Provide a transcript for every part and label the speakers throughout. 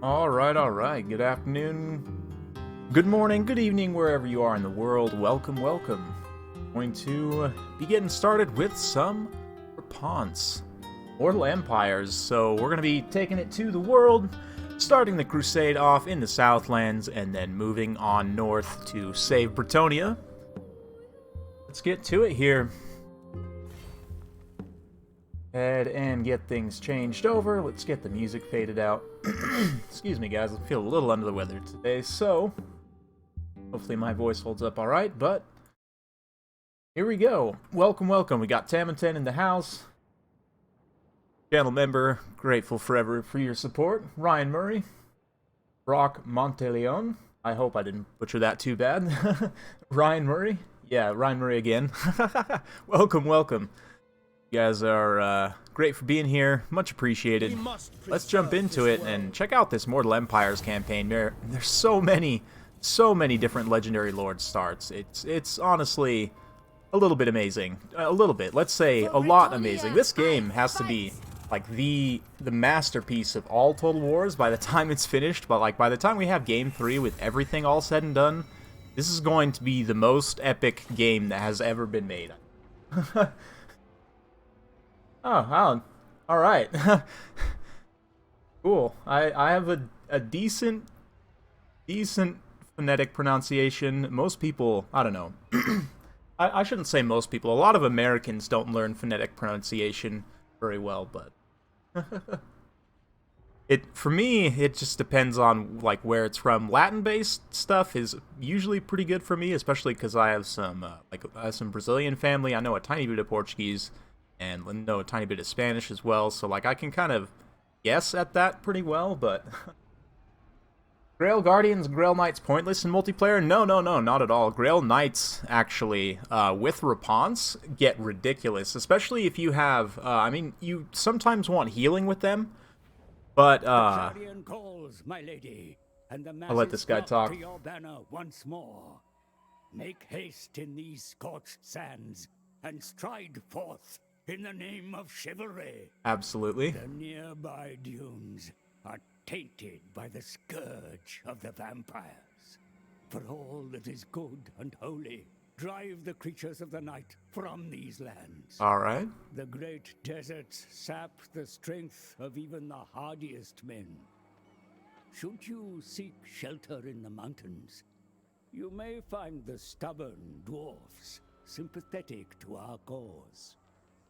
Speaker 1: Alright. Good afternoon, good morning, good evening, wherever you are in the world. Welcome. Going to be getting started with some REPANSE, Mortal Empires. So we're going to be taking it to the world, starting the crusade off in the Southlands, and then moving on north to save Bretonia. Let's get to it here. Head and get things changed over. Let's get the music faded out. Excuse me, guys. I feel a little under the weather today, so hopefully my voice holds up alright, but here we go. Welcome. We got Tamanten in the house. Channel member, grateful forever for your support. Ryan Murray. Brock Monteleone. I hope I didn't butcher that too bad. Ryan Murray. Yeah, Ryan Murray again. Welcome. You guys are great for being here. Much appreciated. Let's jump into it and check out this Mortal Empires campaign. There's so many different legendary lord starts. It's honestly a little bit amazing. A little bit. Let's say a lot amazing. This game has to be like the masterpiece of all Total Wars by the time it's finished. But like by the time we have Game 3 with everything all said and done, this is going to be the most epic game that has ever been made. Oh, alright. Cool. I have a decent phonetic pronunciation. Most people, I don't know. I shouldn't say most people. A lot of Americans don't learn phonetic pronunciation very well, but for me, it just depends on like where it's from. Latin-based stuff is usually pretty good for me, especially because I have some some Brazilian family. I know a tiny bit of Portuguese, and know a tiny bit of Spanish as well, so like I can kind of guess at that pretty well, but Grail Guardians, Grail Knights pointless in multiplayer? No, not at all. Grail Knights actually, with REPANSE, get ridiculous, especially if you have, I mean, you sometimes want healing with them, but,
Speaker 2: calls, my lady, and the
Speaker 1: I'll let this guy talk.
Speaker 2: to your banner once more. Make haste in these scorched sands, and stride forth in the name of chivalry.
Speaker 1: Absolutely.
Speaker 2: The nearby dunes are tainted by the scourge of the vampires. For all that is good and holy, drive the creatures of the night from these lands.
Speaker 1: Alright.
Speaker 2: The great deserts sap the strength of even the hardiest men. Should you seek shelter in the mountains, you may find the stubborn dwarfs sympathetic to our cause.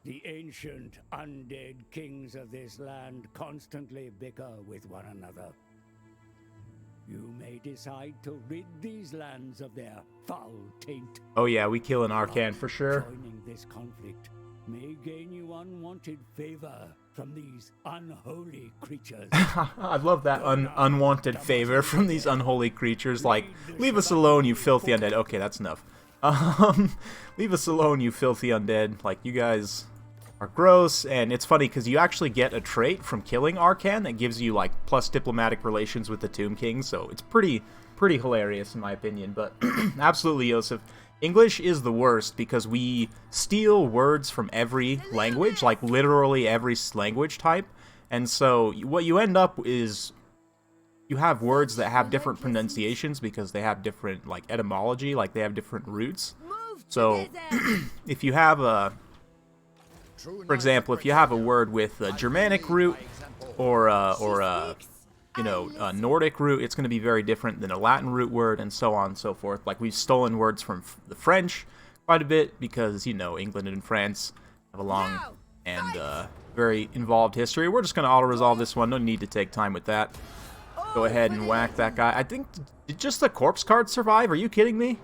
Speaker 2: The ancient undead kings of this land constantly bicker with one another. You may decide to rid these lands of their foul taint.
Speaker 1: Oh yeah, we kill an Arcan for sure.
Speaker 2: Joining this conflict may gain you unwanted favor from these unholy creatures.
Speaker 1: I love that unwanted favor from these unholy creatures. Like, leave us alone, you filthy undead. Okay, that's enough. Leave us alone, you filthy undead. Like, you guys are gross, and it's funny because you actually get a trait from killing Arcan that gives you like plus diplomatic relations with the Tomb King, so it's pretty hilarious in my opinion. But absolutely, Joseph, English is the worst because we steal words from every language, like literally every language type, and so what you end up is you have words that have different pronunciations because they have different like etymology, like they have different roots. So if you have a, for example, if you have a word with a Germanic root or a Nordic root, it's going to be very different than a Latin root word, and so on and so forth. Like, we've stolen words from the French quite a bit because, you know, England and France have a long and very involved history. We're just going to auto-resolve this one. No need to take time with that. Go ahead and whack that guy. I think, did just the corpse card survive? Are you kidding me?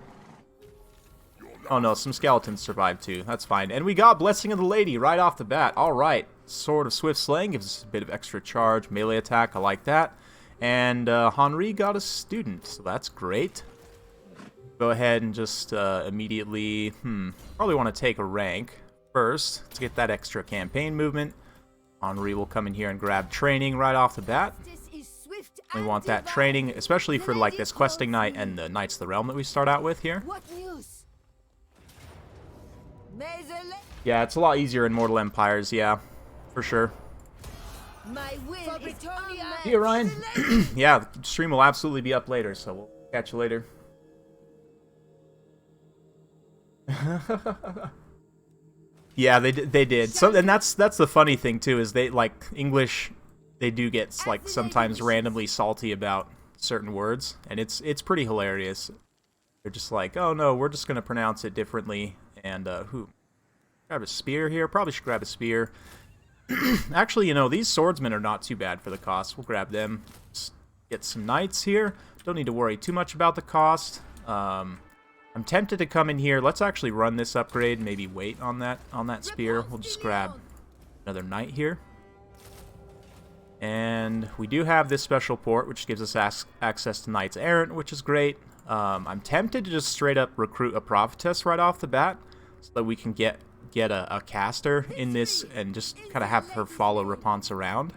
Speaker 1: Oh no, some skeletons survived too. That's fine. And we got Blessing of the Lady right off the bat. Alright. Sword of Swift Slaying gives us a bit of extra charge. Melee attack, I like that. And Henri got a student, so that's great. Go ahead and just immediately, probably want to take a rank first to get that extra campaign movement. Henri will come in here and grab training right off the bat. We want that training, especially for like this questing knight and the Knights of the Realm that we start out with here. Yeah, it's a lot easier in Mortal Empires, yeah, for sure.
Speaker 3: My will is unmatched.
Speaker 1: See you, Ryan. Yeah, the stream will absolutely be up later, so we'll catch you later. Yeah, they did. So, and that's the funny thing too, is they like English. They do get like sometimes randomly salty about certain words, and it's pretty hilarious. They're just like, oh no, we're just gonna pronounce it differently. And grab a spear here. Probably should grab a spear. Actually, you know, these swordsmen are not too bad for the cost. We'll grab them. Just get some knights here. Don't need to worry too much about the cost. I'm tempted to come in here. Let's actually run this upgrade. Maybe wait on that spear. We'll just grab another knight here. And we do have this special port, which gives us access to Knights Errant, which is great. I'm tempted to just straight up recruit a prophetess right off the bat, so that we can get a caster in this and just kind of have her follow REPANSE around.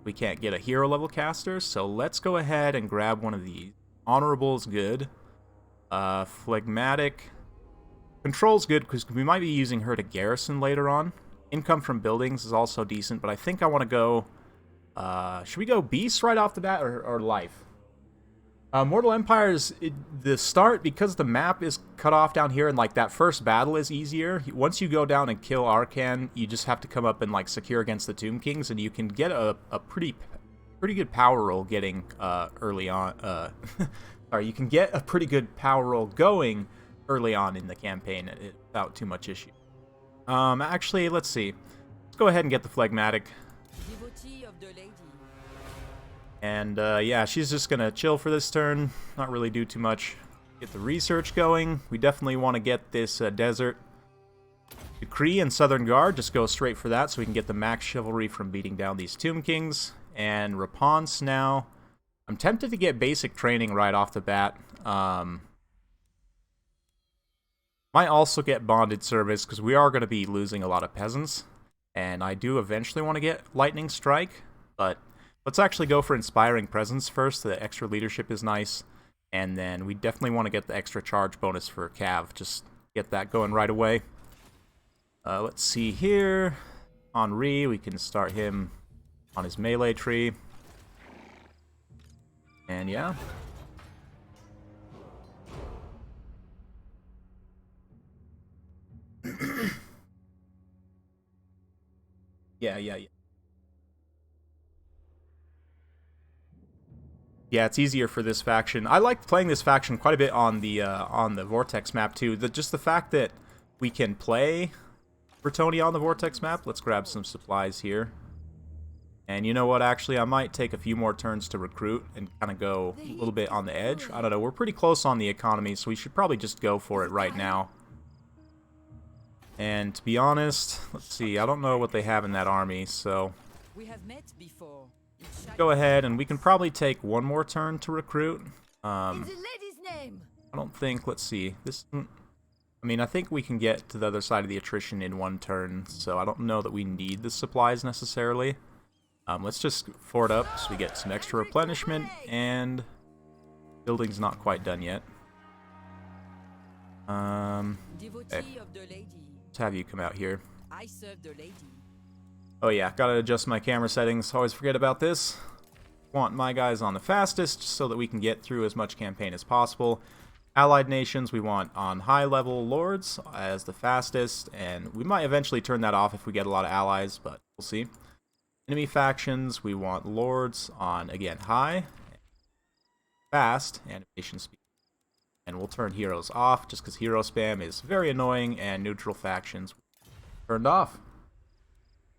Speaker 1: We can't get a hero level caster, so let's go ahead and grab one of these. Honorable is good. Phlegmatic. Control's good because we might be using her to garrison later on. Income from buildings is also decent, but I think I want to go... should we go Beast right off the bat or Life? Mortal Empires, the start, because the map is cut off down here and like that first battle is easier. Once you go down and kill Arcan, you just have to come up and like secure against the Tomb Kings, and you can get a pretty good power roll getting early on. Sorry, you can get a pretty good power roll going early on in the campaign without too much issue. Actually, let's see. Let's go ahead and get the Phlegmatic. And yeah, she's just gonna chill for this turn, not really do too much. Get the research going. We definitely want to get this Desert Decree and Southern Guard. Just go straight for that so we can get the max chivalry from beating down these Tomb Kings. And REPANSE now. I'm tempted to get basic training right off the bat. Might also get bonded service because we are going to be losing a lot of peasants. And I do eventually want to get Lightning Strike, but let's actually go for Inspiring Presence first. The extra leadership is nice. And then we definitely want to get the extra charge bonus for Cav. Just get that going right away. Let's see here. Henri, we can start him on his melee tree. And yeah. Yeah. Yeah, it's easier for this faction. I like playing this faction quite a bit on the Vortex map too. Just the fact that we can play Bretonnia on the Vortex map. Let's grab some supplies here. And you know what, actually, I might take a few more turns to recruit and kind of go a little bit on the edge. I don't know, we're pretty close on the economy, so we should probably just go for it right now. And to be honest, let's see, I don't know what they have in that army, so... Go ahead, and we can probably take one more turn to recruit. I don't think, let's see, this... I mean, I think we can get to the other side of the attrition in one turn, so I don't know that we need the supplies necessarily. Let's just fort up so we get some extra replenishment, and building's not quite done yet. Okay. Let's have you come out here. Oh yeah, gotta adjust my camera settings. Always forget about this. Want my guys on the fastest so that we can get through as much campaign as possible. Allied nations we want on high level lords as the fastest, and we might eventually turn that off if we get a lot of allies, but we'll see. Enemy factions, we want lords on, again, high, fast, animation speed. And we'll turn heroes off, just because hero spam is very annoying, and neutral factions turned off.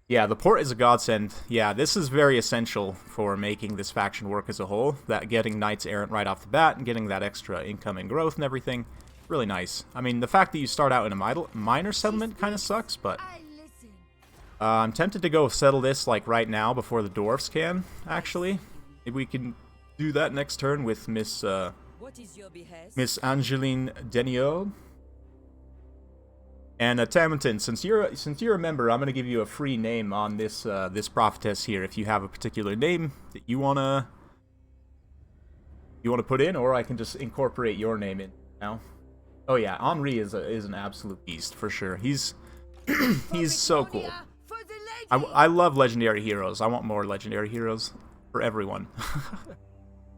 Speaker 1: Yeah, the port is a godsend. Yeah, this is very essential for making this faction work as a whole. That getting Knights Errant right off the bat, and getting that extra income and growth and everything, really nice. I mean, the fact that you start out in a minor settlement kind of sucks, but... I'm tempted to go settle this like right now before the dwarfs can, actually. Maybe we can do that next turn with Miss Angeline Deniot. And Tamanton, since you're a member, I'm gonna give you a free name on this this prophetess here. If you have a particular name that you wanna put in, or I can just incorporate your name in now. Oh yeah, Henri is an absolute beast for sure. He's he's so cool. I love legendary heroes. I want more legendary heroes for everyone.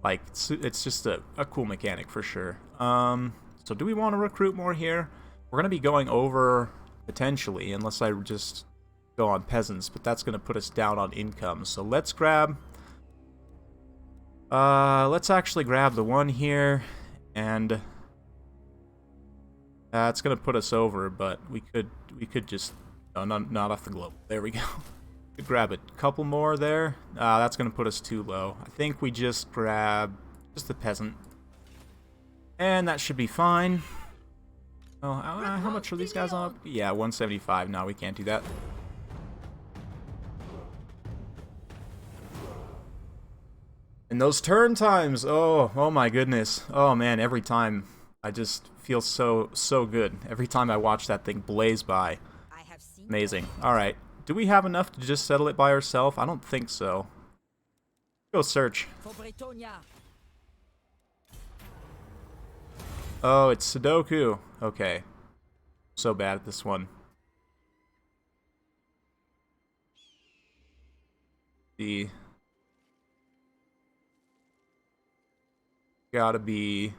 Speaker 1: Like, it's just a cool mechanic for sure. So do we want to recruit more here? We're going to be going over, potentially, unless I just go on peasants, but that's going to put us down on income. So let's grab... let's actually grab the one here, and... it's going to put us over, but we could just... No, not off the globe. There we go. Could grab a couple more there. That's going to put us too low. I think we just grab just the peasant. And that should be fine. Oh, how much are these guys on? Yeah, 175. No, we can't do that. And those turn times. Oh my goodness. Oh man, every time I just feel so good. Every time I watch that thing blaze by. Amazing. Alright. Do we have enough to just settle it by ourselves? I don't think so. Go search. Oh, it's Sudoku. Okay. So bad at this one. The... Gotta be...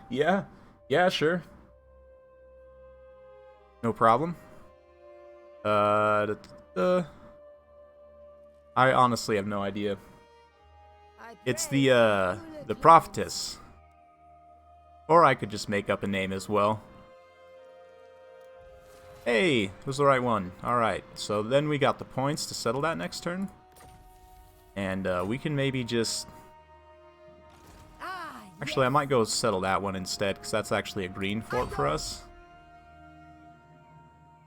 Speaker 1: Yeah, sure. No problem. I honestly have no idea. It's the prophetess. Or I could just make up a name as well. Hey, it was the right one. Alright, so then we got the points to settle that next turn. And we can maybe just... Actually, I might go settle that one instead, because that's actually a green fort for us.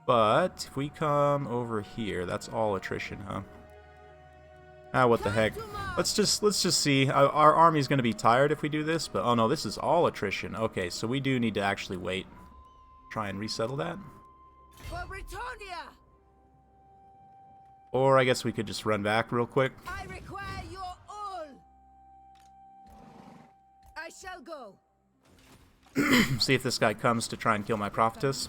Speaker 1: But if we come over here, that's all attrition, huh? Ah, what the heck. Let's just see. Our army's going to be tired if we do this, but oh no, this is all attrition. Okay, so we do need to actually wait. Try and resettle that. Or I guess we could just run back real quick.
Speaker 3: I require your all. I shall go.
Speaker 1: See if this guy comes to try and kill my prophetess.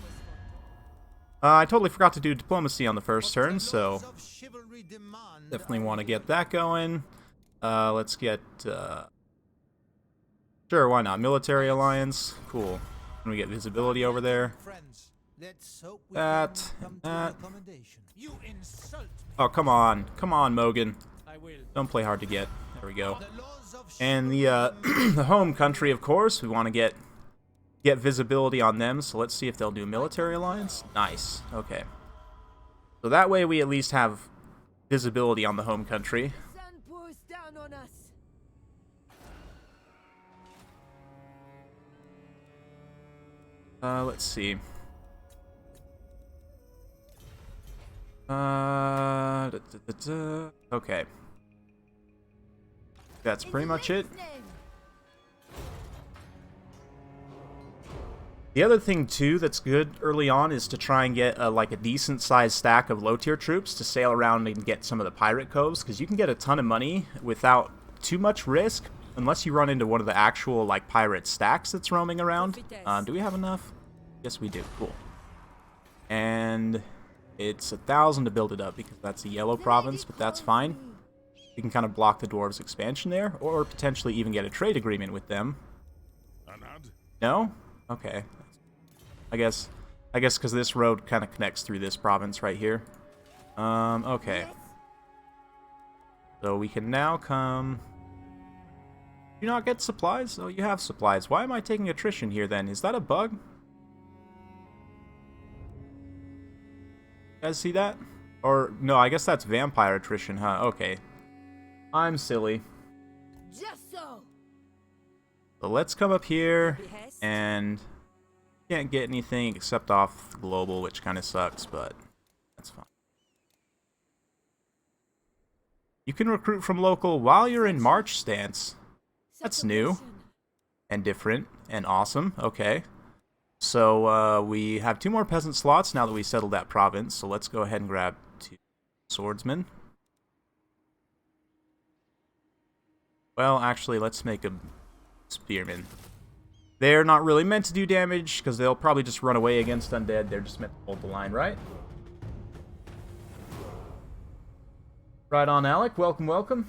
Speaker 1: I totally forgot to do diplomacy on the first turn, so definitely want to get that going. Let's get... Sure, why not? Military alliance. Cool. Can we get visibility over there? That. Oh, come on. Come on, Mogan. Don't play hard to get. There we go. And the the home country, of course, we want to get visibility on them, so let's see if they'll do military alliance. Nice. Okay. So that way we at least have visibility on the home country.
Speaker 3: Sun pours down on us.
Speaker 1: Let's see. Okay. That's pretty much it. The other thing, too, that's good early on is to try and get like a decent-sized stack of low-tier troops to sail around and get some of the pirate coves, because you can get a ton of money without too much risk, unless you run into one of the actual like pirate stacks that's roaming around. Do we have enough? Yes, we do. Cool. And it's 1,000 to build it up, because that's a yellow province, but that's fine. You can kind of block the dwarves' expansion there, or potentially even get a trade agreement with them. No? Okay. I guess because this road kind of connects through this province right here. Okay. So we can now come... Do you not get supplies? Oh, you have supplies. Why am I taking attrition here then? Is that a bug? You guys see that? Or, no, I guess that's vampire attrition, huh? Okay. I'm silly.
Speaker 3: Just so.
Speaker 1: So let's come up here, and can't get anything except off the global, which kind of sucks, but that's fine. You can recruit from local while you're in march stance. That's new and different and awesome. Okay. So we have 2 more peasant slots now that we settled that province, so let's go ahead and grab 2 swordsmen. Well, actually, let's make a spearman. They're not really meant to do damage, because they'll probably just run away against undead. They're just meant to hold the line, right? Right on, Alec. Welcome, welcome.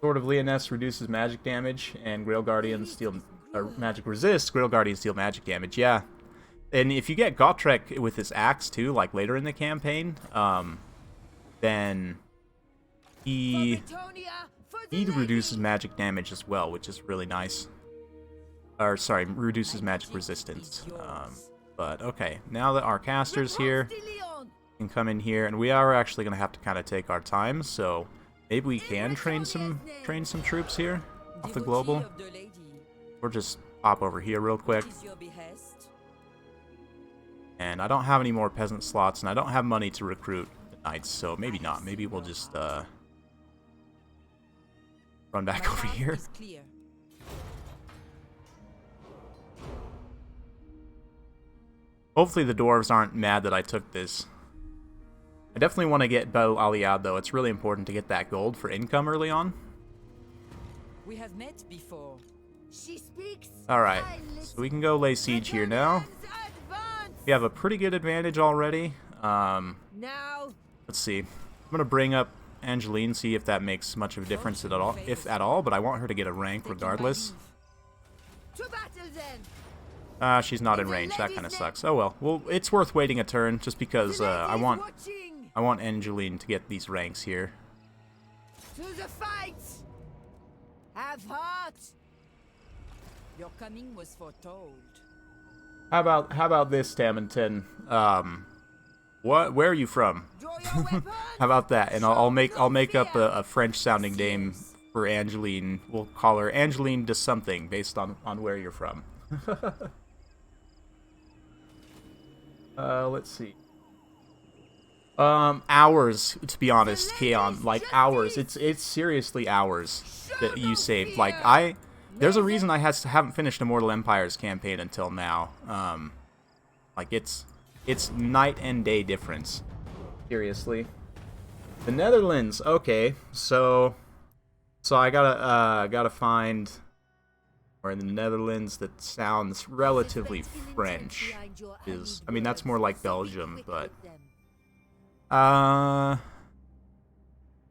Speaker 1: Sword of Lyonesse reduces magic damage, and Grail Guardians steal magic resist. Grail Guardians deal magic damage, yeah. And if you get Gotrek with his axe too, like later in the campaign, then he reduces magic damage as well, which is really nice. Or sorry, reduces magic resistance. But okay, now that our caster's here, can come in here, and we are actually gonna have to kind of take our time. So maybe we can train some troops here off the global, or just pop over here real quick. And I don't have any more peasant slots, and I don't have money to recruit the knights, so maybe not. Maybe we'll just run back over here. Hopefully the dwarves aren't mad that I took this. I definitely want to get Bel Aliad, though. It's really important to get that gold for income early on.
Speaker 4: We have met before.
Speaker 1: Alright, so we can go lay siege here now. We have a pretty good advantage already. Let's see. I'm going to bring up Angeline, see if that makes much of a difference at all, if at all, but I want her to get a rank regardless. She's not in range. That kind of sucks. Oh well. Well, it's worth waiting a turn just because I want Angeline to get these ranks here.
Speaker 3: To the fight! Have heart!
Speaker 4: Your coming was foretold.
Speaker 1: How about this, Tamantin? Where are you from? How about that? And I'll make up a French-sounding name for Angeline. We'll call her Angeline de something based on where you're from. Let's see. Hours, to be honest, Keon. Like, hours. It's seriously hours that you saved. Like, there's a reason I haven't finished Immortal Empires campaign until now. Like, it's night and day difference. Seriously. The Netherlands. Okay, so I gotta find where in the Netherlands that sounds relatively French. I mean, that's more like Belgium, but let's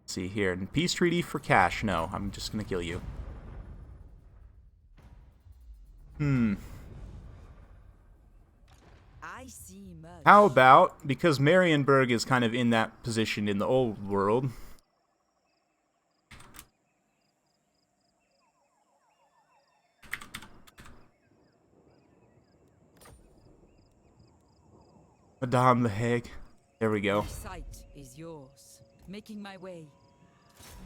Speaker 1: see here. Peace treaty for cash. No, I'm just gonna kill you. How about, because Marienburg is kind of in that position in the old world, Madame Le Hague. There we go.
Speaker 4: Sight is yours. Making my way.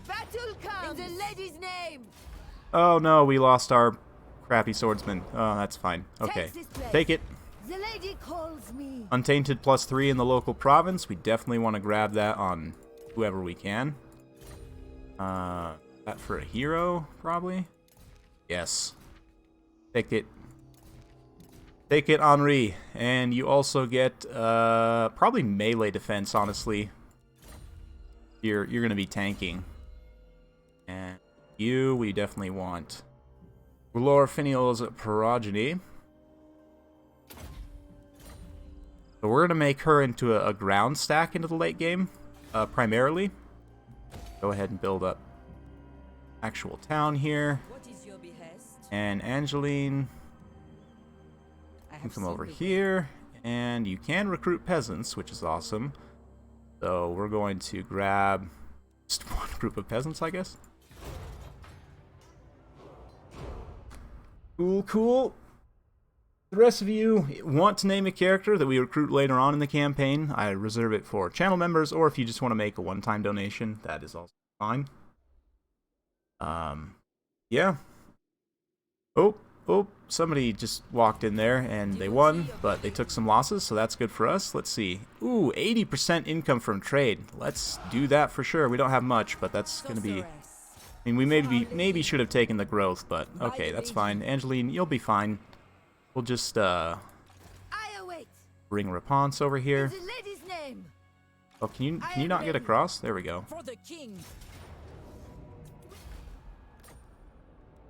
Speaker 3: Battle comes in the lady's name.
Speaker 1: Oh no, we lost our crappy swordsman. Oh, that's fine. Okay. Take it.
Speaker 3: The lady calls me.
Speaker 1: Untainted +3 in the local province. We definitely want to grab that on whoever we can. That for a hero, probably? Yes. Take it. Take it, Henri. And you also get probably melee defense, honestly. You're gonna be tanking. And you, we definitely want Glorfiniel's progeny. So we're going to make her into a ground stack into the late game, primarily. Go ahead and build up actual town here.
Speaker 4: What is your behest?
Speaker 1: And Angeline can come over here. And you can recruit peasants, which is awesome. So we're going to grab just one group of peasants, I guess. Cool, cool. The rest of you want to name a character that we recruit later on in the campaign, I reserve it for channel members, or if you just want to make a one-time donation, that is also fine. Yeah. Oh, somebody just walked in there and they won, but they took some losses, so that's good for us. Let's see. Ooh, 80% income from trade. Let's do that for sure. We don't have much, but that's going to be... I mean, we maybe should have taken the growth, but okay, that's fine. Angeline, you'll be fine. We'll just bring Repanse over here. Oh, can you not get across? There we go.
Speaker 4: For the king.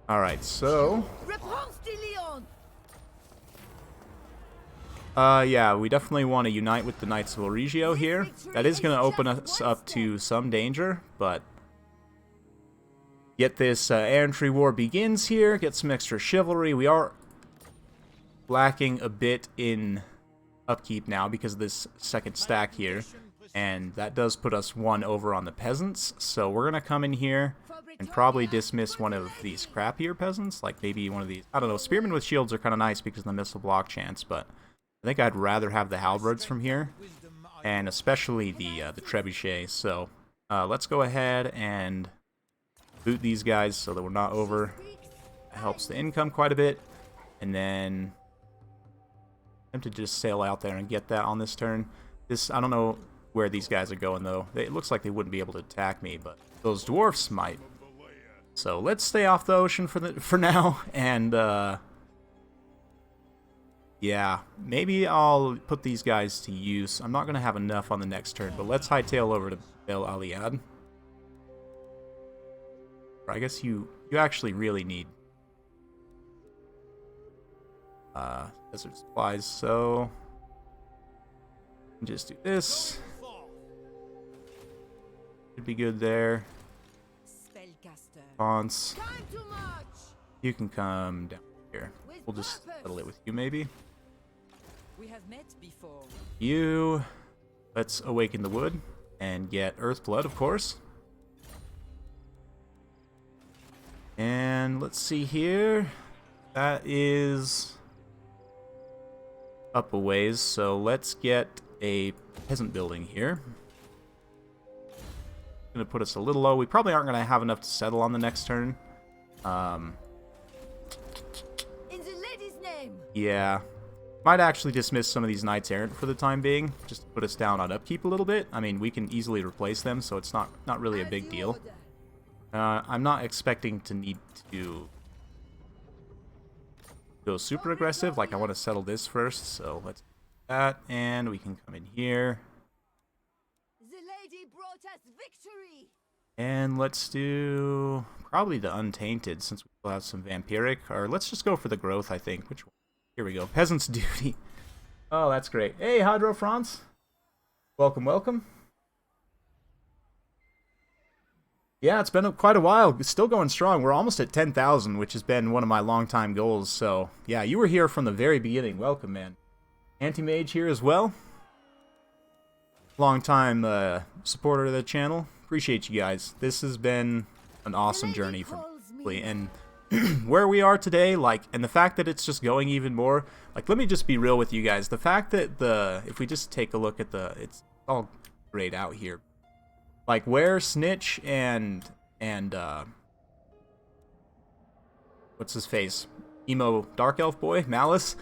Speaker 1: All right, so
Speaker 3: Réponse de Lyon!
Speaker 1: yeah, we definitely want to unite with the Knights of Origio here. That is going to open us up to some danger, but get this errantry war begins here, get some extra chivalry. We are lacking a bit in upkeep now because of this second stack here, and that does put us one over on the peasants, so we're going to come in here and probably dismiss one of these crappier peasants, like maybe one of these, I don't know, spearmen with shields are kind of nice because of the missile block chance, but I think I'd rather have the halberds from here, and especially the trebuchet. So let's go ahead and boot these guys so that we're not over. It helps the income quite a bit, and then I'm to just sail out there and get that on this turn. This, I don't know where these guys are going though. It looks like they wouldn't be able to attack me, but those dwarfs might. So let's stay off the ocean for now, and yeah, maybe I'll put these guys to use. I'm not going to have enough on the next turn, but let's hightail over to El Aliad. Or I guess you actually really need desert supplies, so just do this. Should be good there.
Speaker 4: Spellcaster.
Speaker 1: Ponce,
Speaker 3: Time to march!
Speaker 1: you can come down here. We'll just settle it with you, maybe.
Speaker 4: We have met before.
Speaker 1: You, let's awaken the wood and get Earthblood, of course. And let's see here. That is up a ways, so let's get a peasant building here. Gonna put us a little low. We probably aren't gonna have enough to settle on the next turn.
Speaker 3: In the lady's name!
Speaker 1: Yeah. Might actually dismiss some of these knights errant for the time being, just to put us down on upkeep a little bit. I mean, we can easily replace them, so it's not really a big deal. I'm not expecting to need to go super aggressive. Like, I want to settle this first, so let's do that, and we can come in here.
Speaker 3: The lady brought us victory!
Speaker 1: And let's do probably the Untainted, since we still have some Vampiric. Or let's just go for the Growth, I think. Which one? Here we go. Peasant's Duty. Oh, that's great. Hey, Hydro France. Welcome, welcome. Yeah, it's been quite a while. It's still going strong. We're almost at 10,000, which has been one of my long-time goals. So, yeah, you were here from the very beginning. Welcome, man. Anti-Mage here as well. Long-time supporter of the channel. Appreciate you guys. This has been an awesome journey for me. And where we are today, like, and the fact that it's just going even more, like, let me just be real with you guys. The fact that if we just take a look at it's all grayed out here. Like, where Snitch and what's his face? Emo Dark Elf Boy, Malice,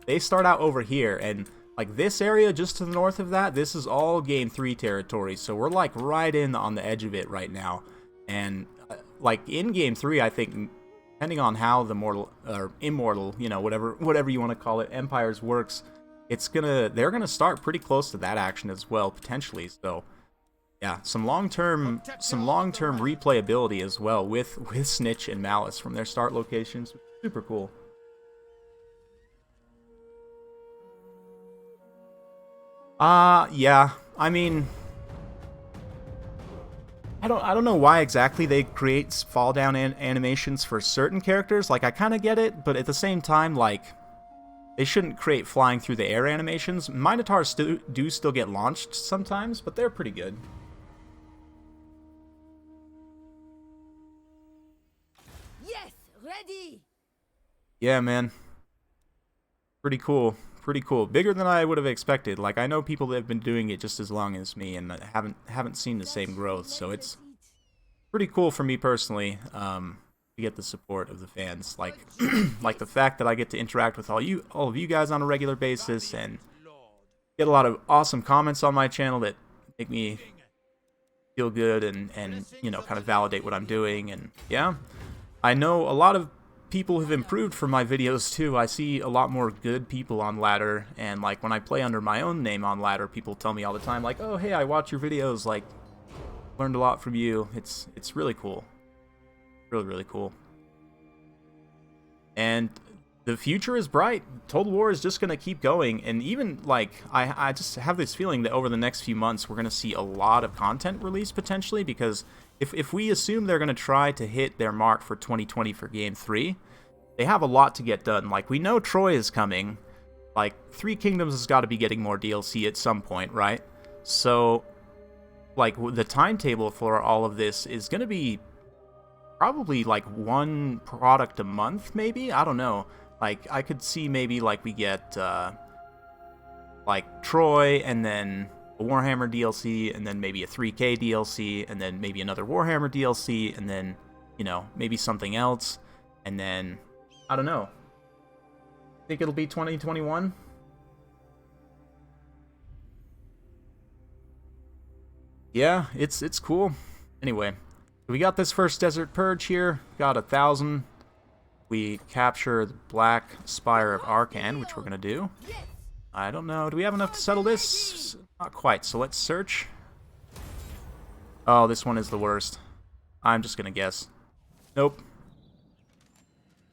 Speaker 1: they start out over here, and like this area just to the north of that, this is all Game 3 territory, so we're like right in on the edge of it right now. And like in Game 3, I think, depending on how the mortal or immortal, you know, whatever you want to call it, Empires works, they're gonna start pretty close to that action as well, potentially. So yeah, some long-term replayability as well with Snitch and Malice from their start locations. Super cool. Yeah. I mean, I don't know why exactly they create fall down animations for certain characters. Like, I kind of get it, but at the same time, like, they shouldn't create flying through the air animations. Minotaurs do still get launched sometimes, but they're pretty good.
Speaker 3: Yes, ready!
Speaker 1: Yeah, man. Pretty cool. Pretty cool. Bigger than I would have expected. Like, I know people that have been doing it just as long as me and haven't seen the same growth, so it's pretty cool for me personally to get the support of the fans. Like like the fact that I get to interact with all of you guys on a regular basis and get a lot of awesome comments on my channel that make me feel good and you know, kind of validate what I'm doing. And yeah, I know a lot of people have improved from my videos too. I see a lot more good people on ladder, and like when I play under my own name on ladder, people tell me all the time like, "Oh, hey, I watch your videos, like learned a lot from you." It's really cool. Really, really cool. And the future is bright. Total War is just going to keep going, and even like I just have this feeling that over the next few months we're going to see a lot of content released potentially, because if we assume they're going to try to hit their mark for 2020 for Game 3, they have a lot to get done. Like, we know Troy is coming. Like, Three Kingdoms has got to be getting more DLC at some point, right? So, like, the timetable for all of this is going to be probably, like, one product a month, maybe? I don't know. Like, I could see maybe, like, we get, like, Troy, and then a Warhammer DLC, and then maybe a 3K DLC, and then maybe another Warhammer DLC, and then, you know, maybe something else, and then, I don't know. Think it'll be 2021? Yeah, it's cool. Anyway, we got this first Desert Purge here. Got 1,000. We capture the Black Spire of Arcan, which we're gonna do. I don't know. Do we have enough to settle this? Not quite. So let's search. Oh, this one is the worst. I'm just gonna guess. Nope.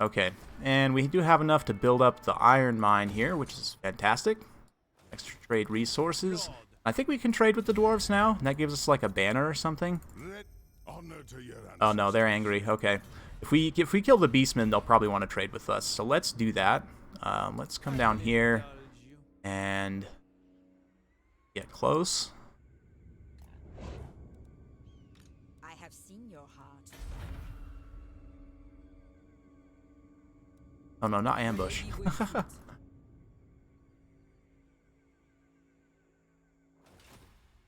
Speaker 1: Okay. And we do have enough to build up the iron mine here, which is fantastic. Extra trade resources. I think we can trade with the dwarves now. And that gives us like a banner or something. Oh no, they're angry. Okay. If we kill the beastmen, they'll probably want to trade with us. So let's do that. Let's come down here and get close.
Speaker 4: I have seen your heart.
Speaker 1: Oh no, not ambush.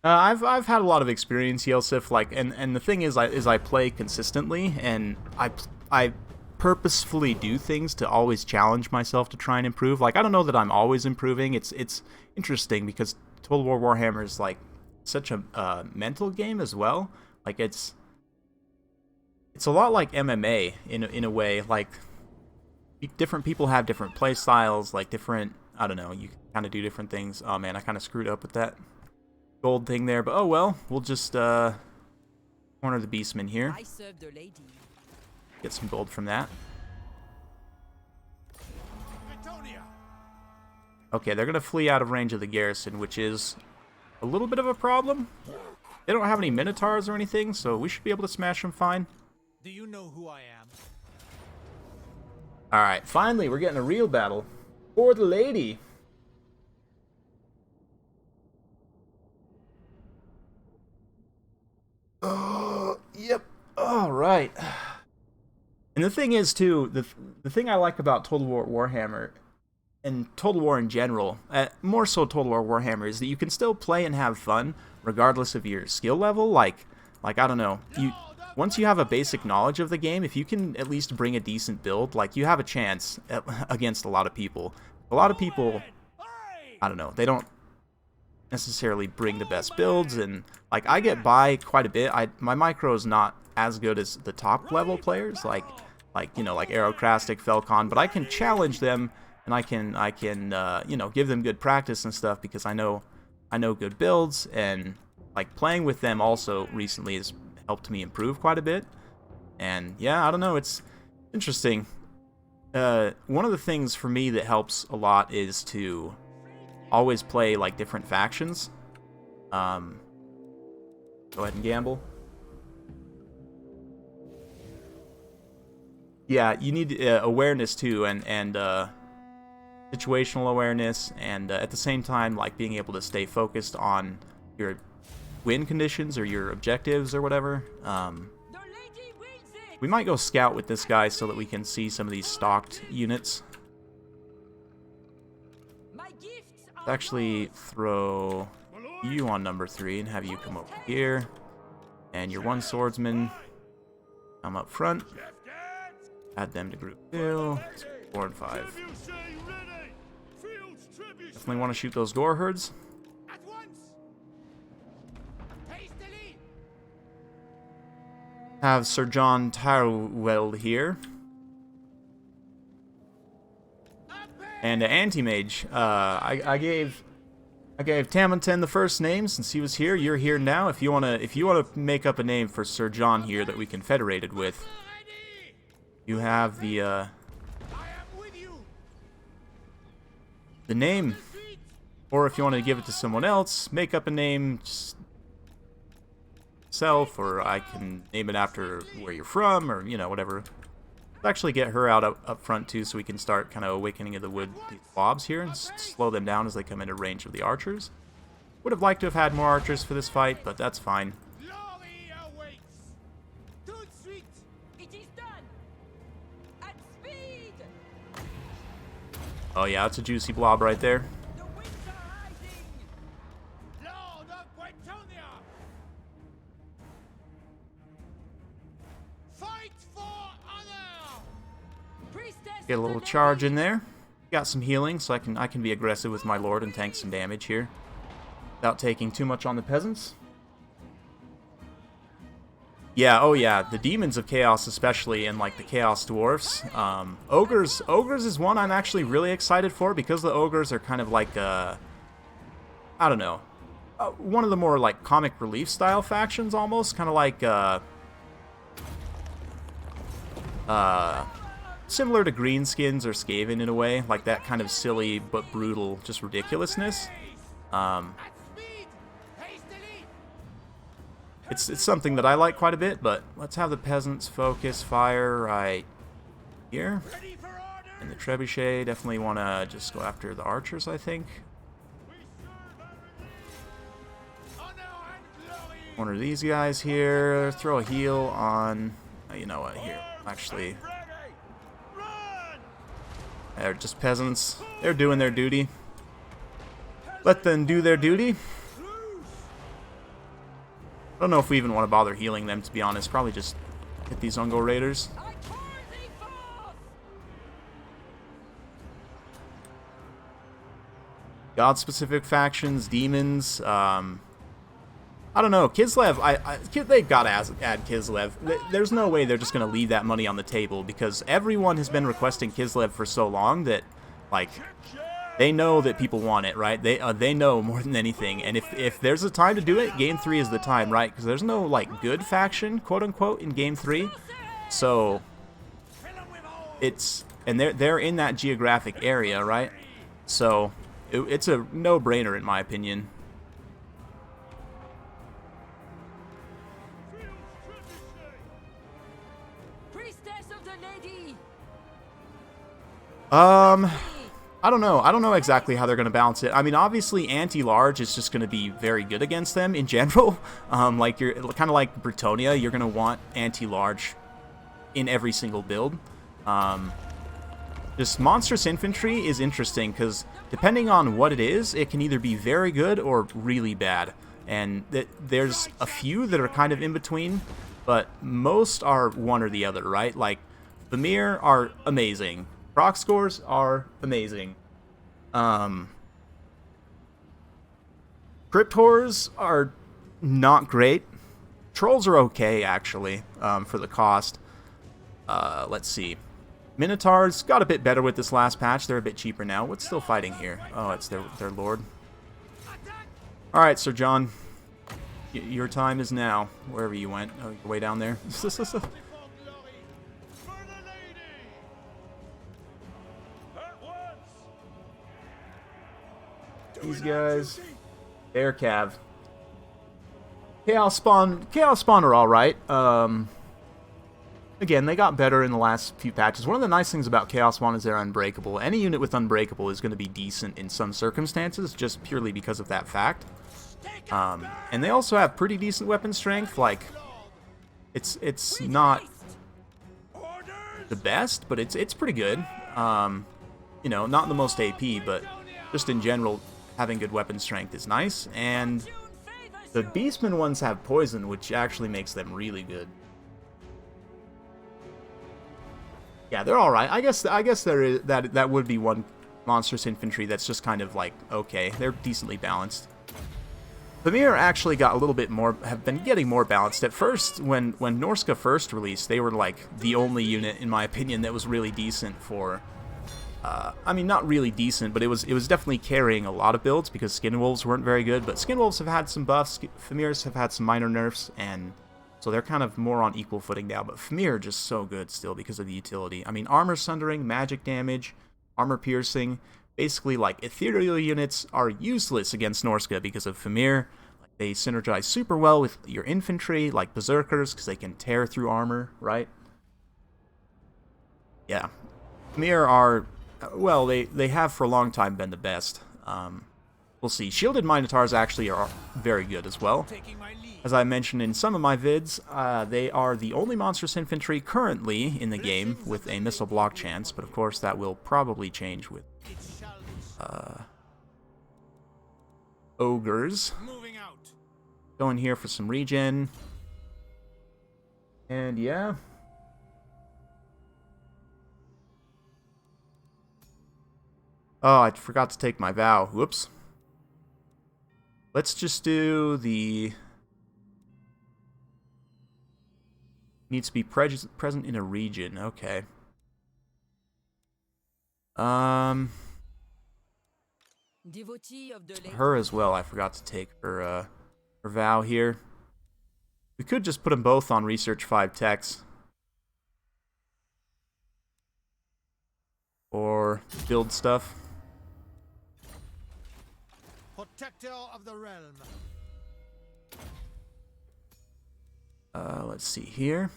Speaker 1: I've had a lot of experience, Yosef. Like, and the thing is, I play consistently, and I purposefully do things to always challenge myself to try and improve. Like, I don't know that I'm always improving. It's interesting because Total War Warhammer is like such a mental game as well. Like, it's a lot like MMA in a way. Like, different people have different play styles. Like, different, I don't know. You kind of do different things. Oh man, I kind of screwed up with that gold thing there, but oh well. We'll just corner the beastmen here.
Speaker 4: I serve the lady.
Speaker 1: Get some gold from that. Okay, they're gonna flee out of range of the garrison, which is a little bit of a problem. They don't have any minotaurs or anything, so we should be able to smash them fine.
Speaker 5: Do you know who I am?
Speaker 1: Alright, finally we're getting a real battle for the lady. Yep. All right. And the thing is, too, the thing I like about Total War Warhammer, and Total War in general, more so Total War Warhammer, is that you can still play and have fun regardless of your skill level. Like I don't know, once you have a basic knowledge of the game, if you can at least bring a decent build, like, you have a chance against a lot of people. A lot of people, I don't know, they don't necessarily bring the best builds, and like, I get by quite a bit. My micro is not as good as the top level players, like you know, like Aerocrastic, Felcon, but I can challenge them, and I can you know, give them good practice and stuff, because I know good builds, and like, playing with them also recently has helped me improve quite a bit. And yeah, I don't know, it's interesting. One of the things for me that helps a lot is to always play like different factions. Go ahead and gamble. Yeah, you need awareness too, and situational awareness, and at the same time, like, being able to stay focused on your win conditions or your objectives or whatever. We might go scout with this guy so that we can see some of these stocked units. Let's actually throw you on number 3 and have you come over here. And your one swordsman come up front. Add them to group 2. 4 and 5. Definitely want to shoot those gore herds. Have Sir John Tyrwell here. And anti-mage, I gave Tamanten the first name since he was here. You're here now. If you wanna make up a name for Sir John here that we confederated with, you have the name. Or if you want to give it to someone else, make up a name just self, or I can name it after where you're from, or, you know, whatever. Let's actually get her out up front, too, so we can start kind of awakening of the wood these mobs here and slow them down as they come into range of the archers. Would have liked to have had more archers for this fight, but that's fine.
Speaker 5: Glory awaits. Tout de suite.
Speaker 4: It is done. At speed.
Speaker 1: Oh yeah, it's a juicy blob right there.
Speaker 4: The winds are rising.
Speaker 5: Lord of Bretonia. Fight for honor.
Speaker 4: Priestess
Speaker 1: Get a
Speaker 4: of the
Speaker 1: little
Speaker 4: lady.
Speaker 1: charge in there. Got some healing, so I can be aggressive with my lord and tank some damage here, without taking too much on the peasants. Yeah, oh yeah, the demons of chaos, especially, and like the chaos dwarfs. Ogres is one I'm actually really excited for, because the ogres are kind of like I don't know, one of the more like comic relief style factions almost, kind of like similar to Greenskins or Skaven in a way, like that kind of silly but brutal, just ridiculousness.
Speaker 5: At speed. Hastily.
Speaker 1: It's something that I like quite a bit, but let's have the peasants focus fire right here.
Speaker 5: Ready for order.
Speaker 1: And the trebuchet definitely want to just go after the archers, I think.
Speaker 5: Honor and glory.
Speaker 1: One of these guys here. Throw a heal on... you know what, here. Actually,
Speaker 5: Ready. Run.
Speaker 1: they're just peasants. They're doing their duty. Let them do their duty. I don't know if we even want to bother healing them, to be honest. Probably just hit these Ungo Raiders.
Speaker 4: I call thee forth.
Speaker 1: God-specific factions, demons. I don't know. Kislev, they've got to add Kislev. There's no way they're just going to leave that money on the table, because everyone has been requesting Kislev for so long that, like, they know that people want it, right? They know more than anything. And if there's a time to do it, Game 3 is the time, right? Because there's no, like, good faction, quote-unquote, in Game 3. So, and they're in that geographic area, right? So, it's a no-brainer, in my opinion.
Speaker 4: Priestess of the lady.
Speaker 1: I don't know. I don't know exactly how they're going to balance it. I mean, obviously, anti-large is just going to be very good against them in general. Like, you're kind of like Bretonia, you're going to want anti-large in every single build. Just monstrous infantry is interesting, because depending on what it is, it can either be very good or really bad. And there's a few that are kind of in between, but most are one or the other, right? Like, Vamir are amazing. Proc scores are amazing. Crypt Horrors are not great. Trolls are okay, actually, for the cost. Let's see. Minotaurs got a bit better with this last patch. They're a bit cheaper now. What's still fighting here? Oh, it's their lord. Alright, Sir John. Your time is now. Wherever you went. Oh, you're way down there.
Speaker 5: For glory. For the lady. At once.
Speaker 1: These guys. They're Cav. Chaos Spawn are alright. Again, they got better in the last few patches. One of the nice things about Chaos Spawn is they're unbreakable. Any unit with unbreakable is going to be decent in some circumstances, just purely because of that fact. And they also have pretty decent weapon strength. Like, it's not the best, but it's pretty good. You know, not the most AP, but just in general, having good weapon strength is nice. And the Beastmen ones have poison, which actually makes them really good. Yeah, they're all right. I guess there is that would be one monstrous infantry that's just kind of like okay. They're decently balanced. Vamir actually got a little bit more, have been getting more balanced. At first, when Norska first released, they were like the only unit, in my opinion, that was really decent for I mean, not really decent, but it was definitely carrying a lot of builds because Skin Wolves weren't very good. But Skin Wolves have had some buffs, Famirs have had some minor nerfs, and so they're kind of more on equal footing now. But Famir are just so good still because of the utility. I mean, armor sundering, magic damage, armor piercing. Basically, like, ethereal units are useless against Norska because of Famir. They synergize super well with your infantry, like Berserkers, because they can tear through armor, right? Yeah. Famir are, well, they have for a long time been the best. We'll see. Shielded Minotaurs actually are very good as well. As I mentioned in some of my vids, they are the only monstrous infantry currently in the game with a missile block chance, but of course that will probably change with ogres. Going here for some regen. And yeah. Oh, I forgot to take my vow. Whoops. Let's just do the... Needs to be present in a region. Okay. Her as well. I forgot to take her vow here. We could just put them both on Research 5 techs. Or build stuff.
Speaker 5: Protector of the realm.
Speaker 1: Let's see here.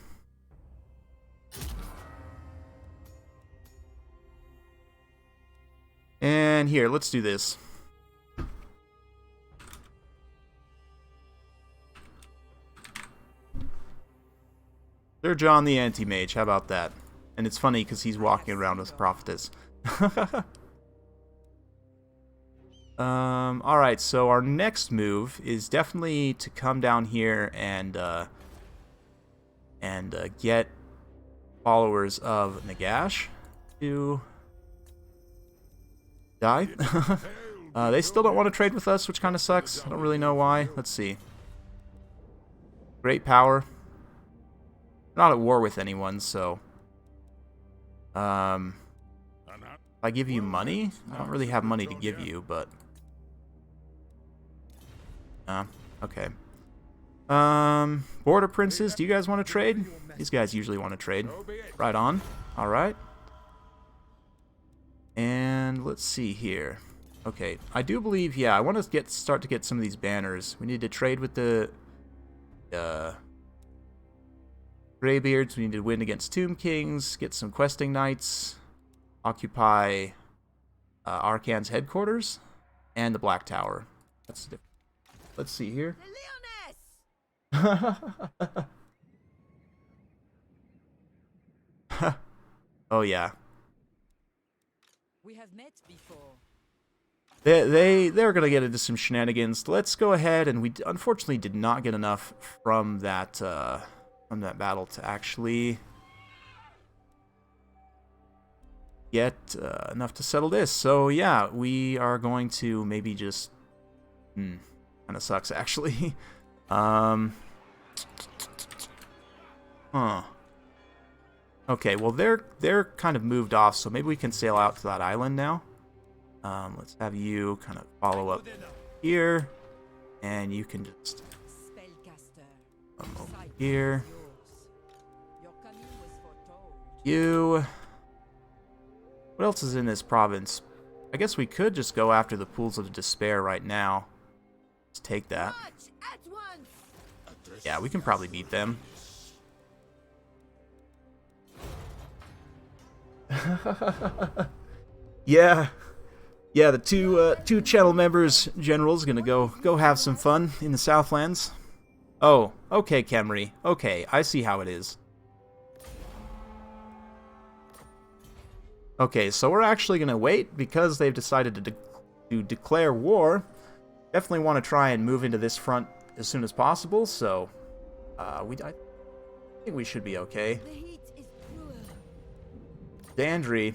Speaker 1: And here, let's do this. Sir John the Anti-Mage, how about that? And it's funny because he's walking around with Prophetess. Alright, so our next move is definitely to come down here and get followers of Nagash to die. They still don't want to trade with us, which kind of sucks. I don't really know why. Let's see. Great power. Not at war with anyone, so... if I give you money? I don't really have money to give you, but... okay. Border Princes, do you guys want to trade? These guys usually want to trade. Right on. Alright. And let's see here. Okay, I do believe, yeah, I want to start to get some of these banners. We need to trade with the Greybeards. We need to win against Tomb Kings, get some questing knights, occupy Arcan's headquarters, and the Black Tower. That's different. Let's see here. Oh yeah.
Speaker 4: We have met before.
Speaker 1: They're gonna get into some shenanigans. Let's go ahead, and we unfortunately did not get enough from that battle to actually get enough to settle this. So yeah, we are going to maybe just kind of sucks actually. Okay, well they're kind of moved off, so maybe we can sail out to that island now. Let's have you kind of follow up here, and you can just come over here. You. What else is in this province? I guess we could just go after the Pools of Despair right now. Let's take that. Yeah, we can probably beat them. Yeah, the two channel members generals gonna go have some fun in the Southlands. Oh, okay, Kemri. Okay, I see how it is. Okay, so we're actually gonna wait because they've decided to declare war. Definitely want to try and move into this front as soon as possible. So, I think we should be okay. Dandry.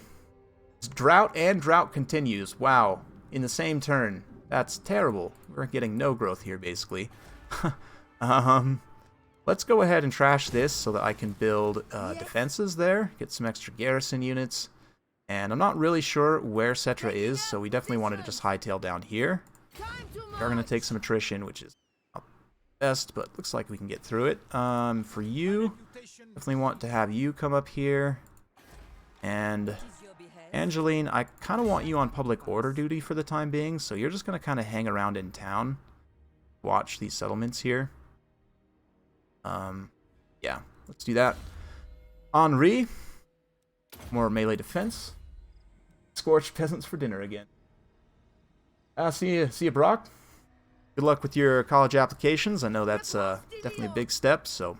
Speaker 1: Drought and drought continues. Wow. In the same turn. That's terrible. We're getting no growth here, basically. Let's go ahead and trash this so that I can build defenses there. Get some extra garrison units. And I'm not really sure where Settra is, so we definitely wanted to just hightail down here. We're going to take some attrition, which is not the best, but looks like we can get through it. For you, definitely want to have you come up here. And Angeline, I kind of want you on public order duty for the time being, so you're just going to kind of hang around in town. Watch these settlements here. Yeah, let's do that. Henri, more melee defense. Scorched peasants for dinner again. See you, Brock. Good luck with your college applications. I know that's definitely a big step, so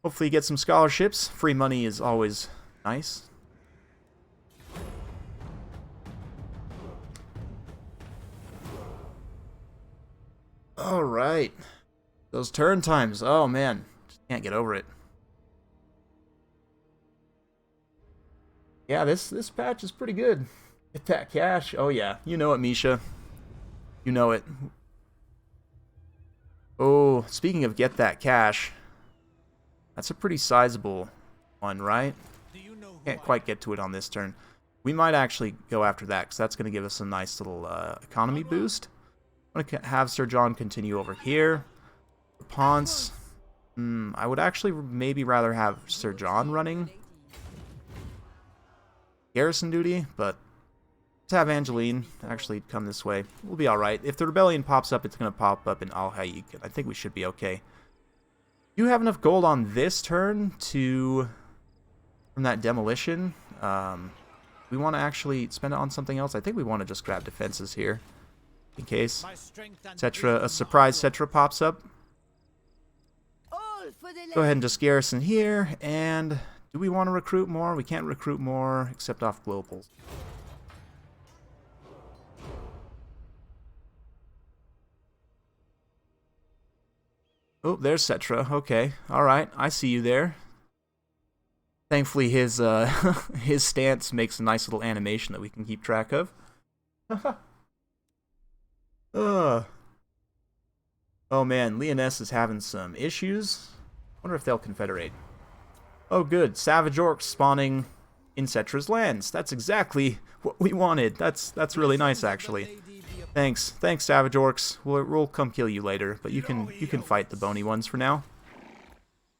Speaker 1: hopefully you get some scholarships. Free money is always nice. All right, those turn times. Oh man, just can't get over it. Yeah, this patch is pretty good. Get that cash. Oh yeah, you know it, Misha. You know it. Oh, speaking of get that cash, that's a pretty sizable one, right? Can't quite get to it on this turn. We might actually go after that, because that's going to give us a nice little economy boost. I'm going to have Sir John continue over here. REPANSE. I would actually maybe rather have Sir John running garrison duty, but to have Angeline actually come this way, we'll be alright. If the rebellion pops up, it's going to pop up in Al-Haik. I think we should be okay. Do you have enough gold on this turn to... from that demolition? We want to actually spend it on something else. I think we want to just grab defenses here, in case Settra, a surprise Settra pops up. Go ahead and just garrison here, and do we want to recruit more? We can't recruit more except off globals. Oh, there's Settra. Okay, all right, I see you there. Thankfully, his his stance makes a nice little animation that we can keep track of. Oh man, Lyonesse is having some issues. Wonder if they'll confederate. Oh good, savage orcs spawning in Settra's lands. That's exactly what we wanted. That's really nice actually. Thanks, savage orcs. We'll come kill you later, but you can fight the bony ones for now.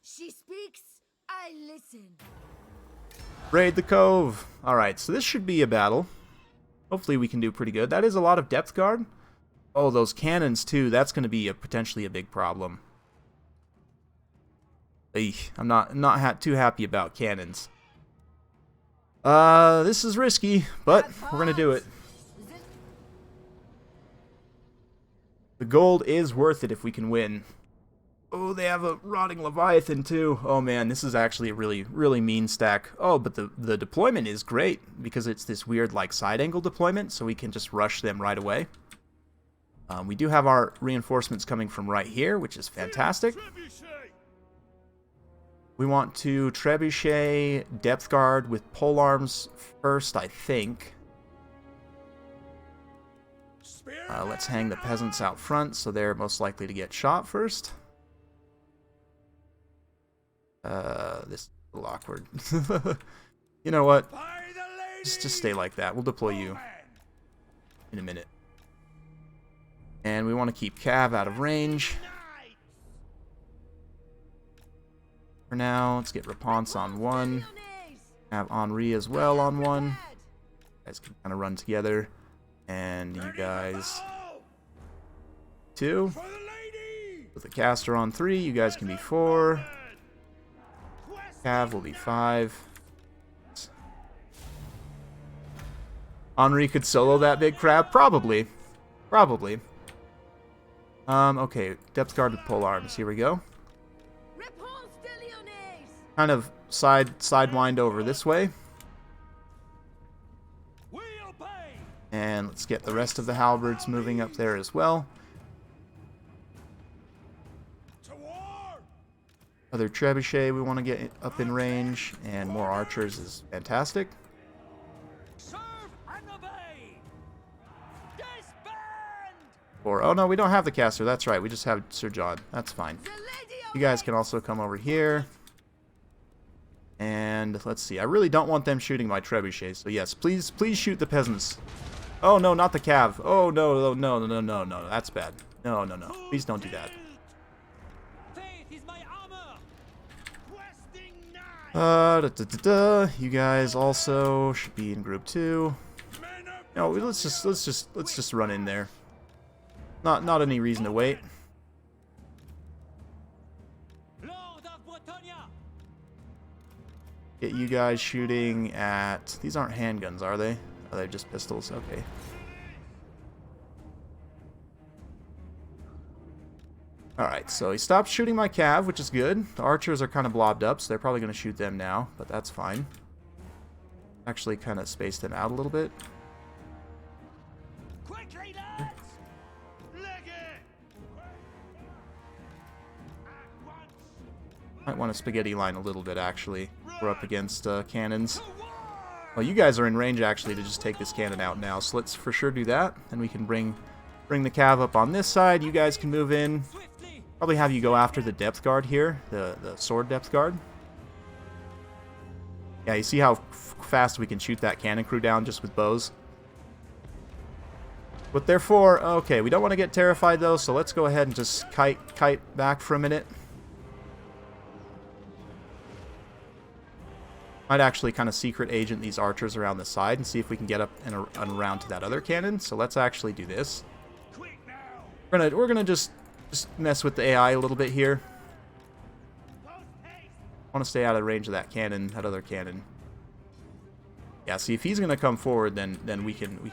Speaker 3: She speaks, I listen.
Speaker 1: Raid the cove. All right, so this should be a battle. Hopefully we can do pretty good. That is a lot of depth guard. Oh, those cannons too. That's going to be potentially a big problem. Eesh, I'm not too happy about cannons. This is risky, but we're gonna do it. The gold is worth it if we can win. Oh, they have a rotting Leviathan too. Oh man, this is actually a really mean stack. Oh, but the deployment is great because it's this weird like side angle deployment, so we can just rush them right away. We do have our reinforcements coming from right here, which is fantastic. We want to trebuchet depth guard with polearms first, I think. Let's hang the peasants out front, so they're most likely to get shot first. This is a little awkward. You know what? Just stay like that. We'll deploy you in a minute. And we want to keep Cav out of range. For now, let's get REPANSE on one. Have Henri as well on one. You guys can kind of run together. And you guys... 2. With the caster on 3, you guys can be 4. Cav will be 5. Henri could solo that big crab? Probably. Probably. Okay, depth guard with polearms. Here we go. Kind of sidewind over this way. And let's get the rest of the halberds moving up there as well. Other trebuchet we want to get up in range, and more archers is fantastic. Or, oh no, we don't have the caster, that's right, we just have Sir John. That's fine. You guys can also come over here. And let's see. I really don't want them shooting my trebuchets. So yes, please shoot the peasants. Oh no, not the cav. Oh no, no, no, no, no, no. That's bad. No, no, no. Please don't do that. You guys also should be in group 2. No, let's just run in there. Not any reason to wait. Get you guys shooting at... These aren't handguns, are they? Are they just pistols? Okay. Alright, so he stopped shooting my cav, which is good. The archers are kind of blobbed up, so they're probably going to shoot them now, but that's fine. Actually kind of spaced them out a little bit.
Speaker 5: Quickly, lads! Leg it! At once!
Speaker 1: Might want to spaghetti line a little bit, actually. We're up against cannons. Well, you guys are in range, actually, to just take this cannon out now, so let's for sure do that. And we can bring the cav up on this side. You guys can move in. Probably have you go after the depth guard here, the sword depth guard. Yeah, you see how fast we can shoot that cannon crew down just with bows? But therefore, okay, we don't want to get terrified though, so let's go ahead and just kite back for a minute. Might actually kind of secret agent these archers around the side and see if we can get up and around to that other cannon. So let's actually do this. We're gonna just mess with the AI a little bit here. I want to stay out of range of that cannon, that other cannon. Yeah, see if he's gonna come forward, then we can.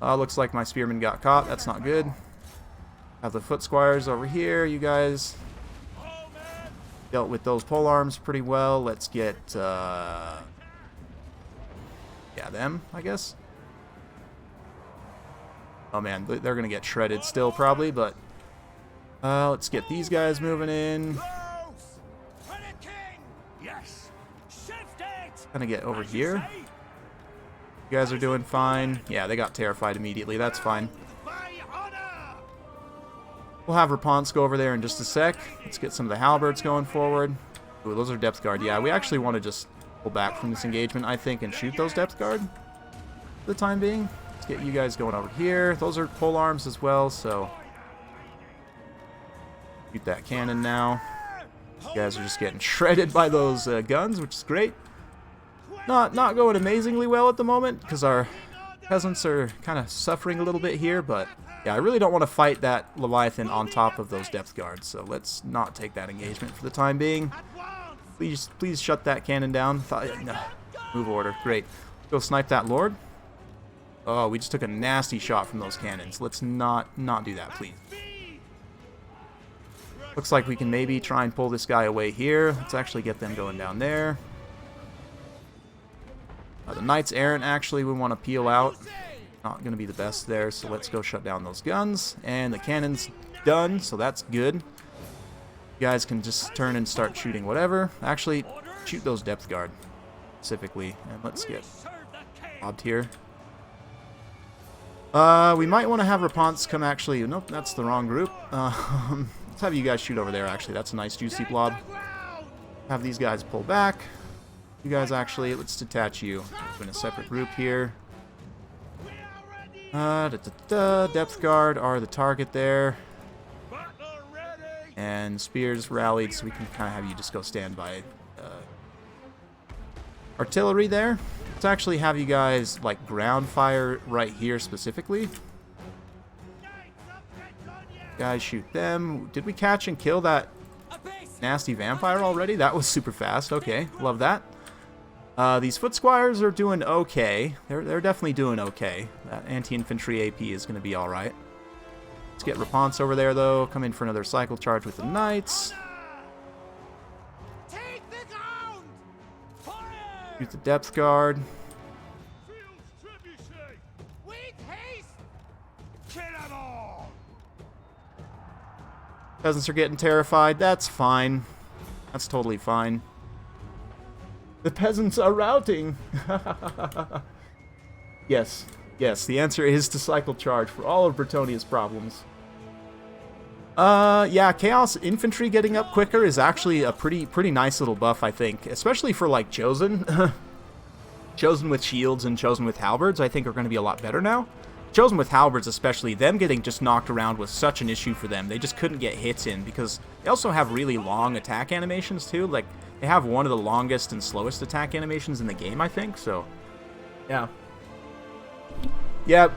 Speaker 1: Looks like my spearman got caught. That's not good. Have the foot squires over here. You guys dealt with those pole arms pretty well. Let's get yeah, them, I guess. Oh man, they're gonna get shredded still probably, but let's get these guys moving in. Gonna get over here. You guys are doing fine. Yeah, they got terrified immediately. That's fine. We'll have REPANSE go over there in just a sec. Let's get some of the halberds going forward. Ooh, those are depth guard. Yeah, we actually want to just pull back from this engagement, I think, and shoot those depth guard for the time being. Let's get you guys going over here. Those are pole arms as well, so shoot that cannon now. You guys are just getting shredded by those guns, which is great. Not going amazingly well at the moment because our peasants are kind of suffering a little bit here, but yeah, I really don't want to fight that Leviathan on top of those depth guards, so let's not take that engagement for the time being. Please shut that cannon down. No. Move order. Great. Go snipe that lord. Oh, we just took a nasty shot from those cannons. Let's not do that, please. Looks like we can maybe try and pull this guy away here. Let's actually get them going down there. The Knights Errant, actually, we want to peel out. Not going to be the best there, so let's go shut down those guns. And the cannon's done, so that's good. You guys can just turn and start shooting whatever. Actually, shoot those depth guard, specifically. And let's get mobbed here. We might want to have REPANSE come actually... Nope, that's the wrong group. Let's have you guys shoot over there, actually. That's a nice juicy blob. Have these guys pull back. You guys actually, let's detach you in a separate group here. Depth guard are the target there. And spears rallied, so we can kind of have you just go stand by. Artillery there. Let's actually have you guys like ground fire right here specifically. Guys, shoot them. Did we catch and kill that nasty vampire already? That was super fast. Okay, love that. These foot squires are doing okay. They're definitely doing okay. That anti-infantry AP is going to be all right. Let's get REPANSE over there though. Come in for another cycle charge with the knights. Shoot the depth guard. Peasants are getting terrified. That's fine. That's totally fine. The peasants are routing. Yes. Yes, the answer is to cycle charge for all of Bretonia's problems. Yeah, Chaos Infantry getting up quicker is actually a pretty nice little buff, I think. Especially for, like, Chosen. Chosen with shields and Chosen with halberds, I think, are going to be a lot better now. Chosen with halberds, especially, them getting just knocked around was such an issue for them. They just couldn't get hits in, because they also have really long attack animations, too. Like, they have one of the longest and slowest attack animations in the game, I think, so... Yeah. Yeah,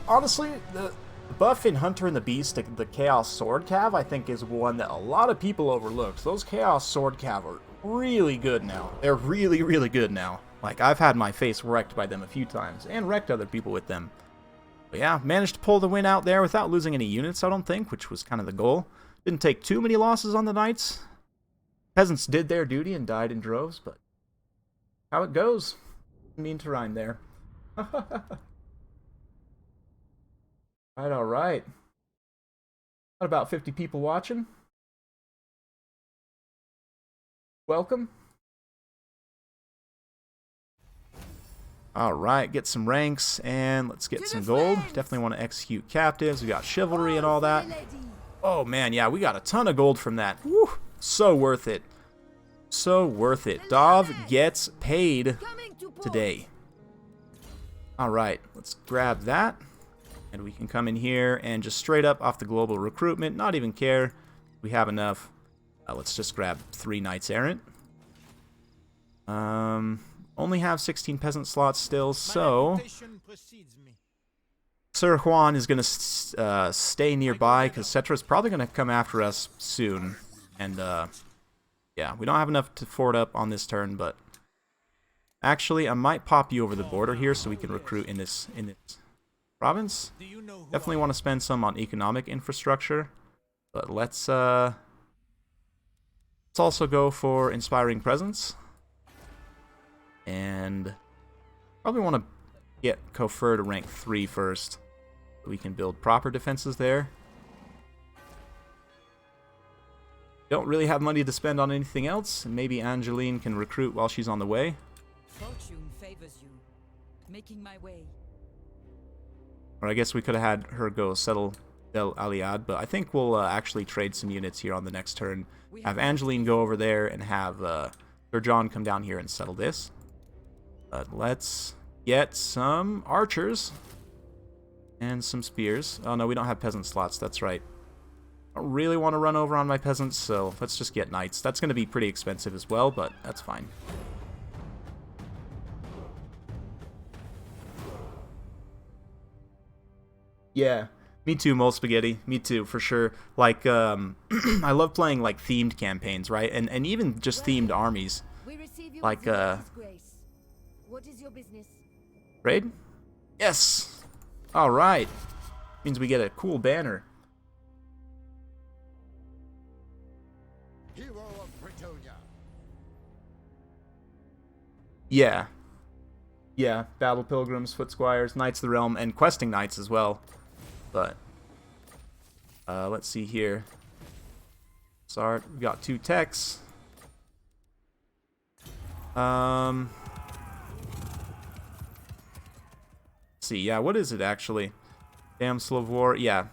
Speaker 1: honestly, the buff in Hunter and the Beast, the Chaos Sword Cav, I think is one that a lot of people overlooked. Those Chaos Sword Cav are really good now. They're really, really good now. Like, I've had my face wrecked by them a few times, and wrecked other people with them. But yeah, managed to pull the win out there without losing any units, I don't think, which was kind of the goal. Didn't take too many losses on the Knights. Peasants did their duty and died in droves, but how it goes. Mean to rhyme there. Alright. Got about 50 people watching. Welcome. Alright, get some ranks, and let's get some gold. Definitely want to execute captives. We got chivalry and all that. Oh man, yeah, we got a ton of gold from that. Woo! So worth it. So worth it. Dov gets paid today. Alright, let's grab that. And we can come in here and just straight up off the global recruitment, not even care. We have enough. Let's just grab 3 Knights Errant. Only have 16 peasant slots still, so Sir Juan is going to stay nearby because Settra is probably going to come after us soon. And yeah, we don't have enough to fort up on this turn, but actually I might pop you over the border here so we can recruit in this province. Definitely want to spend some on economic infrastructure, but let's also go for inspiring presence. And probably want to get Kofur to rank 3 first, so we can build proper defenses there. Don't really have money to spend on anything else, and maybe Angeline can recruit while she's on the way.
Speaker 4: Fortune favors you, making my way.
Speaker 1: Or I guess we could have had her go settle Del Aliad, but I think we'll actually trade some units here on the next turn. Have Angeline go over there and have Sir John come down here and settle this. But let's get some archers and some spears. Oh no, we don't have peasant slots, that's right. I don't really want to run over on my peasants, so let's just get knights. That's going to be pretty expensive as well, but that's fine. Yeah, me too, Mole Spaghetti. Me too, for sure. Like, I love playing, like, themed campaigns, right? And even just themed armies. Like,
Speaker 3: what is your business?
Speaker 1: Raid? Yes! Alright. Means we get a cool banner.
Speaker 5: Hero of Britonia.
Speaker 1: Yeah. Yeah, Battle Pilgrims, Foot Squires, Knights of the Realm, and Questing Knights as well. But, let's see here. Sorry, we got 2 techs. Let's see, yeah, what is it actually? Damsel of War, yeah.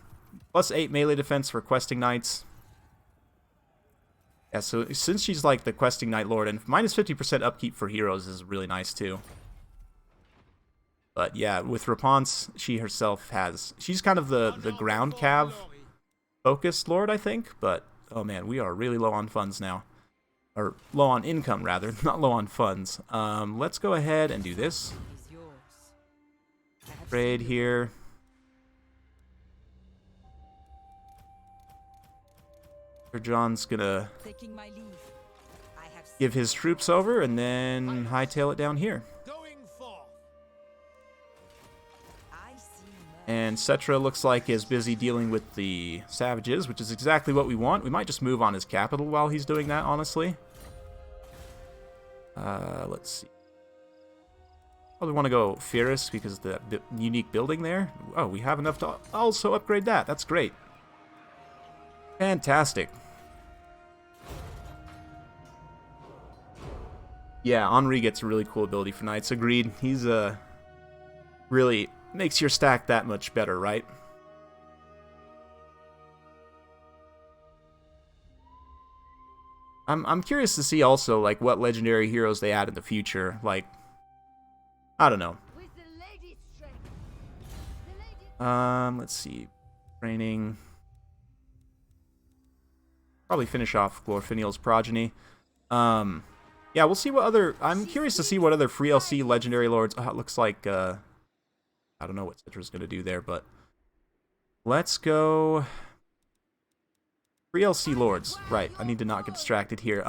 Speaker 1: Plus 8 melee defense for Questing Knights. Yeah, so since she's like the Questing Knight Lord, and minus 50% upkeep for heroes is really nice too. But yeah, with Repanse, she herself has... She's kind of the ground cav focused Lord, I think. But, oh man, we are really low on funds now. Or low on income, rather. Not low on funds. Let's go ahead and do this. Trade here. Sir John's gonna give his troops over and then hightail it down here. And Settra looks like is busy dealing with the savages, which is exactly what we want. We might just move on his capital while he's doing that, honestly. Let's see. Probably want to go Fierce because of the unique building there. Oh, we have enough to also upgrade that. That's great. Fantastic. Yeah, Henri gets a really cool ability for knights. Agreed. He's really makes your stack that much better, right? I'm curious to see also, like, what legendary heroes they add in the future. Like, I don't know.
Speaker 3: With the lady's strength. The lady...
Speaker 1: Let's see. Training. Probably finish off Glorfiniel's progeny. Yeah, we'll see what other... I'm curious to see what other free LC legendary lords... it looks like, I don't know what Settra's going to do there, but... Let's go... Free LC lords. Right, I need to not get distracted here.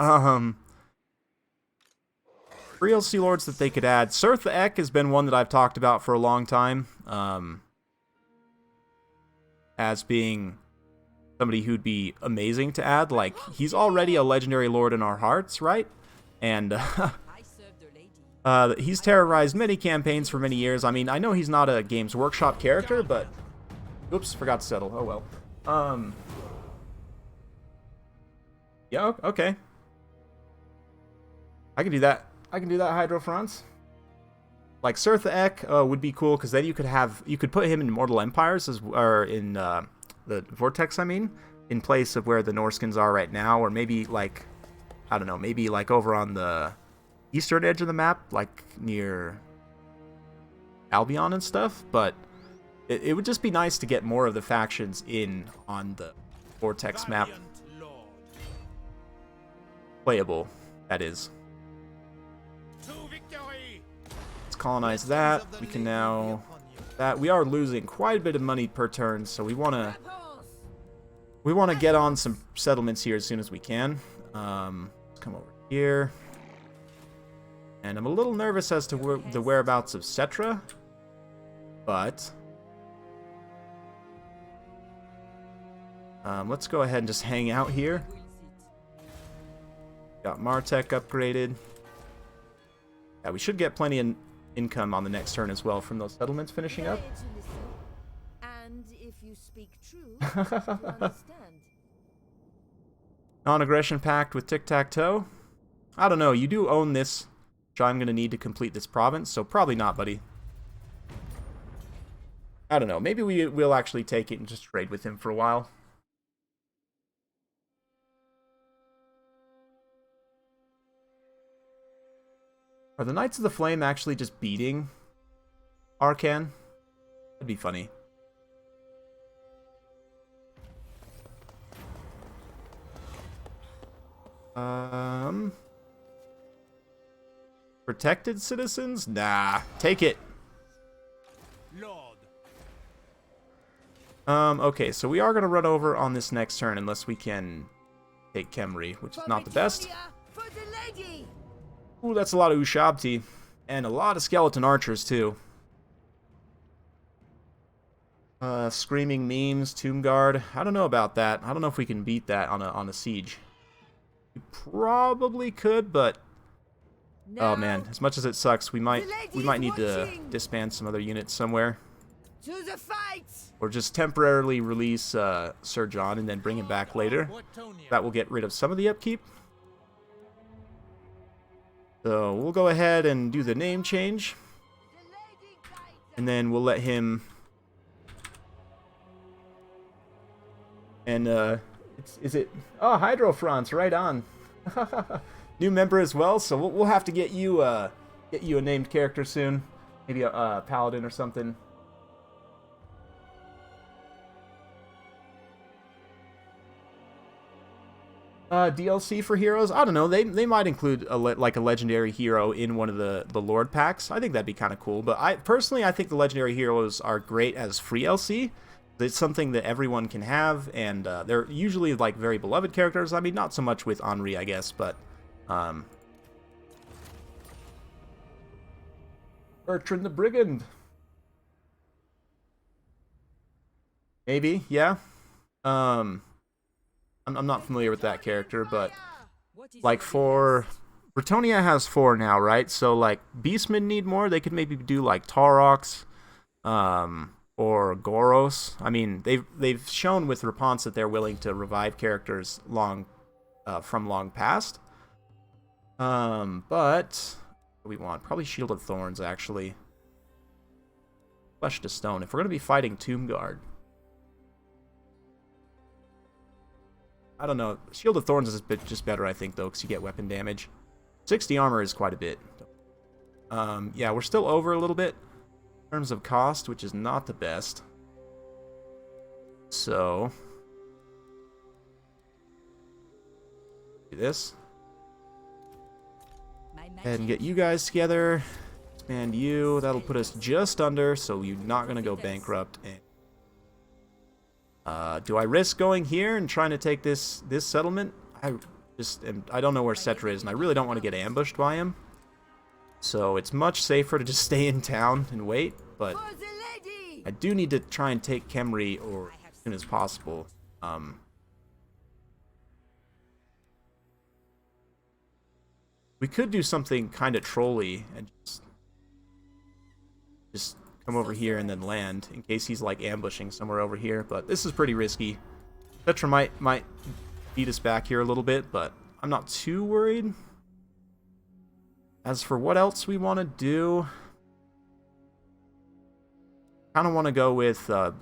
Speaker 1: Free LC lords that they could add. Sirtha Ek has been one that I've talked about for a long time. As being somebody who'd be amazing to add. Like, he's already a legendary lord in our hearts, right? And he's terrorized many campaigns for many years. I mean, I know he's not a Games Workshop character, but... Oops, forgot to settle. Oh well. Yeah, okay. I can do that. I can do that, Hydro France. Like, Sirtha Ek would be cool, because then you could put him in Mortal Empires, or in the Vortex, I mean, in place of where the Norskins are right now, or maybe, like, I don't know, maybe, like, over on the eastern edge of the map, like, near Albion and stuff, but it would just be nice to get more of the factions in on the Vortex map. Playable, that is. Let's colonize that. We can now... We are losing quite a bit of money per turn, so we want to get on some settlements here as soon as we can. Let's come over here. And I'm a little nervous as to the whereabouts of Settra, but... let's go ahead and just hang out here. Got Martek upgraded. Yeah, we should get plenty of income on the next turn as well from those settlements finishing up.
Speaker 3: And if you speak true, you understand.
Speaker 1: Non-aggression pact with Tic-Tac-Toe. I don't know, you do own this, which I'm going to need to complete this province, so probably not, buddy. I don't know, maybe we'll actually take it and just trade with him for a while. Are the Knights of the Flame actually just beating Arcan? That'd be funny. Protected citizens? Nah, take it.
Speaker 5: Lord.
Speaker 1: Okay, so we are going to run over on this next turn unless we can take Khemri, which is not the best.
Speaker 3: For the lady.
Speaker 1: Ooh, that's a lot of Ushabti. And a lot of skeleton archers, too. Screaming Memes, Tomb Guard. I don't know about that. I don't know if we can beat that on a siege. We probably could, but...
Speaker 3: Now,
Speaker 1: oh, man. As much as it sucks, we might need to disband some other units somewhere.
Speaker 3: to the fight.
Speaker 1: Or just temporarily release Sir John and then bring him back later. That will get rid of some of the upkeep. So we'll go ahead and do the name change. And then we'll let him... And, is it... Oh, Hydro France, right on. New member as well, so we'll have to get you a named character soon. Maybe a paladin or something. DLC for heroes? I don't know. They might include a legendary hero in one of the Lord packs. I think that'd be kind of cool. But I think the legendary heroes are great as free LC. It's something that everyone can have, and they're usually like very beloved characters. I mean, not so much with Henri, I guess, but Bertrand the Brigand. Maybe, yeah. I'm not familiar with that character, but like for Bretonia has 4 now, right? So like Beastmen need more. They could maybe do like Taurox, or Goros. I mean, they've shown with Repanse that they're willing to revive characters from long past. But what do we want? Probably Shield of Thorns, actually. Flesh to Stone. If we're gonna be fighting Tomb Guard. I don't know. Shield of Thorns is a bit just better, I think, though, because you get weapon damage. 60 armor is quite a bit. Yeah, we're still over a little bit in terms of cost, which is not the best. So, do this. And get you guys together. Expand you. That'll put us just under, so you're not going to go bankrupt. And, do I risk going here and trying to take this settlement? I don't know where Settra is, and I really don't want to get ambushed by him. So it's much safer to just stay in town and wait, but I do need to try and take Khemri as soon as possible. We could do something kind of trolly and just come over here and then land in case he's like ambushing somewhere over here, but this is pretty risky. Settra might beat us back here a little bit, but I'm not too worried. As for what else we want to do, kind of want to go with the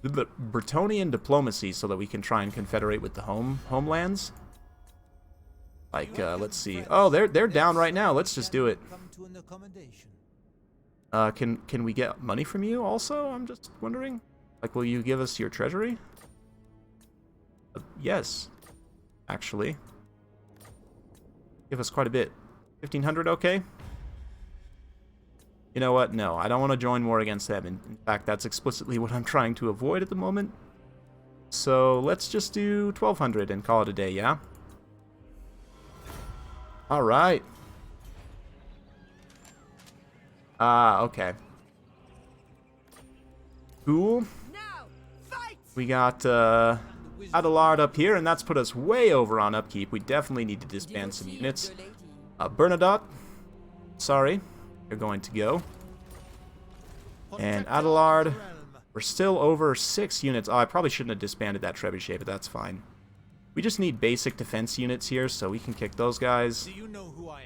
Speaker 1: Bretonnian diplomacy so that we can try and confederate with the homelands. Like, let's see. Oh, they're down right now. Let's just do it. Can we get money from you also? I'm just wondering. Like, will you give us your treasury? Yes, actually. Give us quite a bit. 1,500, okay? You know what? No, I don't want to join war against them. In fact, that's explicitly what I'm trying to avoid at the moment. So let's just do 1,200 and call it a day, yeah? Alright. Okay. Cool. We got Adelard up here, and that's put us way over on upkeep. We definitely need to disband some units. Bernadotte, sorry, you're going to go. And Adelard, we're still over 6 units. Oh, I probably shouldn't have disbanded that trebuchet, but that's fine. We just need basic defense units here, so we can kick those guys.
Speaker 5: Do you know who I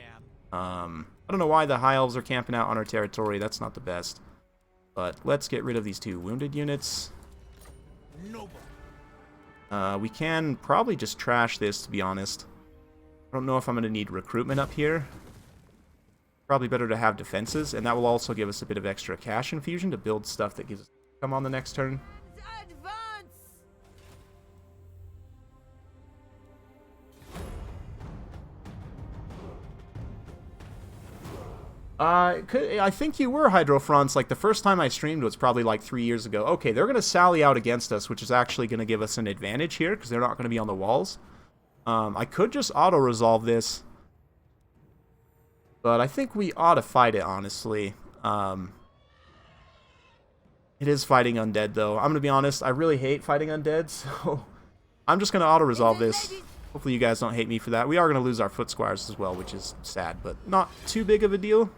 Speaker 1: I
Speaker 5: am?
Speaker 1: don't know why the High Elves are camping out on our territory. That's not the best. But let's get rid of these 2 wounded units. We can probably just trash this, to be honest. I don't know if I'm going to need recruitment up here. Probably better to have defenses, and that will also give us a bit of extra cash infusion to build stuff that gives us income on the next turn. I think you were Hydrofronts. Like, the first time I streamed was probably like 3 years ago. Okay, they're going to sally out against us, which is actually going to give us an advantage here, because they're not going to be on the walls. I could just auto-resolve this, but I think we ought to fight it, honestly. It is fighting undead, though. I'm going to be honest, I really hate fighting undead, so I'm just going to auto-resolve this. Hopefully you guys don't hate me for that. We are going to lose our foot squires as well, which is sad, but not too big of a deal.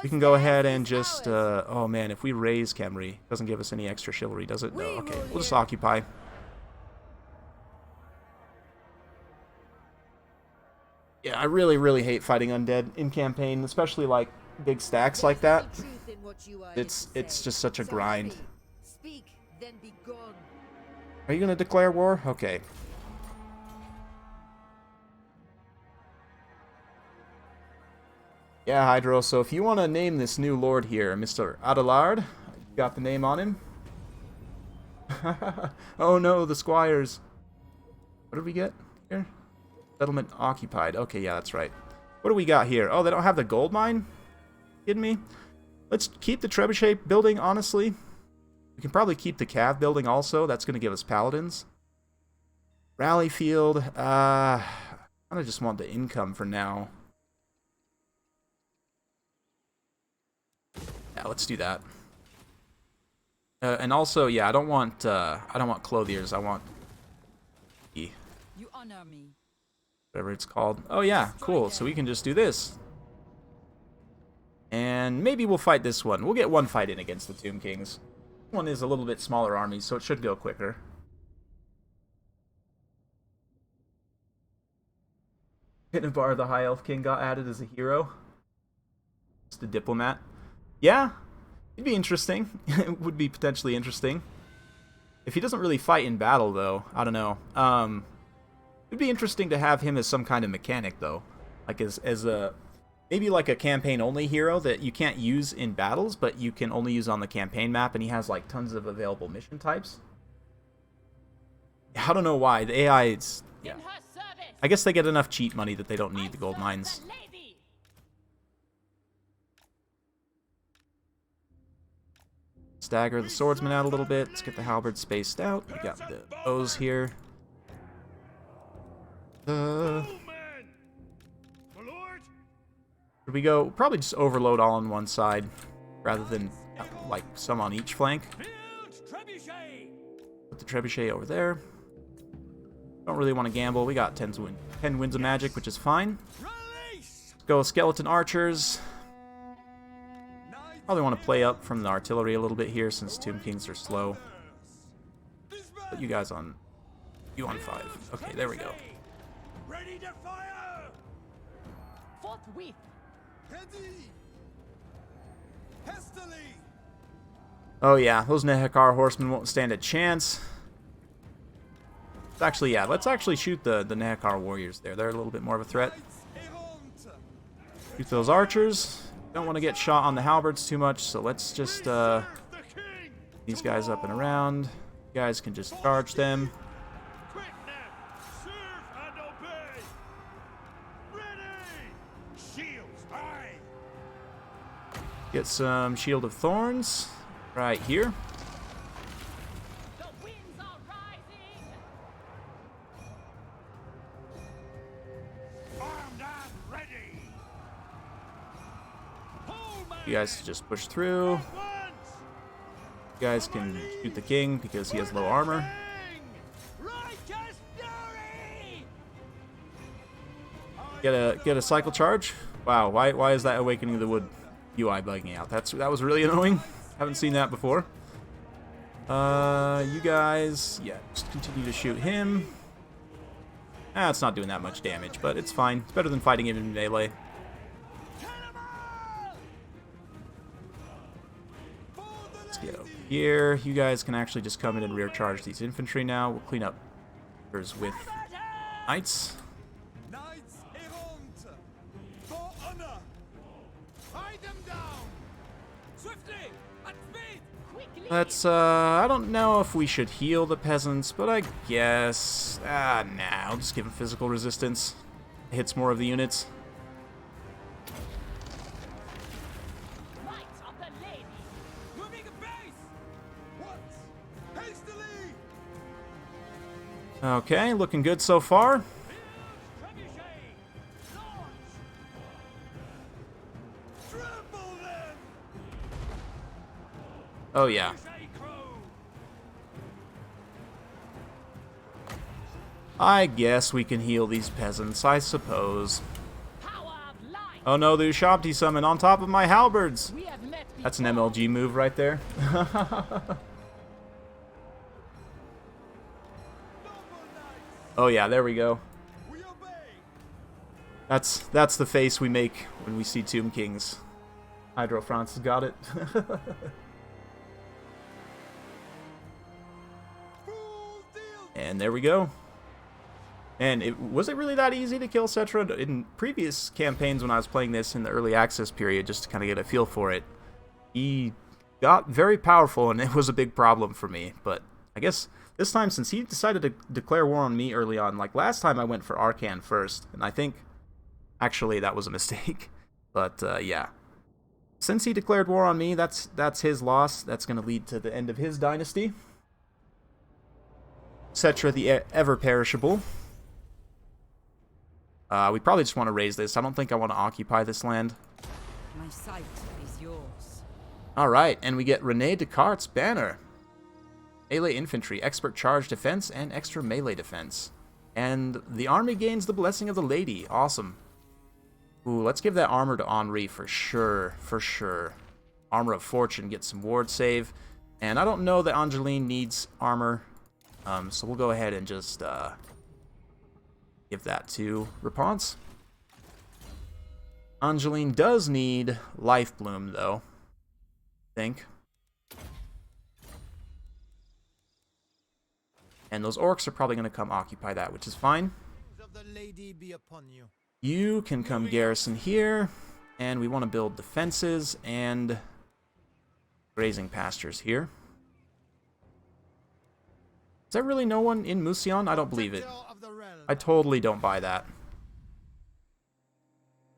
Speaker 1: We can go ahead and just, oh man, if we raise Khemri, doesn't give us any extra chivalry, does it? No, okay, we'll just occupy. Yeah, I really hate fighting undead in campaign, especially like big stacks like that. It's just such a grind. Are you gonna declare war? Okay. Yeah, Hydro, so if you want to name this new lord here, Mr. Adelard, you got the name on him? Oh no, the squires. What did we get here? Settlement occupied. Okay, yeah, that's right. What do we got here? Oh, they don't have the gold mine? Kidding me? Let's keep the trebuchet building, honestly. We can probably keep the cav building also. That's going to give us paladins. Rally field. I kind of just want the income for now. Yeah, let's do that. And also, yeah, I don't want clothiers. I want
Speaker 4: You honor me.
Speaker 1: Whatever it's called. Oh yeah, cool. So we can just do this. And maybe we'll fight this one. We'll get one fight in against the Tomb Kings. This one is a little bit smaller army, so it should go quicker. Pinnabar, the High Elf King, got added as a hero. Just a diplomat. Yeah, it'd be interesting. It would be potentially interesting. If he doesn't really fight in battle, though, I don't know. It'd be interesting to have him as some kind of mechanic, though. Like as a... Maybe like a campaign-only hero that you can't use in battles, but you can only use on the campaign map, and he has like tons of available mission types. I don't know why. The AI, it's... Yeah. I guess they get enough cheat money that they don't need the gold mines. Stagger the swordsman out a little bit. Let's get the halberd spaced out. We got the bows here. Should we go? Probably just overload all on one side, rather than like some on each flank. Put the trebuchet over there. Don't really want to gamble. We got 10 winds of magic, which is fine. Let's go skeleton archers. Probably want to play up from the artillery a little bit here, since Tomb Kings are slow. Put you guys on... You on 5. Okay, there we go.
Speaker 5: Ready to fire!
Speaker 4: Forthwith.
Speaker 5: Ready! Hastily!
Speaker 1: Oh yeah, those Nehekar horsemen won't stand a chance. Actually, yeah, let's actually shoot the Nehekar warriors there. They're a little bit more of a threat. Shoot those archers. Don't want to get shot on the halberds too much, so let's just these guys up and around. You guys can just charge them. Get some Shield of Thorns right here.
Speaker 4: The winds are rising.
Speaker 5: Armed and ready!
Speaker 1: You guys just push through. You guys can shoot the king because he has low armor. Get a cycle charge. Wow, why is that Awakening of the Wood UI bugging out? That was really annoying. Haven't seen that before. You guys, yeah, just continue to shoot him. It's not doing that much damage, but it's fine. It's better than fighting him in melee. Let's get over here. You guys can actually just come in and rear charge these infantry now. We'll clean up with knights.
Speaker 5: Knights errant! For honor! Fight them down! Swiftly! At speed!
Speaker 4: Quickly.
Speaker 1: Let's, I don't know if we should heal the peasants, but I guess... nah, I'll just give them physical resistance. It hits more of the units.
Speaker 4: Right of the lady.
Speaker 5: Moving a base! What? Hastily!
Speaker 1: Okay, looking good so far.
Speaker 5: Trample them!
Speaker 1: Oh yeah. I guess we can heal these peasants, I suppose.
Speaker 4: Power of light.
Speaker 1: Oh no, the Ushabti summon on top of my halberds!
Speaker 4: We have met
Speaker 1: That's an MLG move right there. Oh yeah, there we go.
Speaker 5: We obey!
Speaker 1: That's the face we make when we see Tomb Kings. Hydro France has got it.
Speaker 5: Full deal!
Speaker 1: And there we go. And was it really that easy to kill Settra? In previous campaigns when I was playing this in the early access period, just to kind of get a feel for it, he got very powerful and it was a big problem for me. But I guess this time, since he decided to declare war on me early on, like last time I went for Arcan first, and I think actually that was a mistake. But yeah. Since he declared war on me, that's his loss. That's going to lead to the end of his dynasty. Settra the ever-perishable. We probably just want to raise this. I don't think I want to occupy this land.
Speaker 6: My sight is yours.
Speaker 1: Alright, and we get René Descartes' banner. Melee infantry, expert charge defense, and extra melee defense. And the army gains the blessing of the lady. Awesome. Ooh, let's give that armor to Henri for sure. For sure. Armor of Fortune gets some ward save. And I don't know that Angeline needs armor. So we'll go ahead and just give that to Repanse. Angeline does need Life Bloom, though. I think. And those orcs are probably going to come occupy that, which is fine.
Speaker 5: Of the lady be upon you.
Speaker 1: You can come garrison here. And we want to build defenses and grazing pastures here. Is there really no one in Musion? I don't believe it.
Speaker 5: Of the realm.
Speaker 1: I totally don't buy that.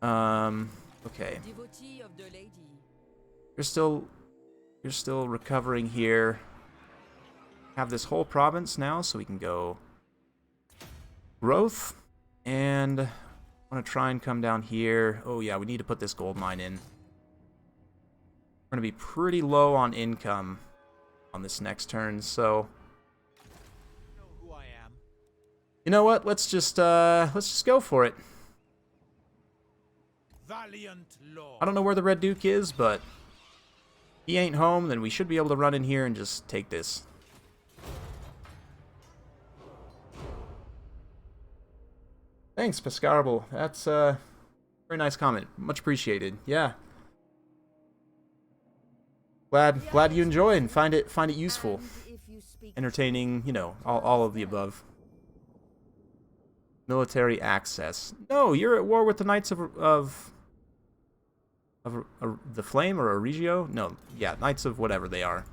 Speaker 1: Okay.
Speaker 6: Devotee of the lady.
Speaker 1: You're still recovering here. Have this whole province now, so we can go growth. And I want to try and come down here. Oh yeah, we need to put this gold mine in. We're going to be pretty low on income on this next turn, so
Speaker 5: You know who I am.
Speaker 1: you know what? Let's just go for it.
Speaker 5: Valiant lord.
Speaker 1: I don't know where the Red Duke is, but he ain't home, then we should be able to run in here and just take this. Thanks, Pescarable. That's a very nice comment. Much appreciated. Yeah. Glad you enjoy and find it useful.
Speaker 3: And if you speak
Speaker 1: Entertaining, you know, all of the above. Military access. No, you're at war with the Knights of the Flame or Regio? No, yeah, Knights of whatever they are.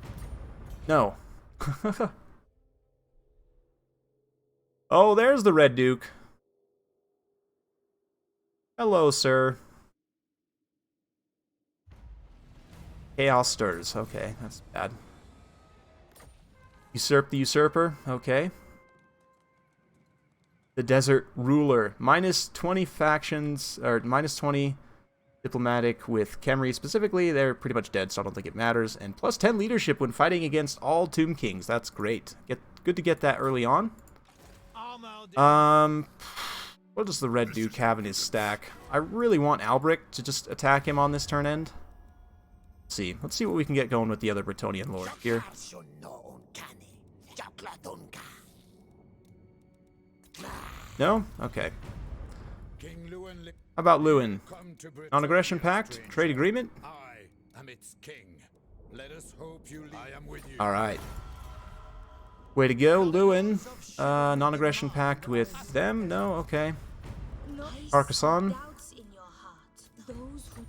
Speaker 1: No. Oh, there's the Red Duke. Hello, sir. Chaos stirs. Okay, that's bad. Usurp the usurper. Okay. The desert ruler. Minus 20 factions, or minus 20 diplomatic with Khemri specifically. They're pretty much dead, so I don't think it matters. And plus 10 leadership when fighting against all Tomb Kings. That's great. Good to get that early on. What does the Red Duke have in his stack? I really want Albric to just attack him on this turn end. Let's see what we can get going with the other Bretonnian lord here. No? Okay. How about Lewin? Non-aggression pact? Trade agreement?
Speaker 7: I am its king. Let us hope you lead. I am with you.
Speaker 1: Alright. Way to go, Lewin. Non-aggression pact with them? No? Okay. Carcassonne?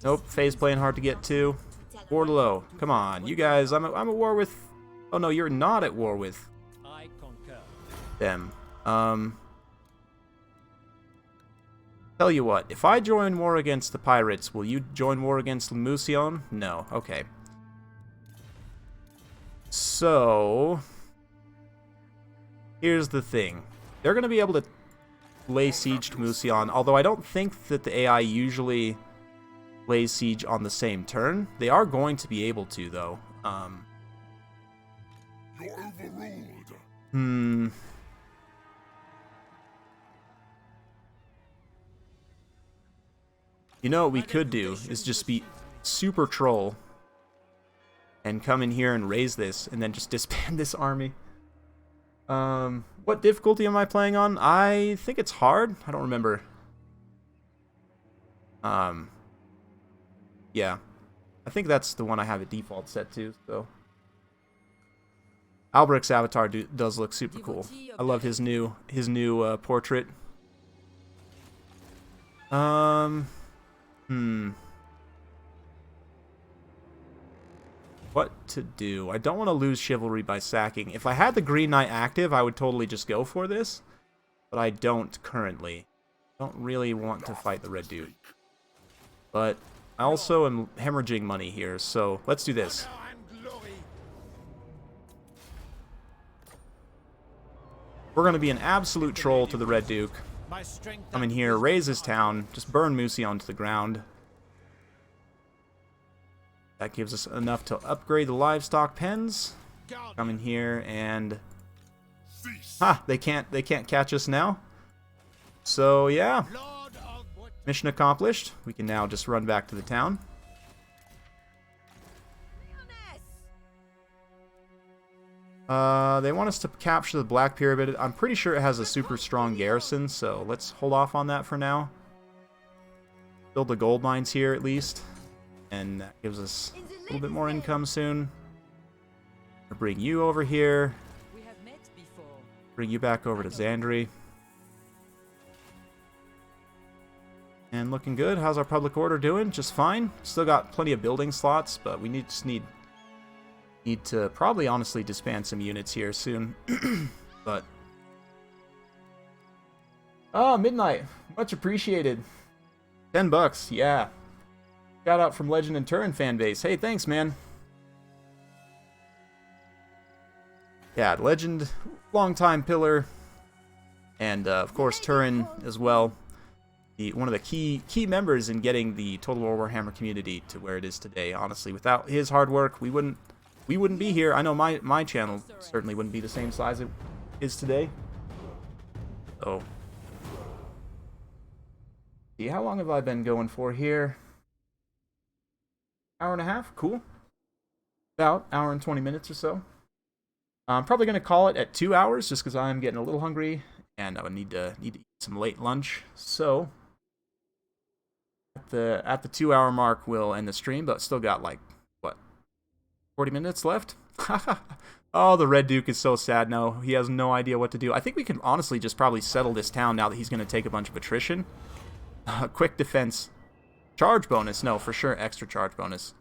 Speaker 1: Nope, Faye's playing hard to get to. Wardlow, come on, you guys, I'm at war with... Oh no, you're not at war with
Speaker 2: I concur.
Speaker 1: them. Tell you what, if I join war against the pirates, will you join war against Musion? No, okay. So... here's the thing. They're going to be able to lay siege to Musion, although I don't think that the AI usually lays siege on the same turn. They are going to be able to, though.
Speaker 7: You're overruled.
Speaker 1: You know what we could do is just be super troll and come in here and raise this and then just disband this army. What difficulty am I playing on? I think it's hard. I don't remember. Yeah. I think that's the one I have a default set to, so. Albric's avatar does look super cool. I love his new portrait. What to do? I don't want to lose chivalry by sacking. If I had the Green Knight active, I would totally just go for this. But I don't currently. I don't really want to fight the Red Duke. But I also am hemorrhaging money here, so let's do this. We're going to be an absolute troll to the Red Duke. Come in here, raise his town, just burn Musion to the ground. That gives us enough to upgrade the livestock pens. Come in here and... Ha! They can't catch us now. So yeah. Mission accomplished. We can now just run back to the town. They want us to capture the Black Pyramid. I'm pretty sure it has a super strong garrison, so let's hold off on that for now. Build the gold mines here at least. And that gives us a little bit more income soon. I'll bring you over here.
Speaker 6: We have met before.
Speaker 1: Bring you back over to Xandri. And looking good. How's our public order doing? Just fine. Still got plenty of building slots, but we just need to probably honestly disband some units here soon. But oh, Midnight, much appreciated. $10, yeah. Shout out from Legend and Turin fan base. Hey, thanks, man. Yeah, Legend, longtime pillar, and of course Turin as well. One of the key members in getting the Total War Warhammer community to where it is today. Honestly, without his hard work, we wouldn't be here. I know my channel certainly wouldn't be the same size it is today. So, see, how long have I been going for here? Hour and a half, cool. About hour and 20 minutes or so. I'm probably gonna call it at 2 hours, just because I'm getting a little hungry and I would need to eat some late lunch. So at the 2 hour mark, we'll end the stream, but still got like what, 40 minutes left. Oh, the Red Duke is so sad now. He has no idea what to do. I think we can honestly just probably settle this town now that he's gonna take a bunch of attrition. Quick defense, charge bonus. No, for sure, extra charge bonus.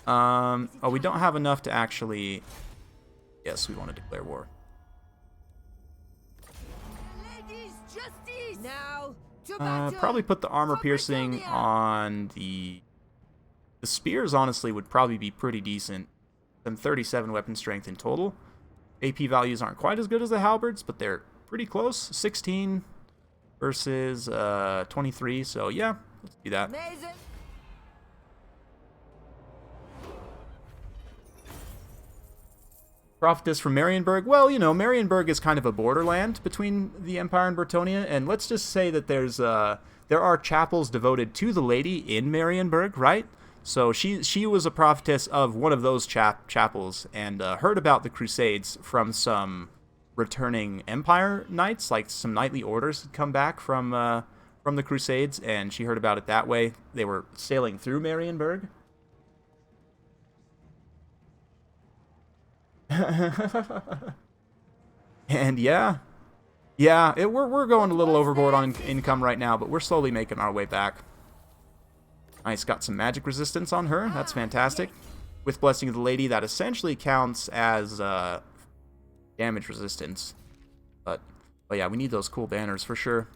Speaker 1: Oh, we don't have enough to actually. Yes, we want to declare war.
Speaker 3: Ladies, justice! Now, to battle!
Speaker 1: Probably put the armor piercing on the spears. Honestly, would probably be pretty decent. Then 37 weapon strength in total. AP values aren't quite as good as the halberds, but they're pretty close. 16 versus 23. So yeah, let's do that.
Speaker 3: Amazing.
Speaker 1: Prophetess from Marienburg. Well, you know, Marienburg is kind of a borderland between the Empire and Bretonnia, and let's just say that there are chapels devoted to the lady in Marienburg, right? So she was a prophetess of one of those chapels, and heard about the Crusades from some returning Empire knights, like some knightly orders had come back from the Crusades, and she heard about it that way. They were sailing through Marienburg. And yeah, we're going a little overboard on income right now, but we're slowly making our way back. Nice, got some magic resistance on her. That's fantastic. With Blessing of the Lady, that essentially counts as damage resistance. But yeah, we need those cool banners for sure.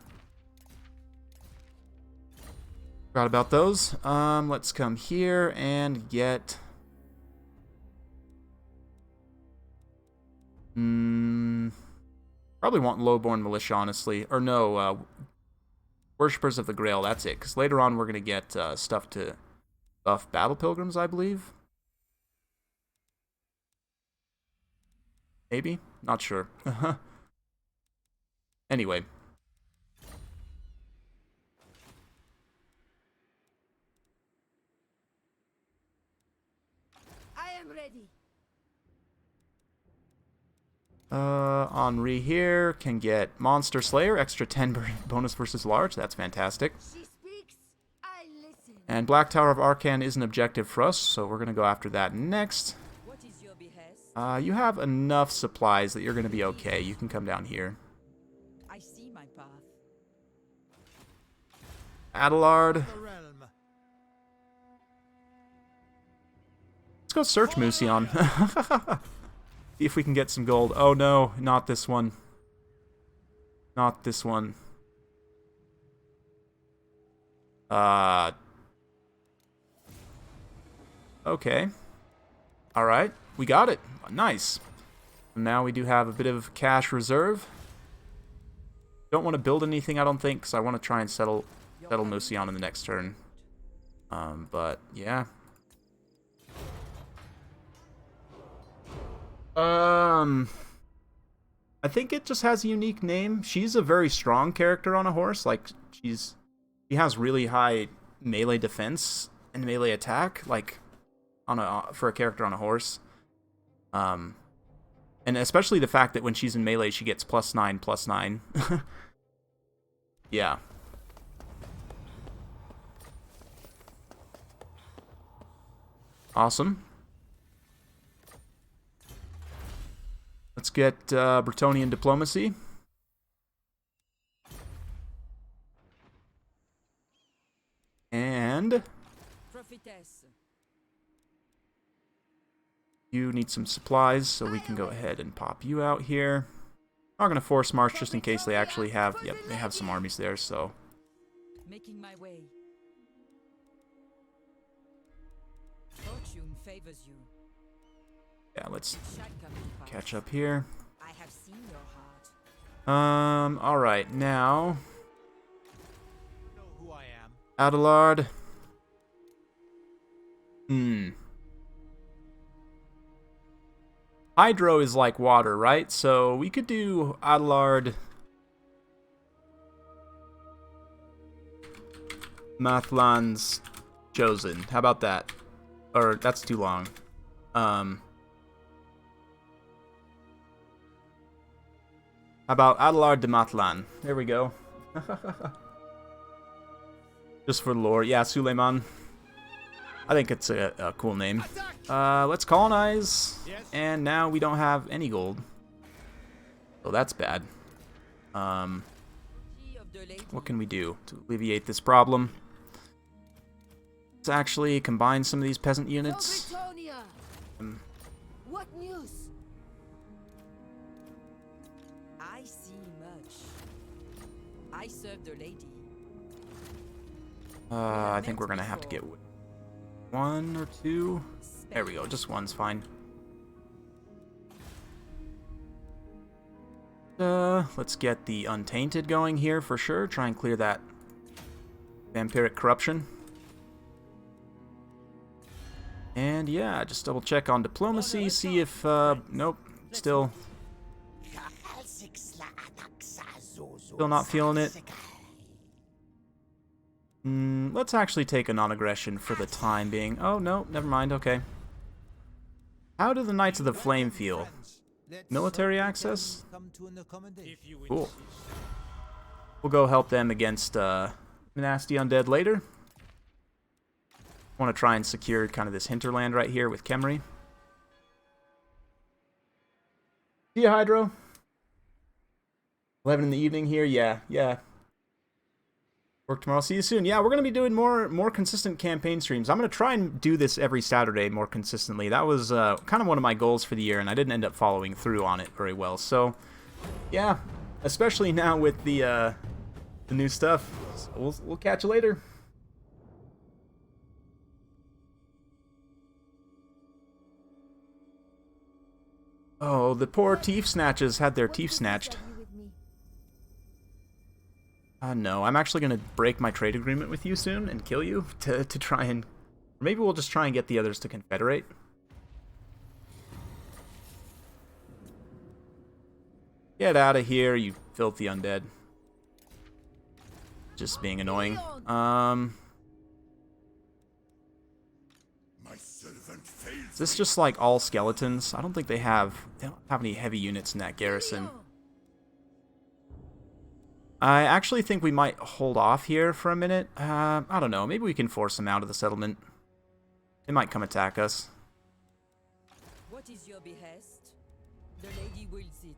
Speaker 1: Forgot about those. Let's come here and get. Probably want Lowborn Militia, honestly. Or no, Worshippers of the Grail, that's it. Because later on we're going to get stuff to buff Battle Pilgrims, I believe. Maybe? Not sure. Anyway.
Speaker 3: I am ready.
Speaker 1: Henri here can get Monster Slayer, extra 10 bonus versus large. That's fantastic.
Speaker 3: She speaks, I listen.
Speaker 1: And Black Tower of Arcan is an objective for us, so we're going to go after that next.
Speaker 6: What is your behest?
Speaker 1: You have enough supplies that you're going to be okay. You can come down here.
Speaker 6: I see my path.
Speaker 1: Adelard.
Speaker 5: The realm.
Speaker 1: Let's go search Musion. See if we can get some gold. Oh no, not this one. Not this one. Okay. Alright, we got it. Nice. Now we do have a bit of cash reserve. Don't want to build anything, I don't think, because I want to try and settle Musion in the next turn. But yeah. I think it just has a unique name. She's a very strong character on a horse. Like, she has really high melee defense and melee attack, like for a character on a horse. And especially the fact that when she's in melee, she gets +9/+9. Yeah. Awesome. Let's get Bretonnian diplomacy. And
Speaker 6: Prophetess.
Speaker 1: you need some supplies, so we can go ahead and pop you out here. I'm going to force march just in case they actually have, yep, they have some armies there, so.
Speaker 6: Making my way. Fortune favors you.
Speaker 1: Yeah, let's
Speaker 6: It shall come to pass.
Speaker 1: catch up here.
Speaker 6: I have seen your heart.
Speaker 1: Alright, now,
Speaker 5: You know who I am.
Speaker 1: Adelard. Hydro is like water, right? So we could do Adelard, Mathlan's Chosen. How about that? Or that's too long. How about Adelard de Matlan? There we go. Just for lore. Yeah, Suleiman. I think it's a cool name. Let's colonize.
Speaker 5: Yes.
Speaker 1: And now we don't have any gold. So that's bad.
Speaker 6: Key of the lady.
Speaker 1: What can we do to alleviate this problem? Let's actually combine some of these peasant units.
Speaker 3: Britannia! What news?
Speaker 6: I see much. I serve the lady.
Speaker 1: I think we're gonna have to get one or two. There we go, just one's fine. Let's get the Untainted going here for sure. Try and clear that vampiric corruption. And yeah, just double check on diplomacy, see if, nope, still not feeling it. Let's actually take a non-aggression for the time being. Oh, no, never mind, okay. How do the Knights of the Flame feel? Military access? Cool. We'll go help them against nasty undead later. Want to try and secure kind of this hinterland right here with Khemri. See ya, Hydro. 11 in the evening here. Yeah. Work tomorrow. See you soon. Yeah, we're going to be doing more consistent campaign streams. I'm going to try and do this every Saturday more consistently. That was kind of one of my goals for the year, and I didn't end up following through on it very well. So, yeah, especially now with the new stuff. So we'll catch you later. Oh, the poor teeth snatches had their teeth snatched. No, I'm actually going to break my trade agreement with you soon and kill you to try and... Or maybe we'll just try and get the others to confederate. Get out of here, you filthy undead. Just being annoying. Is this just like all skeletons? I don't think they don't have any heavy units in that garrison. I actually think we might hold off here for a minute. I don't know. Maybe we can force them out of the settlement. They might come attack us.
Speaker 6: What is your behest? The lady wills it.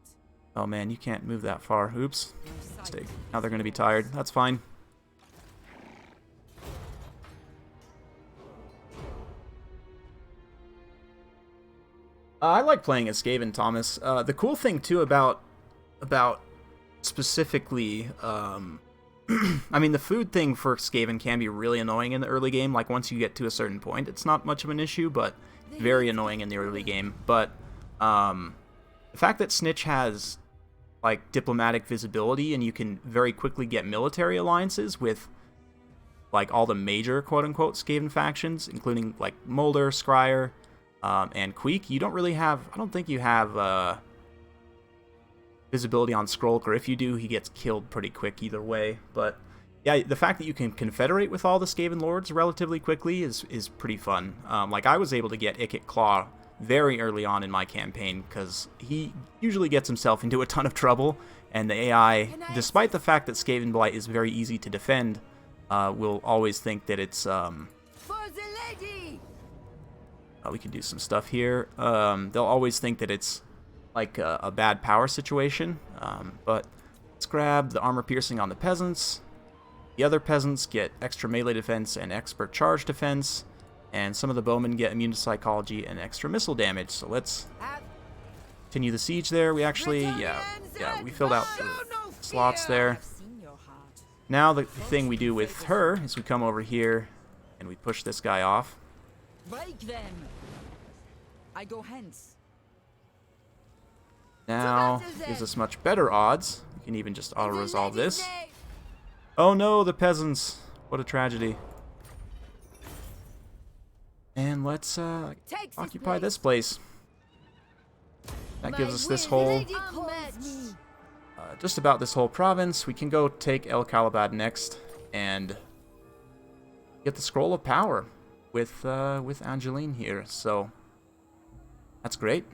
Speaker 1: Oh man, you can't move that far. Oops. Mistake. Now they're going to be tired. That's fine. I like playing as Skaven, Thomas. The cool thing too about specifically, I mean, the food thing for Skaven can be really annoying in the early game. Like once you get to a certain point, it's not much of an issue, but very annoying in the early game. But the fact that Snitch has like diplomatic visibility and you can very quickly get military alliances with like all the major quote-unquote Skaven factions, including like Mulder, Scryer, and Queek, you don't really have... I don't think you have visibility on Skrulk, or if you do, he gets killed pretty quick either way. But yeah, the fact that you can confederate with all the Skaven lords relatively quickly is pretty fun. Like I was able to get Ikit Claw very early on in my campaign because he usually gets himself into a ton of trouble, and the AI, despite the fact that Skaven Blight is very easy to defend, will always think that it's...
Speaker 3: For the lady!
Speaker 1: we can do some stuff here. They'll always think that it's like a bad power situation. But let's grab the armor piercing on the peasants. The other peasants get extra melee defense and expert charge defense, and some of the bowmen get immune to psychology and extra missile damage. So let's continue the siege there. We actually, yeah, we filled out the slots there. Now the thing we do with her is we come over here and we push this guy off.
Speaker 6: Break them. I go hence.
Speaker 1: Now gives us much better odds. We can even just auto-resolve this. Oh no, the peasants. What a tragedy. And let's occupy this place. That gives us this whole, just about this whole province. We can go take El Calabad next and get the Scroll of Power with Angeline here. So that's great.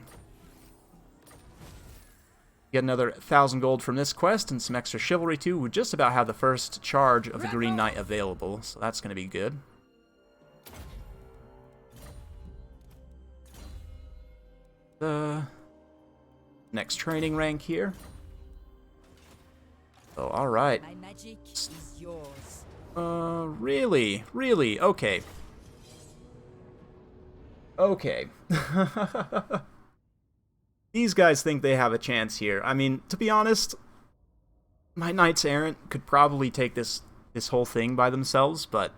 Speaker 1: Get another 1,000 gold from this quest and some extra chivalry too. We just about have the first charge of the Green Knight available, so that's going to be good. The next training rank here. Oh, all right.
Speaker 6: My magic is yours.
Speaker 1: Really? Really? Okay. Okay. These guys think they have a chance here. I mean, to be honest, my Knights Errant could probably take this whole thing by themselves, but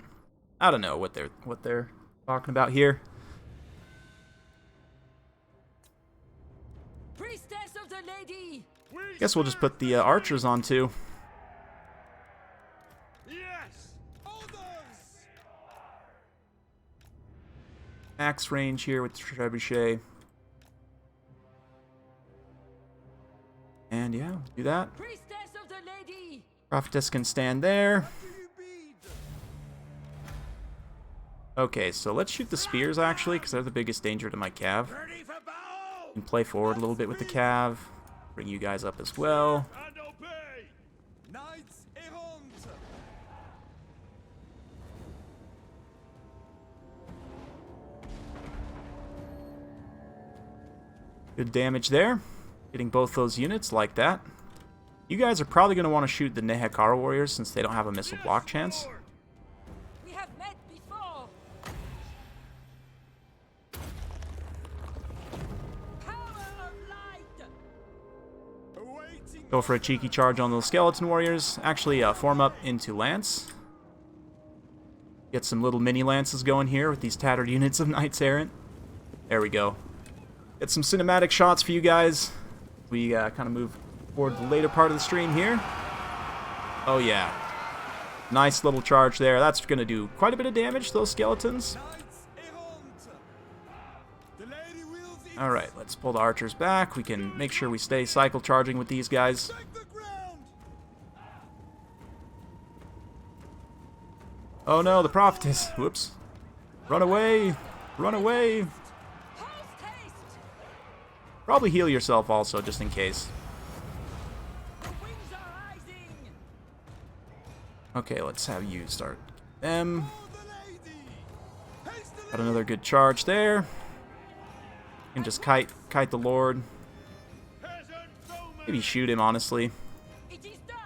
Speaker 1: I don't know what they're talking about here.
Speaker 6: Priestess of the Lady.
Speaker 1: Guess we'll just put the archers on too.
Speaker 5: Yes! Orders!
Speaker 1: Max range here with the trebuchet. And yeah, do that.
Speaker 6: Priestess of the Lady.
Speaker 1: Prophetess can stand there.
Speaker 5: Do you bead?
Speaker 1: Okay, so let's shoot the spears actually, because they're the biggest danger to my cav.
Speaker 5: Ready for battle!
Speaker 1: And play forward a little bit with the cav. Bring you guys up as well.
Speaker 5: And obey! Knights Errant!
Speaker 1: Good damage there. Getting both those units like that. You guys are probably going to want to shoot the Nehekara warriors since they don't have a missile block chance.
Speaker 6: We have met before. Power of light.
Speaker 5: Awaiting
Speaker 1: Go for a cheeky charge on those skeleton warriors. Actually, form up into lance. Get some little mini lances going here with these tattered units of Knights Errant. There we go. Get some cinematic shots for you guys. We kind of move forward the later part of the stream here. Oh yeah. Nice little charge there. That's going to do quite a bit of damage to those skeletons.
Speaker 5: Knights Errant! The lady wills it!
Speaker 1: Alright, let's pull the archers back. We can make sure we stay cycle charging with these guys.
Speaker 5: Take the ground!
Speaker 1: Oh no, the prophetess. Whoops. Run away. Run away.
Speaker 6: Post haste.
Speaker 1: Probably heal yourself also, just in case.
Speaker 6: The winds are rising.
Speaker 1: Okay, let's have you start them.
Speaker 5: For the lady! Hastily!
Speaker 1: Got another good charge there. And just kite the Lord.
Speaker 5: Peasant bowman!
Speaker 1: Maybe shoot him, honestly.
Speaker 6: It is done.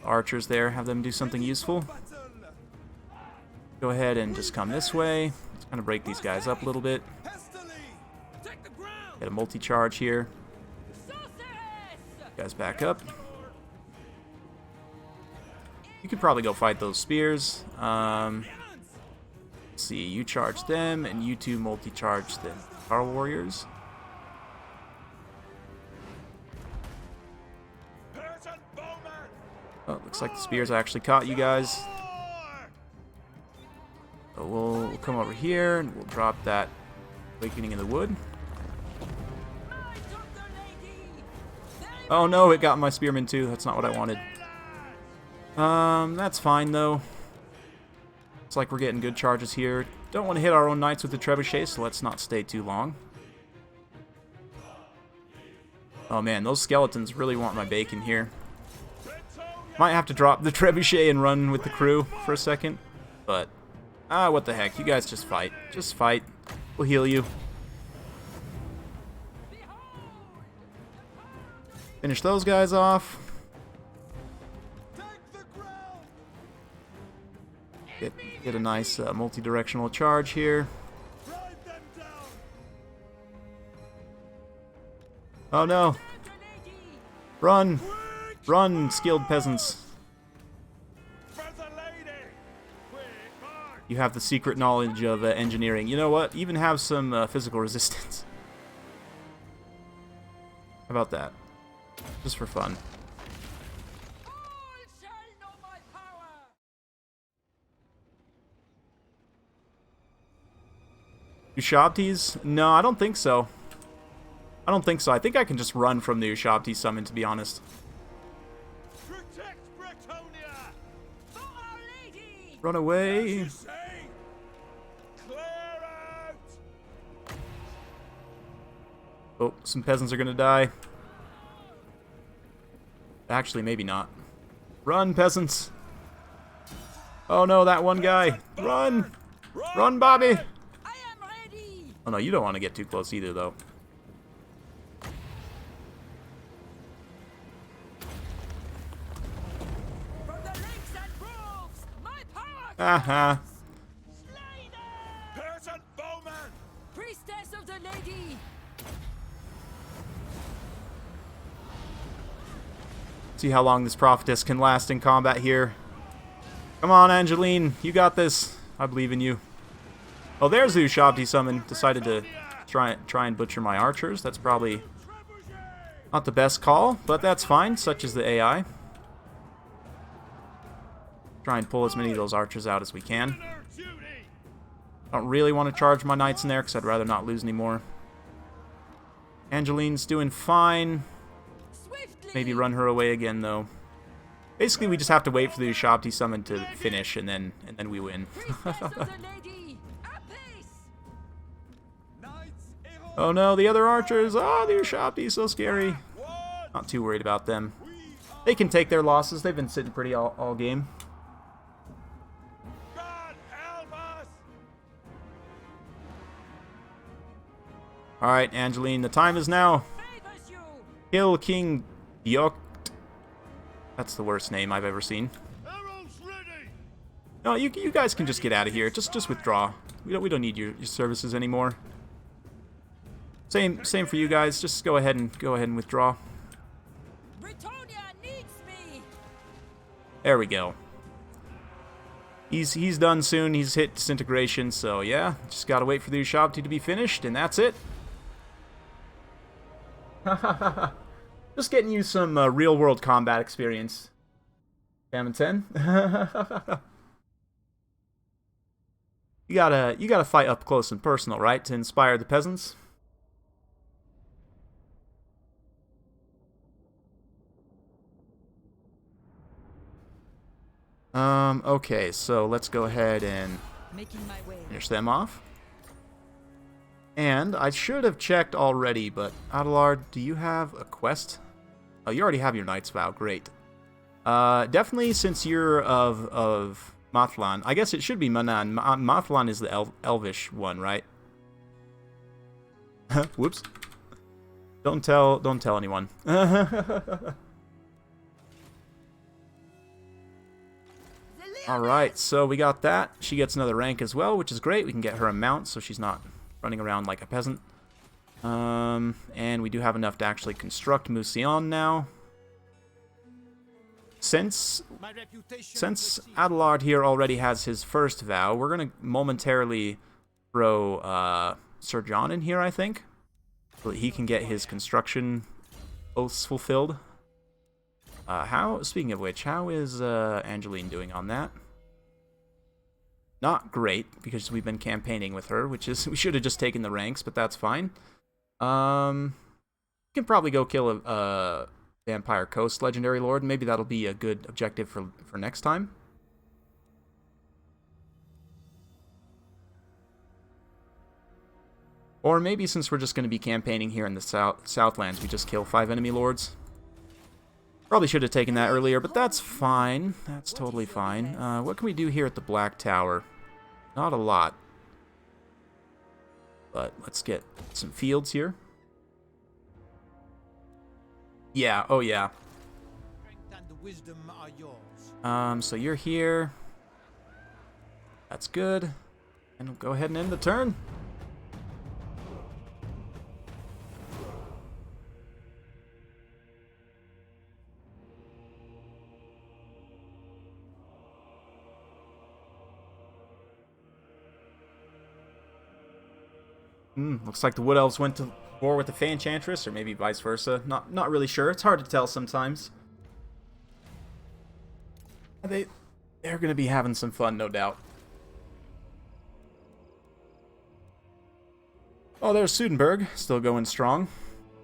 Speaker 1: Archers there, have them do something useful.
Speaker 5: Battle!
Speaker 1: Go ahead and just come this way. Let's kind of break these guys up a little bit.
Speaker 5: Hastily! Take the ground!
Speaker 1: Get a multi-charge here.
Speaker 6: Sorceress.
Speaker 1: Guys back up. You could probably go fight those spears. Let's see, you charge them, and you two multi-charge the Power Warriors.
Speaker 5: Peasant bowman!
Speaker 1: Oh, looks like the spears actually caught you guys. So we'll come over here, and we'll drop that Awakening in the Wood.
Speaker 6: Might of the Lady. Very
Speaker 1: Oh no, it got my spearman too. That's not what I wanted. That's fine though. Looks like we're getting good charges here. Don't want to hit our own knights with the trebuchet, so let's not stay too long. Oh man, those skeletons really want my bacon here. Might have to drop the trebuchet and run with the crew for a second, but what the heck? You guys just fight. Just fight. We'll heal you. Finish those guys off.
Speaker 5: Take the ground.
Speaker 1: Get a nice multi-directional charge here.
Speaker 5: Ride them down.
Speaker 1: Oh no! Run! Run, skilled peasants!
Speaker 5: For the lady. Quick march.
Speaker 1: You have the secret knowledge of engineering. You know what? Even have some physical resistance. How about that? Just for fun.
Speaker 4: All shall know my power.
Speaker 1: Ushabtis? No, I don't think so. I don't think so. I think I can just run from the Ushabti summon, to be honest.
Speaker 5: Protect Bretonia.
Speaker 4: For our lady.
Speaker 1: Run away!
Speaker 5: You say? Clear out.
Speaker 1: Oh, some peasants are gonna die. Actually, maybe not. Run, peasants! Oh no, that one guy! Run! Run, Bobby!
Speaker 4: I am ready.
Speaker 1: Oh no, you don't want to get too close either, though.
Speaker 4: From the lakes and groves, my power.
Speaker 1: Aha!
Speaker 4: Slay them.
Speaker 5: Peasant bowman.
Speaker 4: Priestess of the lady.
Speaker 1: See how long this prophetess can last in combat here. Come on, Angeline, you got this. I believe in you. Oh, there's the Ushabti summon. Decided to try and butcher my archers. That's probably not the best call, but that's fine. Such is the AI. Try and pull as many of those archers out as we can.
Speaker 5: Honor duty.
Speaker 1: I don't really want to charge my knights in there because I'd rather not lose any more. Angeline's doing fine.
Speaker 4: Swiftly.
Speaker 1: Maybe run her away again, though. Basically, we just have to wait for the Ushabti summon to finish, and then we win.
Speaker 4: Priestess of the lady. Apace.
Speaker 5: Knights errant.
Speaker 1: Oh no, the other archers! Oh, the Ushabti, so scary.
Speaker 5: One.
Speaker 1: Not too worried about them.
Speaker 5: We are
Speaker 1: They can take their losses. They've been sitting pretty all game.
Speaker 5: God help us.
Speaker 1: Alright, Angeline, the time is now.
Speaker 4: Favors you.
Speaker 1: Kill King Bjork. That's the worst name I've ever seen.
Speaker 5: Arrows ready.
Speaker 1: No, you guys can just get out of here. Just withdraw. We don't need your services anymore. Same for you guys. Just go ahead and withdraw.
Speaker 4: Bretonia needs me.
Speaker 1: There we go. He's done soon. He's hit disintegration, so yeah. Just gotta wait for the Ushabti to be finished, and that's it. Just getting you some real-world combat experience. Salmon 10. You gotta fight up close and personal, right, to inspire the peasants. Okay, so let's go ahead and
Speaker 6: Making my way.
Speaker 1: finish them off. And I should have checked already, but Adelard, do you have a quest? Oh, you already have your Knight's Vow. Great. Definitely, since you're of Mathlan, I guess it should be Manan. Mathlan is the Elvish one, right? Whoops. Don't tell anyone. Alright, so we got that. She gets another rank as well, which is great. We can get her a mount, so she's not running around like a peasant. And we do have enough to actually construct Musion now. Since
Speaker 5: My reputation.
Speaker 1: Adelard here already has his first vow, we're going to momentarily throw Sir John in here, I think, so that he can get his construction oaths fulfilled. Speaking of which, how is Angeline doing on that? Not great, because we've been campaigning with her, which is, we should have just taken the ranks, but that's fine. We can probably go kill a Vampire Coast Legendary Lord. Maybe that'll be a good objective for next time. Or maybe since we're just going to be campaigning here in the Southlands, we just kill 5 enemy lords. Probably should have taken that earlier, but that's fine. That's totally fine. What can we do here at the Black Tower? Not a lot. But let's get some fields here. Yeah, oh yeah.
Speaker 5: Strength and wisdom are yours.
Speaker 1: So you're here. That's good. And we'll go ahead and end the turn. Looks like the Wood Elves went to war with the Fanchantress, or maybe vice versa. Not really sure. It's hard to tell sometimes. They're gonna be having some fun, no doubt. Oh, there's Sudenburg, still going strong.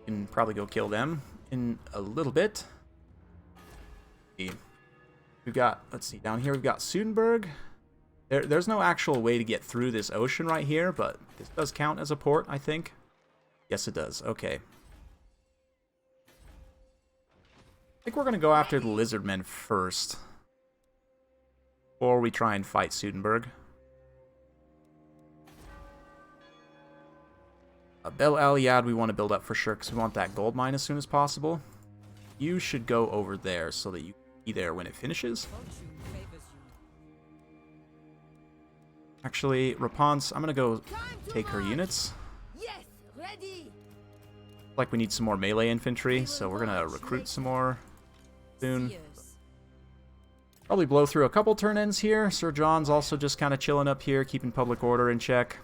Speaker 1: Can probably go kill them in a little bit. We've got, let's see, down here we've got Sudenburg. There's no actual way to get through this ocean right here, but this does count as a port, I think. Yes, it does. Okay. I think we're going to go after the Lizardmen first. Or we try and fight Sudenburg. Bel Aliad we want to build up for sure, because we want that gold mine as soon as possible. You should go over there so that you can be there when it finishes. Actually, Repans, I'm going to go take her units.
Speaker 3: Yes, ready.
Speaker 1: Like we need some more melee infantry, so we're going to recruit some more soon. Probably blow through a couple turn ends here. Sir John's also just kind of chilling up here, keeping public order in check.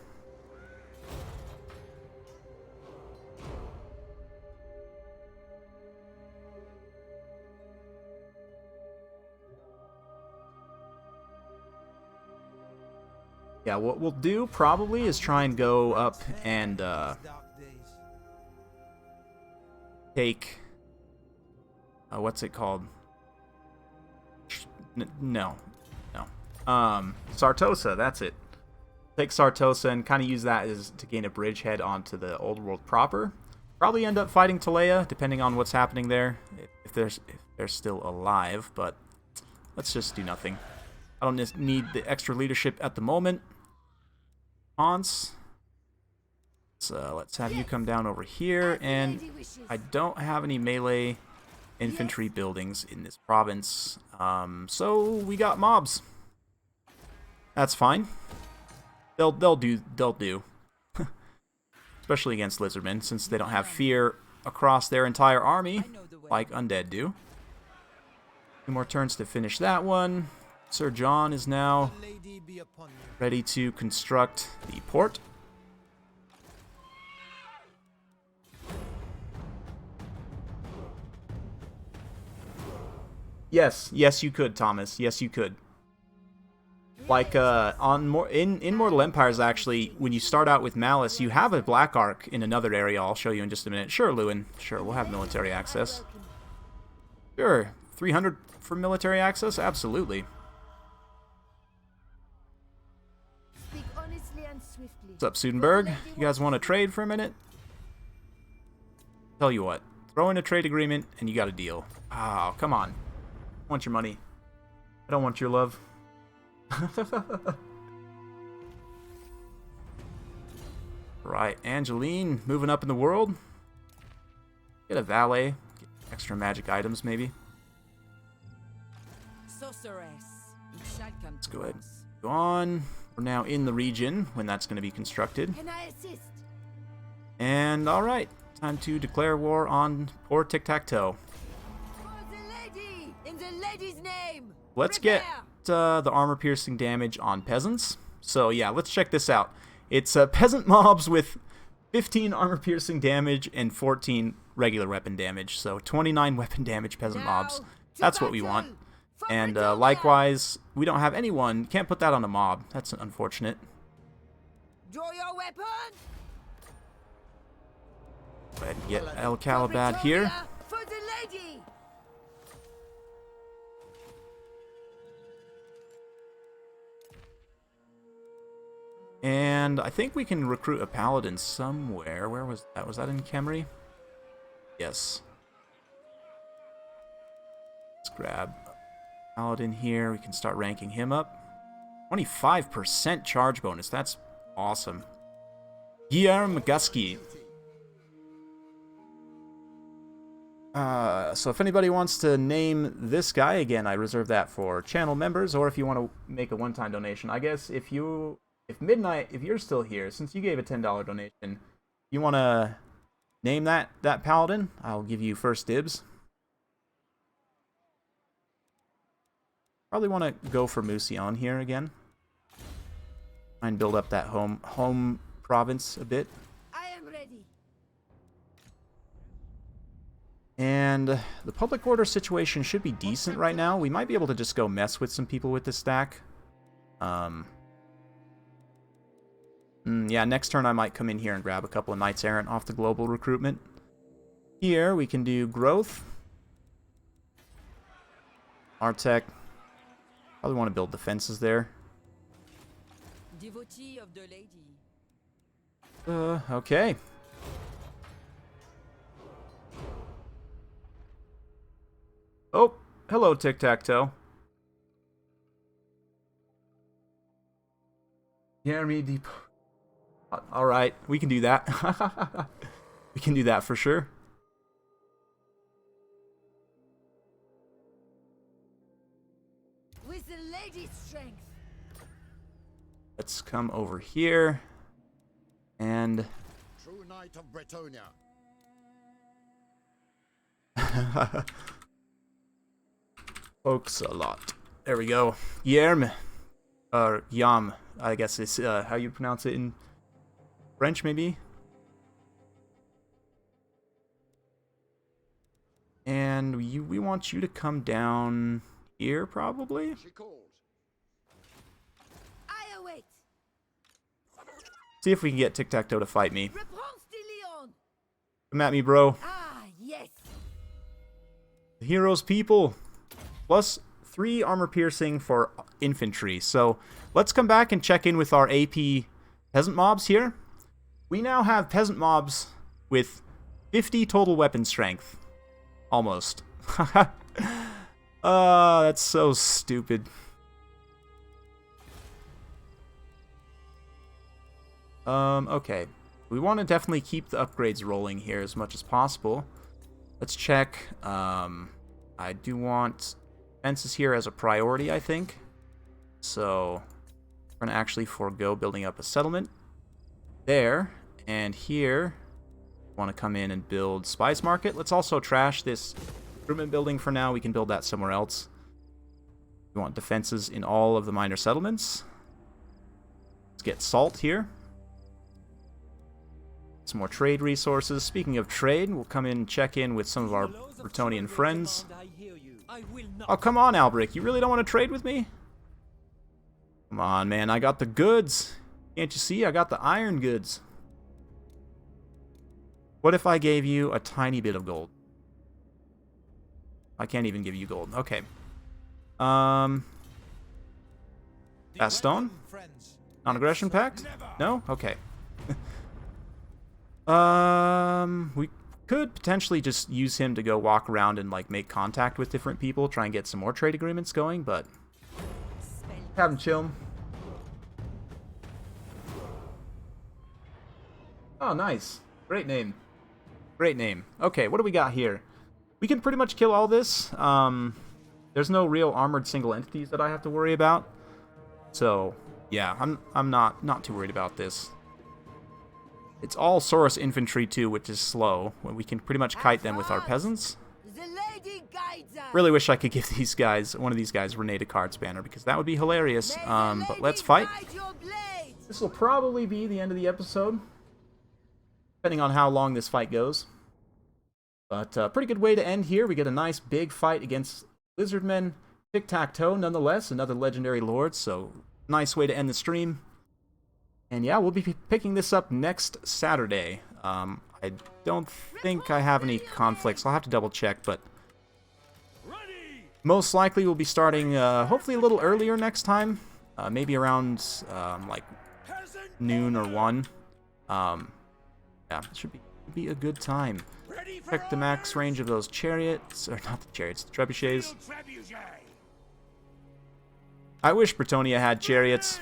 Speaker 1: Yeah, what we'll do probably is try and go up and take what's it called? No. Sartosa, that's it. Take Sartosa and kind of use that as to gain a bridgehead onto the old world proper. Probably end up fighting Talea, depending on what's happening there, if they're still alive. But let's just do nothing. I don't need the extra leadership at the moment. Hans, so let's have you come down over here, and I don't have any melee infantry buildings in this province, so we got mobs. That's fine. They'll do. Especially against lizardmen, since they don't have fear across their entire army like undead do. 2 more turns to finish that one. Sir John is now ready to construct the port. Yes, you could, Thomas. Yes, you could. Like in Mortal Empires, actually, when you start out with Malice, you have a Black Arc in another area. I'll show you in just a minute. Sure, Lewin. Sure, we'll have military access. Sure, 300 for military access. Absolutely. What's up, Sudenburg? You guys want to trade for a minute? Tell you what, throw in a trade agreement and you got a deal. Oh, come on. I want your money. I don't want your love. Right, Angeline, moving up in the world. Get a valet. Get extra magic items, maybe. Let's go ahead. Go on. We're now in the region when that's going to be constructed.
Speaker 3: Can I assist?
Speaker 1: And alright, time to declare war on poor Tic-Tac-Toe.
Speaker 3: For the lady! In the lady's name!
Speaker 1: Let's get the armor-piercing damage on peasants. So yeah, let's check this out. It's peasant mobs with 15 armor-piercing damage and 14 regular weapon damage. So 29 weapon damage peasant mobs. That's what we want. And likewise, we don't have anyone. Can't put that on a mob. That's unfortunate.
Speaker 3: Draw your weapon!
Speaker 1: Go ahead and get El Calibad here.
Speaker 3: For the lady!
Speaker 1: And I think we can recruit a paladin somewhere. Where was that? Was that in Khemri? Yes. Let's grab paladin here. We can start ranking him up. 25% charge bonus. That's awesome. Guillermo Gusky. So if anybody wants to name this guy, again, I reserve that for channel members, or if you want to make a one-time donation. I guess if Midnight, if you're still here, since you gave a $10 donation, you want to name that paladin, I'll give you first dibs. Probably want to go for Musion here again. Try and build up that home province a bit.
Speaker 3: I am ready.
Speaker 1: And the public order situation should be decent right now. We might be able to just go mess with some people with this stack. Yeah, next turn I might come in here and grab a couple of Knights Errant off the global recruitment. Here we can do growth. Artec. Probably want to build defenses there.
Speaker 6: Devotee of the lady.
Speaker 1: Okay. Oh, hello, Tic-Tac-Toe. Jeremy Deep. All right, we can do that. We can do that for sure.
Speaker 3: With the lady's strength.
Speaker 1: Let's come over here. And
Speaker 7: True Knight of Bretonia.
Speaker 1: Folks a lot. There we go. Yerm. Or Yam, I guess is how you pronounce it in French, maybe? And we want you to come down here, probably?
Speaker 7: She calls.
Speaker 3: I await.
Speaker 1: See if we can get Tic-Tac-Toe to fight me.
Speaker 3: Réponse de Lyon.
Speaker 1: Come at me, bro.
Speaker 3: Ah, yes.
Speaker 1: The hero's people. Plus 3 armor piercing for infantry. So let's come back and check in with our AP peasant mobs here. We now have peasant mobs with 50 total weapon strength. Almost. That's so stupid. Okay. We want to definitely keep the upgrades rolling here as much as possible. Let's check. I do want defenses here as a priority, I think. So we're going to actually forego building up a settlement there. And here, want to come in and build Spice Market. Let's also trash this recruitment building for now. We can build that somewhere else. We want defenses in all of the minor settlements. Let's get salt here. Some more trade resources. Speaking of trade, we'll come in and check in with some of our Bretonian friends. Oh, come on, Albric. You really don't want to trade with me? Come on, man. I got the goods. Can't you see? I got the iron goods. What if I gave you a tiny bit of gold? I can't even give you gold. Okay. Baston? Non-aggression pact? No? Okay. We could potentially just use him to go walk around and like make contact with different people, try and get some more trade agreements going, but have him chill. Oh, nice. Great name. Great name. Okay, what do we got here? We can pretty much kill all this. There's no real armored single entities that I have to worry about. So, yeah, I'm not too worried about this. It's all Saurus infantry too, which is slow. We can pretty much kite them with our peasants.
Speaker 3: The lady guides us.
Speaker 1: Really wish I could give these guys, one of these guys, Renee Descartes banner, because that would be hilarious. But let's fight. This will probably be the end of the episode, depending on how long this fight goes. But pretty good way to end here. We get a nice big fight against Lizardmen. Tic-Tac-Toe, nonetheless, another legendary lord, so nice way to end the stream. And yeah, we'll be picking this up next Saturday. I don't think I have any conflicts. I'll have to double check, but most likely we'll be starting hopefully a little earlier next time. Maybe around like noon or 1. Yeah, it should be a good time. Check the max range of those chariots, or not the chariots, the trebuchets. I wish Bretonia had chariots.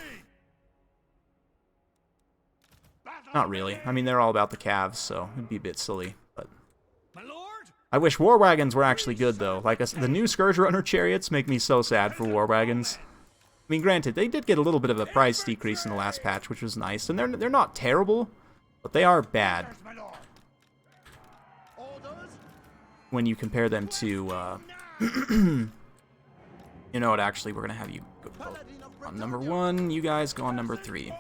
Speaker 1: Not really. I mean, they're all about the calves, so it'd be a bit silly. But
Speaker 5: My lord,
Speaker 1: I wish war wagons were actually good, though. Like, the new Scourge Runner chariots make me so sad for war wagons. I mean, granted, they did get a little bit of a price decrease in the last patch, which was nice. And they're not terrible, but they are bad when you compare them to, you know what, actually, we're going to have you go on number 1, you guys go on number 3.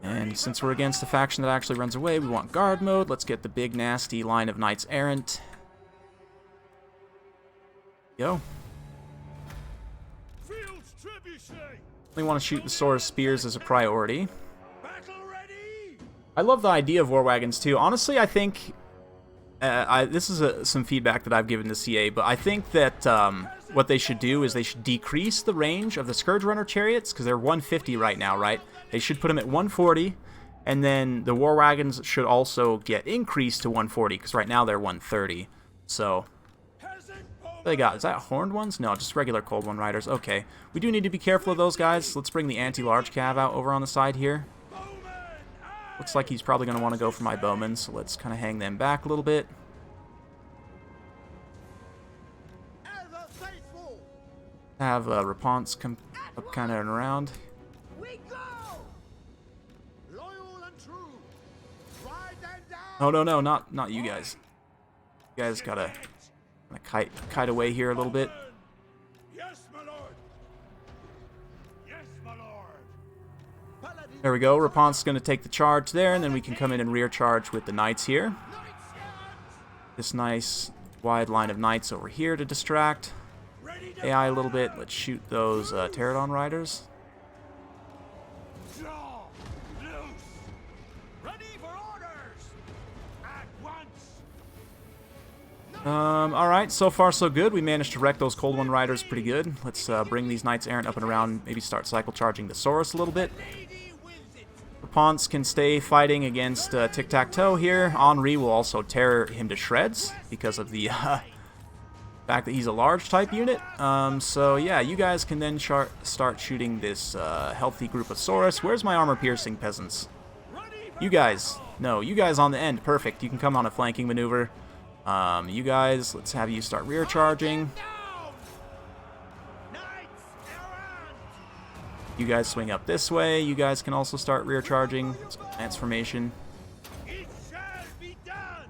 Speaker 1: And since we're against the faction that actually runs away, we want guard mode. Let's get the big, nasty line of Knights Errant. Go. We want to shoot the Sword of Spears as a priority. I love the idea of war wagons, too. Honestly, I think... this is some feedback that I've given to CA, but I think that what they should do is they should decrease the range of the Scourge Runner chariots, because they're 150 right now, right? They should put them at 140, and then the war wagons should also get increased to 140, because right now they're 130. So, what they got? Is that horned ones? No, just regular Cold One Riders. Okay, we do need to be careful of those guys. Let's bring the anti-large cav out over on the side here. Looks like he's probably going to want to go for my bowmen, so let's kind of hang them back a little bit. Have REPANSE come up kind of and around. Oh, no, not you guys. You guys gotta kite away here a little bit. There we go. REPANSE is going to take the charge there, and then we can come in and rear charge with the knights here. This nice wide line of knights over here to distract AI a little bit. Let's shoot those Pterodon riders. Alright, so far so good. We managed to wreck those Cold One Riders pretty good. Let's bring these Knights Errant up and around, maybe start cycle charging the Saurus a little bit. REPANSE can stay fighting against Tic-Tac-Toe here. Henri will also tear him to shreds because of the fact that he's a large type unit. So yeah, you guys can then start shooting this healthy group of Saurus. Where's my armor-piercing peasants? You guys. No, you guys on the end. Perfect. You can come on a flanking maneuver. You guys, let's have you start rear charging. You guys swing up this way. You guys can also start rear charging. Transformation.
Speaker 5: It shall be done.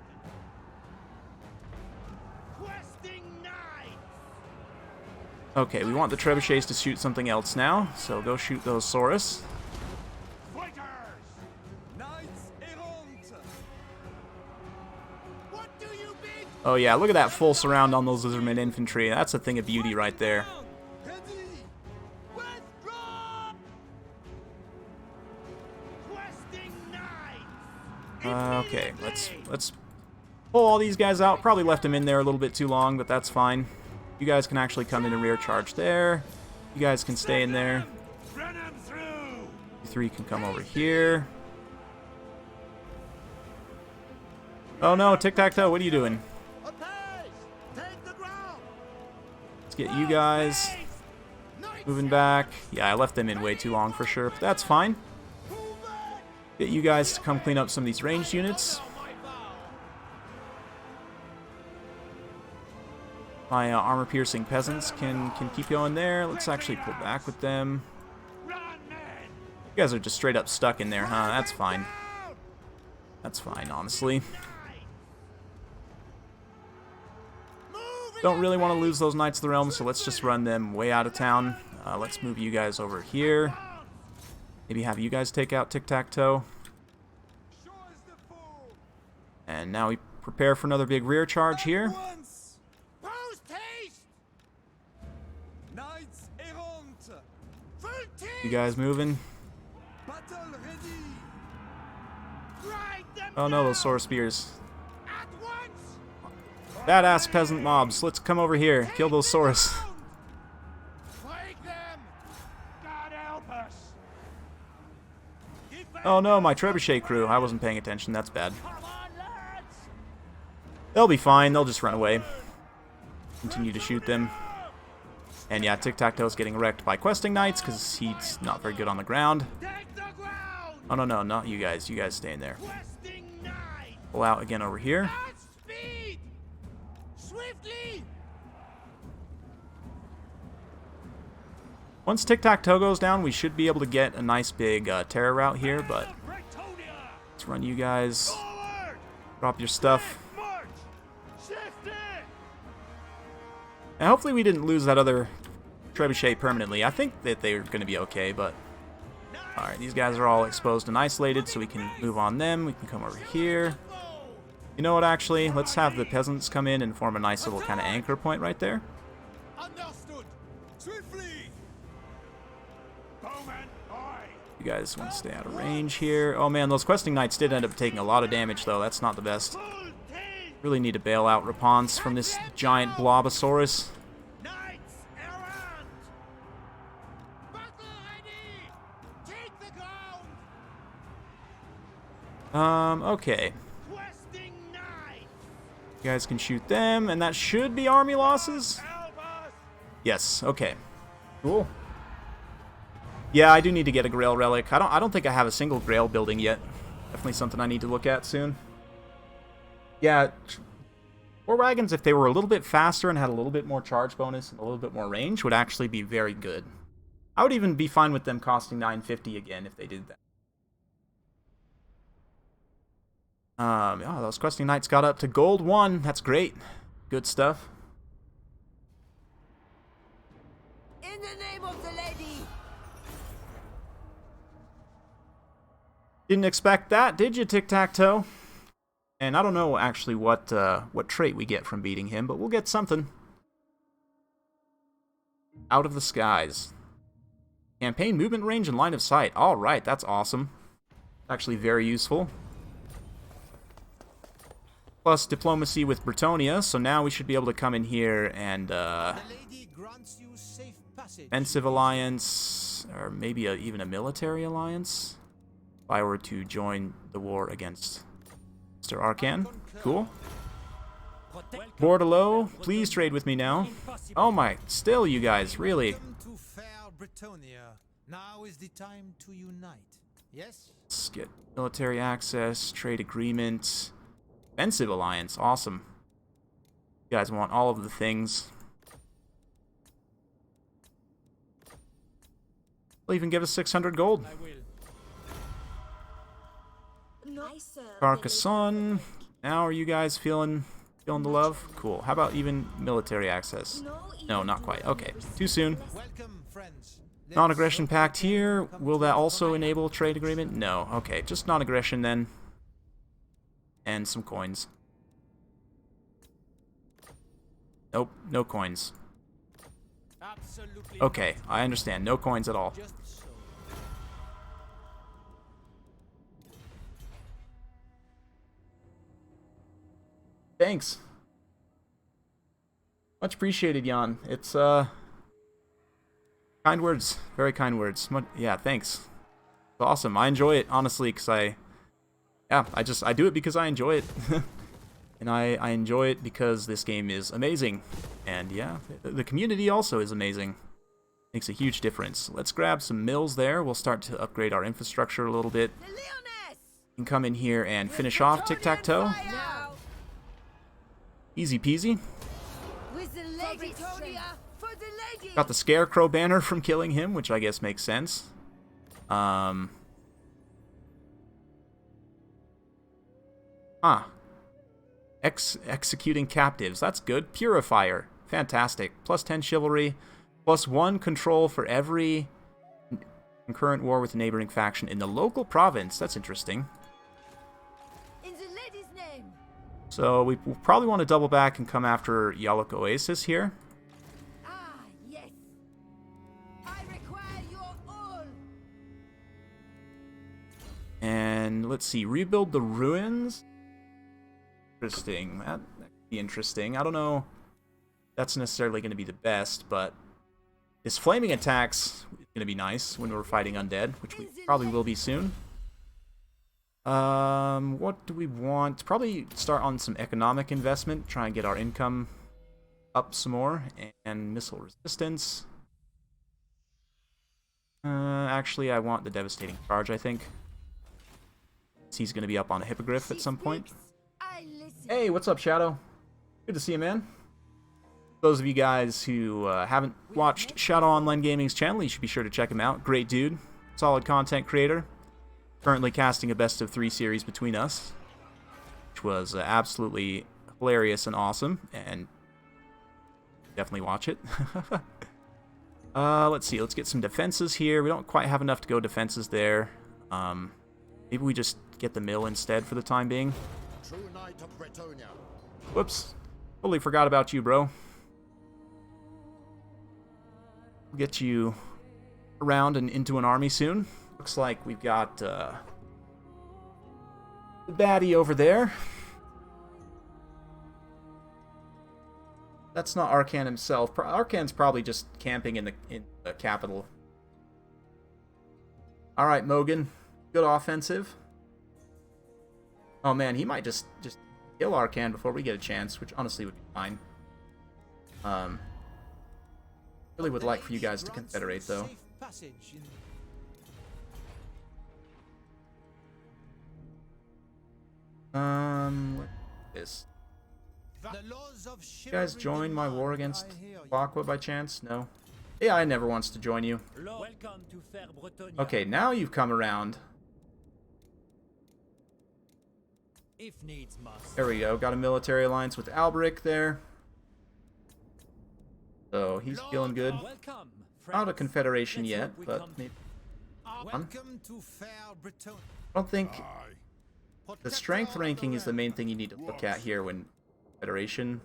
Speaker 5: Questing knights.
Speaker 1: Okay, we want the trebuchets to shoot something else now, so go shoot those Saurus.
Speaker 5: Fighters. Knights errant. What do you bid?
Speaker 1: Oh yeah, look at that full surround on those Lizardmen infantry. That's a thing of beauty right there.
Speaker 5: Ready. Withdraw. Questing knights.
Speaker 1: Okay, let's pull all these guys out. Probably left them in there a little bit too long, but that's fine. You guys can actually come in and rear charge there. You guys can stay in there.
Speaker 5: Run 'em through.
Speaker 1: You three can come over here. Oh no, Tic-Tac-Toe, what are you doing?
Speaker 5: Take the ground.
Speaker 1: Let's get you guys moving back. Yeah, I left them in way too long for sure, but that's fine. Get you guys to come clean up some of these ranged units. My armor-piercing peasants can keep going there. Let's actually pull back with them.
Speaker 5: Run, men.
Speaker 1: You guys are just straight up stuck in there, huh? That's fine. That's fine, honestly. Don't really want to lose those Knights of the Realm, so let's just run them way out of town. Let's move you guys over here. Maybe have you guys take out Tic-Tac-Toe. And now we prepare for another big rear charge here.
Speaker 5: Post haste. Knights errant. Full team.
Speaker 1: You guys moving?
Speaker 5: Battle ready. Ride them
Speaker 1: Oh no, those
Speaker 5: down.
Speaker 1: Sword Spears.
Speaker 5: At once.
Speaker 1: Badass peasant mobs. Let's come over here. Kill those Saurus.
Speaker 5: Plague them. God help us.
Speaker 1: Oh no, my trebuchet crew. I wasn't paying attention. That's bad.
Speaker 5: Come on, lads.
Speaker 1: They'll be fine. They'll just run away. Continue to shoot them. And yeah, Tic-Tac-Toe's getting wrecked by questing knights because he's not very good on the ground.
Speaker 5: Take the ground.
Speaker 1: Oh, no, not you guys. You guys stay in there.
Speaker 5: Questing knights.
Speaker 1: Pull out again over here.
Speaker 5: At speed.
Speaker 1: Once Tic-Tac-Toe goes down, we should be able to get a nice big terror route here, but let's run you guys. Drop your stuff. And hopefully we didn't lose that other trebuchet permanently. I think that they're going to be okay, but... Alright, these guys are all exposed and isolated, so we can move on them. We can come over here. You know what, actually? Let's have the peasants come in and form a nice little kind of anchor point right there.
Speaker 5: Understood. Swiftly.
Speaker 1: You guys want to stay out of range here. Oh man, those questing knights did end up taking a lot of damage, though. That's not the best. Really need to bail out REPANSE from this giant blobosaurus.
Speaker 5: Knights errant. Battle ready. Take the ground.
Speaker 1: Okay.
Speaker 5: Questing knights.
Speaker 1: You guys can shoot them, and that should be army losses?
Speaker 5: Help us.
Speaker 1: Yes, okay. Cool. Yeah, I do need to get a Grail relic. I don't think I have a single Grail building yet. Definitely something I need to look at soon. Yeah, war wagons, if they were a little bit faster and had a little bit more charge bonus and a little bit more range, would actually be very good. I would even be fine with them costing 950 again if they did that. Oh, those questing knights got up to gold 1. That's great. Good stuff.
Speaker 3: In the name of the lady.
Speaker 1: Didn't expect that, did you, Tic-Tac-Toe? And I don't know actually what trait we get from beating him, but we'll get something. Out of the skies. Campaign movement range and line of sight. Alright, that's awesome. Actually very useful. Plus diplomacy with Bretonia, so now we should be able to come in here and defensive alliance, or maybe even a military alliance, if I were to join the war against Mr. Arcan. Cool. Bordelot, please trade with me now. Oh my, still you guys, really?
Speaker 8: To fair Bretonia. Now is the time to unite. Yes?
Speaker 1: Let's get military access, trade agreement, defensive alliance, awesome. You guys want all of the things. They'll even give us 600 gold. Carcassonne. Now are you guys feeling the love? Cool. How about even military access? No, not quite. Okay, too soon. Non-aggression pact here. Will that also enable trade agreement? No. Okay, just non-aggression then. And some coins. Nope, no coins. Okay, I understand. No coins at all. Thanks. Much appreciated, Jan. It's, kind words. Very kind words. Yeah, thanks. It's awesome. I enjoy it, honestly, because I do it because I enjoy it. And I enjoy it because this game is amazing. And yeah, the community also is amazing. Makes a huge difference. Let's grab some mills there. We'll start to upgrade our infrastructure a little bit.
Speaker 3: The LYONESSE.
Speaker 1: You can come in here and finish off Tic-Tac-Toe. Easy peasy.
Speaker 3: With the lady, for the lady.
Speaker 1: Got the Scarecrow banner from killing him, which I guess makes sense. Executing captives. That's good. Purifier. Fantastic. Plus 10 chivalry. Plus 1 control for every concurrent war with a neighboring faction in the local province. That's interesting.
Speaker 3: In the lady's name.
Speaker 1: So we probably want to double back and come after Yalok Oasis here.
Speaker 3: Ah, yes. I require your all.
Speaker 1: And let's see. Rebuild the ruins. Interesting. That could be interesting. I don't know. That's necessarily going to be the best, but this flaming attacks is going to be nice when we're fighting undead, which we probably will be soon. What do we want? Probably start on some economic investment, try and get our income up some more, and missile resistance. Actually, I want the devastating charge, I think. He's going to be up on a hippogriff at some point. Hey, what's up, Shadow? Good to see you, man. Those of you guys who haven't watched Shadow Online Gaming's channel, you should be sure to check him out. Great dude, solid content creator. Currently casting a best of 3 series between us, which was absolutely hilarious and awesome, and definitely watch it. Let's see, let's get some defenses here. We don't quite have enough to go defenses there. Maybe we just get the mill instead for the time being.
Speaker 7: True knight of Bretonia.
Speaker 1: Whoops, totally forgot about you, bro. We'll get you around and into an army soon. Looks like we've got the baddie over there. That's not Arcan himself. Arcan's probably just camping in the capital. All right, Mogan, good offensive. Oh man, he might just kill Arcan before we get a chance, which honestly would be fine. Really would like for you guys to confederate though. What is this? You guys join my war against Aqua by chance? No? AI never wants to join you. Okay, now you've come around. There we go, got a military alliance with Alberic there. So he's feeling good. Not a confederation yet, but maybe one. I don't think the strength ranking is the main thing you need to look at here when Federation.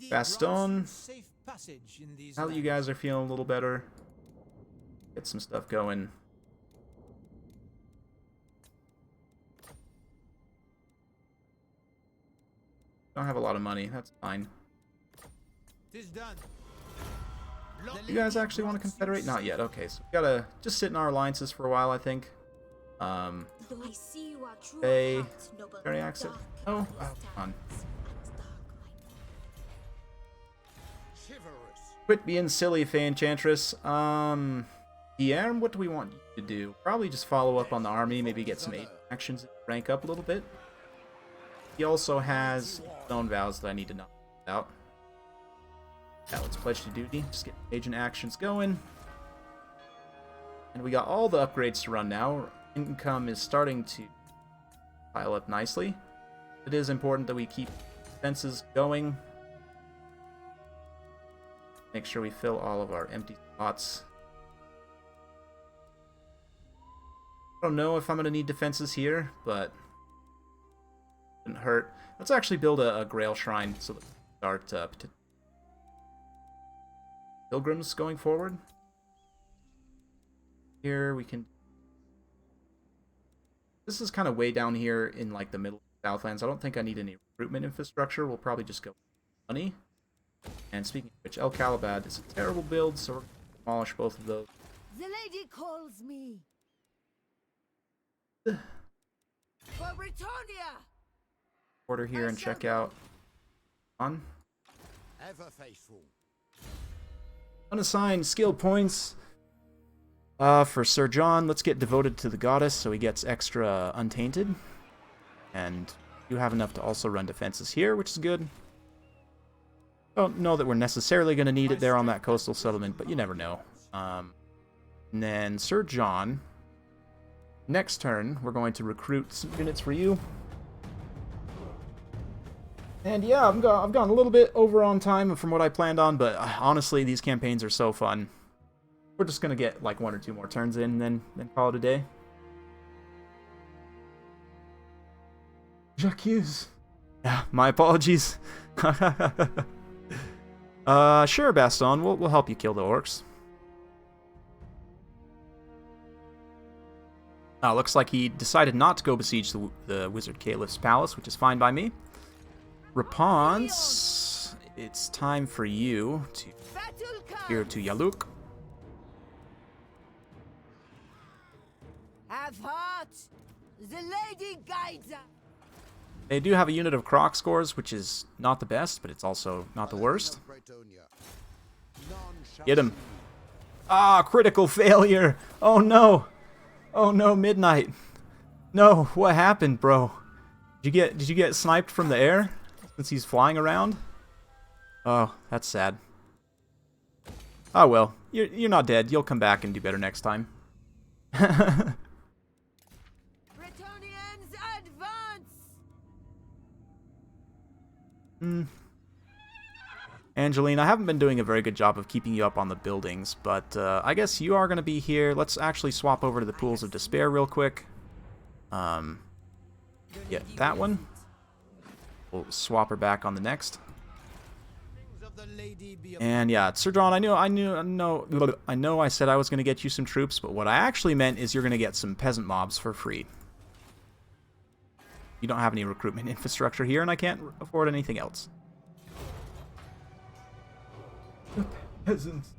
Speaker 1: Baston. Now that you guys are feeling a little better, get some stuff going. Don't have a lot of money, that's fine. You guys actually want to confederate? Not yet. Okay, so we gotta just sit in our alliances for a while, I think. Hey, very accent. Oh, come on. Quit being silly, Fey Enchantress. Guillermo, what do we want you to do? Probably just follow up on the army, maybe get some actions, rank up a little bit. He also has zone vows that I need to know about. Now let's pledge to duty. Just get agent actions going. And we got all the upgrades to run now. Income is starting to pile up nicely. It is important that we keep defenses going. Make sure we fill all of our empty spots. I don't know if I'm going to need defenses here, but it wouldn't hurt. Let's actually build a Grail Shrine so that we start pilgrims going forward. Here we can... This is kind of way down here in like the middle Southlands. I don't think I need any recruitment infrastructure. We'll probably just go money. And speaking of which, El Calabad is a terrible build, so we're going to demolish both of those.
Speaker 3: The lady calls me. For Bretonia.
Speaker 1: Order here and check out on.
Speaker 7: Ever faithful.
Speaker 1: Unassigned skill points for Sir John. Let's get devoted to the goddess so he gets extra untainted. And you have enough to also run defenses here, which is good. Don't know that we're necessarily going to need it there on that coastal settlement, but you never know. And then Sir John, next turn, we're going to recruit some units for you. And yeah, I've gone a little bit over on time from what I planned on, but honestly, these campaigns are so fun. We're just going to get like 1 or 2 more turns in, and then call it a day. Jacques. Yeah, my apologies. Sure, Baston, we'll help you kill the orcs. Looks like he decided not to go besiege the Wizard Caliph's palace, which is fine by me. Repanse, it's time for you to here to Yaluk.
Speaker 3: Have heart. The lady guides us.
Speaker 1: They do have a unit of croc scores, which is not the best, but it's also not the worst. Get him. Ah, critical failure. Oh no. Oh no, Midnight. No, what happened, bro? Did you get sniped from the air since he's flying around? Oh, that's sad. Oh well, you're not dead. You'll come back and do better next time.
Speaker 3: Bretonians advance!
Speaker 1: Angeline, I haven't been doing a very good job of keeping you up on the buildings, but I guess you are going to be here. Let's actually swap over to the Pools of Despair real quick. Yeah, that one. We'll swap her back on the next. And yeah, Sir John, I know I said I was going to get you some troops, but what I actually meant is you're going to get some peasant mobs for free. You don't have any recruitment infrastructure here, and I can't afford anything else. Peasants.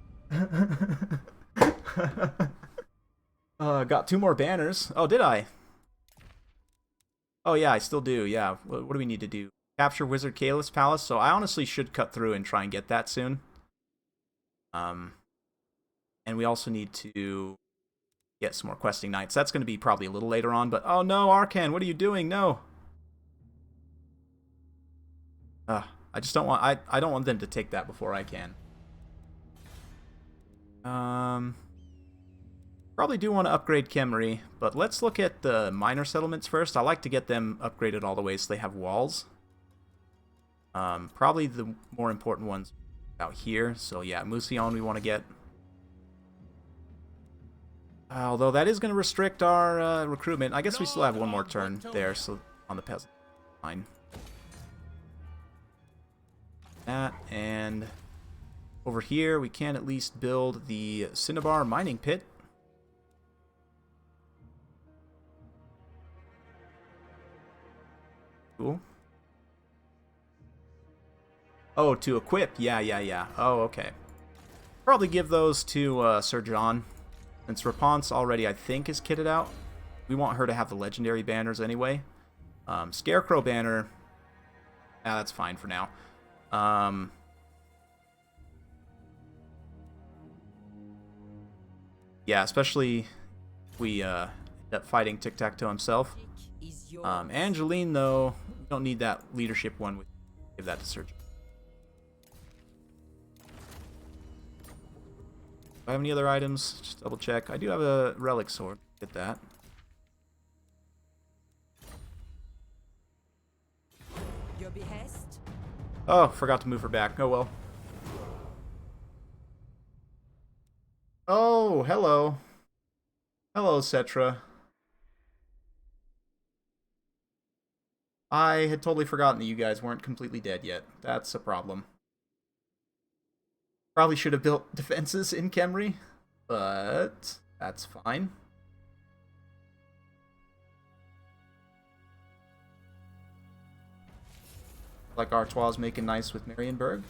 Speaker 1: Got 2 more banners. Oh, did I? Oh yeah, I still do. Yeah. What do we need to do? Capture Wizard Kalis Palace. So I honestly should cut through and try and get that soon. And we also need to get some more questing knights. That's going to be probably a little later on. But oh no, Arkan, what are you doing? No. I just don't want. I don't want them to take that before I can. Probably do want to upgrade Khemri, but let's look at the minor settlements first. I like to get them upgraded all the way so they have walls. Probably the more important ones out here. So yeah, Musion we want to get. Although that is going to restrict our recruitment. I guess we still have one more turn there, so on the peasant line. That, and over here we can at least build the Cinnabar mining pit. Cool. Oh, to equip. Yeah. Oh, okay. Probably give those to Sir John. Since REPANSE already, I think, is kitted out. We want her to have the legendary banners anyway. Scarecrow banner. That's fine for now. Yeah, especially if we end up fighting Tic-Tac-Toe himself. Angeline, though, we don't need that leadership one. We give that to Sir John. Do I have any other items? Just double check. I do have a relic sword. Get that.
Speaker 6: Your behest?
Speaker 1: Oh, forgot to move her back. Oh well. Oh, hello. Hello, Settra. I had totally forgotten that you guys weren't completely dead yet. That's a problem. Probably should have built defenses in Khemri, but that's fine. Like Artois making nice with Marienburg.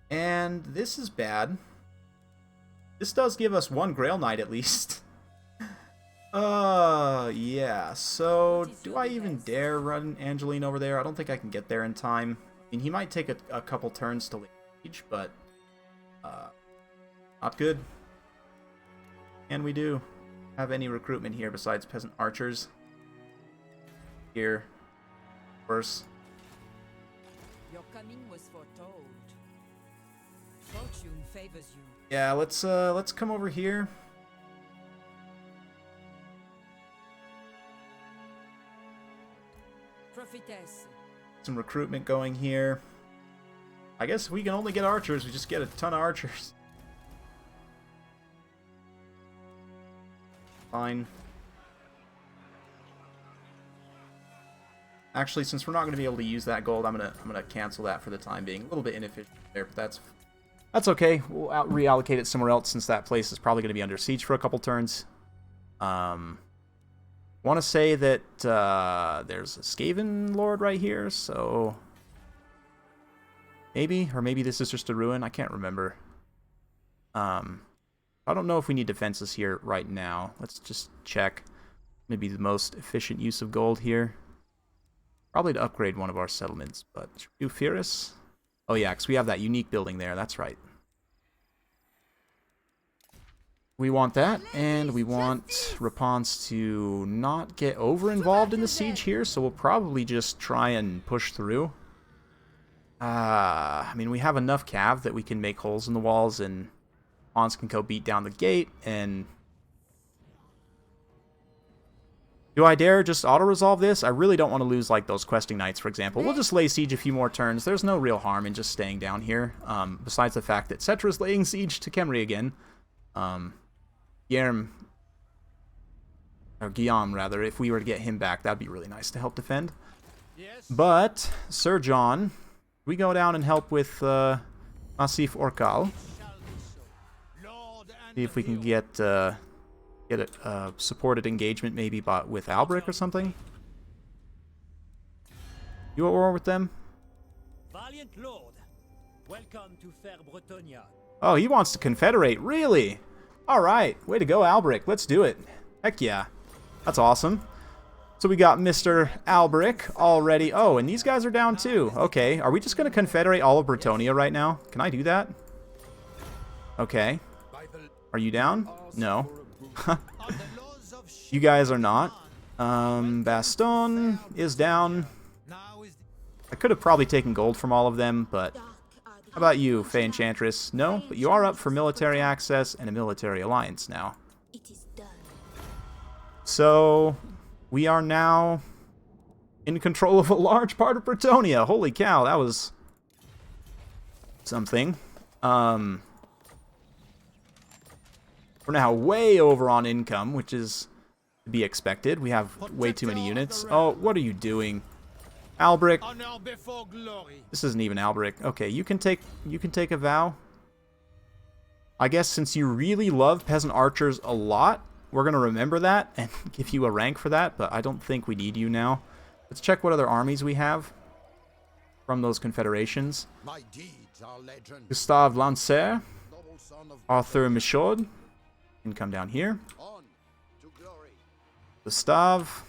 Speaker 1: And this is bad. This does give us 1 Grail Knight at least. Yeah. So, do I even dare run Angeline over there? I don't think I can get there in time. I mean, he might take a couple turns to lead, but not good. Can we do have any recruitment here besides peasant archers? Here. Worse.
Speaker 6: Your coming was foretold. Fortune favors you.
Speaker 1: Yeah, let's come over here.
Speaker 6: Prophetess.
Speaker 1: Some recruitment going here. I guess we can only get archers. We just get a ton of archers. Fine. Actually, since we're not going to be able to use that gold, I'm gonna cancel that for the time being. A little bit inefficient there, but that's okay. We'll reallocate it somewhere else since that place is probably going to be under siege for a couple turns. Want to say that there's a Skaven Lord right here, so maybe, or maybe this is just a ruin. I can't remember. I don't know if we need defenses here right now. Let's just check. Maybe the most efficient use of gold here. Probably to upgrade one of our settlements, but should we do Fierce? Oh yeah, because we have that unique building there, that's right. We want that, and we want REPANSE to not get over-involved in the siege here, so we'll probably just try and push through. I mean, we have enough cav that we can make holes in the walls, and Hans can go beat down the gate, and... Do I dare just auto-resolve this? I really don't want to lose, like, those questing knights, for example. We'll just lay siege a few more turns. There's no real harm in just staying down here, besides the fact that Settra's laying siege to Khemri again. Guillaume, rather, if we were to get him back, that'd be really nice to help defend.
Speaker 5: Yes.
Speaker 1: But, Sir John, we go down and help with Massif Orkal.
Speaker 5: Shall be so. Lord and
Speaker 1: See if we can get a supported engagement maybe with Albric or something. You at war with them?
Speaker 9: Valiant Lord, welcome to fair Bretonia.
Speaker 1: Oh, he wants to confederate, really? Alright, way to go, Albric. Let's do it. Heck yeah. That's awesome. So we got Mr. Albric already. Oh, and these guys are down too. Okay, are we just going to confederate all of Bretonia right now? Can I do that? Okay. Are you down? No. You guys are not. Baston is down. I could have probably taken gold from all of them, but... How about you, Fey Enchantress? No, but you are up for military access and a military alliance now. So... we are now in control of a large part of Bretonia. Holy cow, that was something. We're now way over on income, which is to be expected. We have way too many units. Oh, what are you doing? Albric.
Speaker 5: honor before glory.
Speaker 1: This isn't even Albric. Okay, you can take a vow. I guess since you really love peasant archers a lot, we're going to remember that and give you a rank for that, but I don't think we need you now. Let's check what other armies we have from those confederations.
Speaker 7: My deeds are legend.
Speaker 1: Gustave Lancer,
Speaker 7: Noble son of
Speaker 1: Arthur Michaud can come down here.
Speaker 7: on to glory.
Speaker 1: Gustave.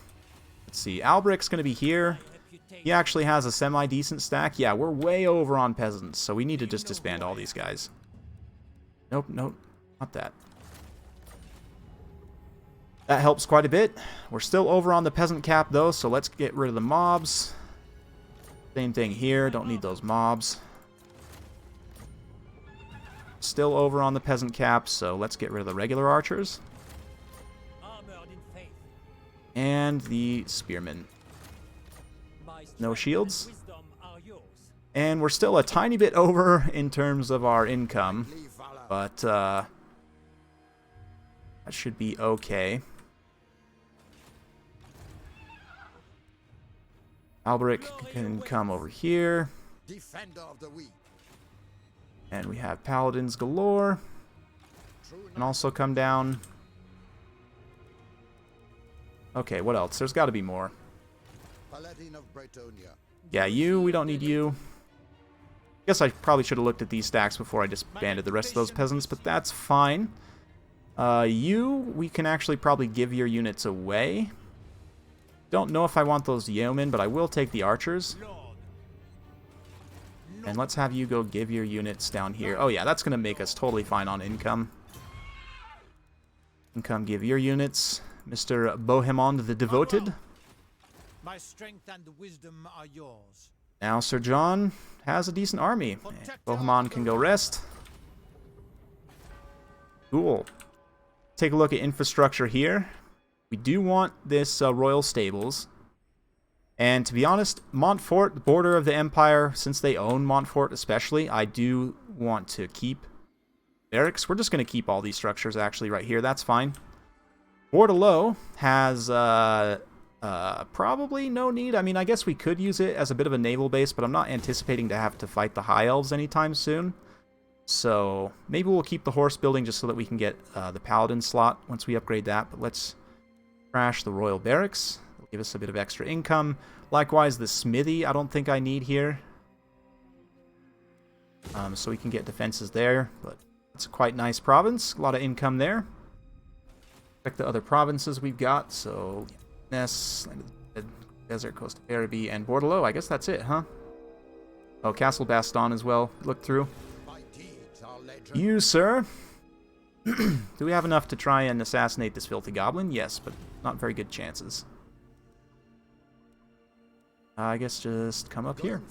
Speaker 1: Let's see, Albric's going to be here. He actually has a semi-decent stack. Yeah, we're way over on peasants, so we need to just disband all these guys. Nope, nope, not that. That helps quite a bit. We're still over on the peasant cap, though, so let's get rid of the mobs. Same thing here. Don't need those mobs. Still over on the peasant cap, so let's get rid of the regular archers. And the spearmen. No shields. And we're still a tiny bit over in terms of our income, but that should be okay. Albric can come over here.
Speaker 7: Defender of the weak.
Speaker 1: And we have paladins galore. And also come down. Okay, what else? There's got to be more.
Speaker 7: Paladin of Bretonia.
Speaker 1: Yeah, we don't need you. Guess I probably should have looked at these stacks before I disbanded the rest of those peasants, but that's fine. We can actually probably give your units away. Don't know if I want those yeomen, but I will take the archers. And let's have you go give your units down here. Oh yeah, that's going to make us totally fine on income. Income, give your units. Mr. Bohemond the Devoted.
Speaker 8: My strength and wisdom are yours.
Speaker 1: Now Sir John has a decent army. Bohemond can go rest. Cool. Take a look at infrastructure here. We do want this royal stables. And to be honest, Montfort, the border of the Empire, since they own Montfort especially, I do want to keep barracks. We're just going to keep all these structures actually right here. That's fine. Bordelot has probably no need. I mean, I guess we could use it as a bit of a naval base, but I'm not anticipating to have to fight the High Elves anytime soon. So maybe we'll keep the horse building just so that we can get the Paladin slot once we upgrade that. But let's crash the Royal Barracks. It'll give us a bit of extra income. Likewise, the Smithy I don't think I need here. So we can get defenses there. But it's a quite nice province. A lot of income there. Check the other provinces we've got. So, Ness, Land of the Dead, Desert, Coast of Araby, and Bordelot. I guess that's it, huh? Oh, Castle Baston as well. Look through. You, sir. Do we have enough to try and assassinate this filthy goblin? Yes, but not very good chances. I guess just come up here.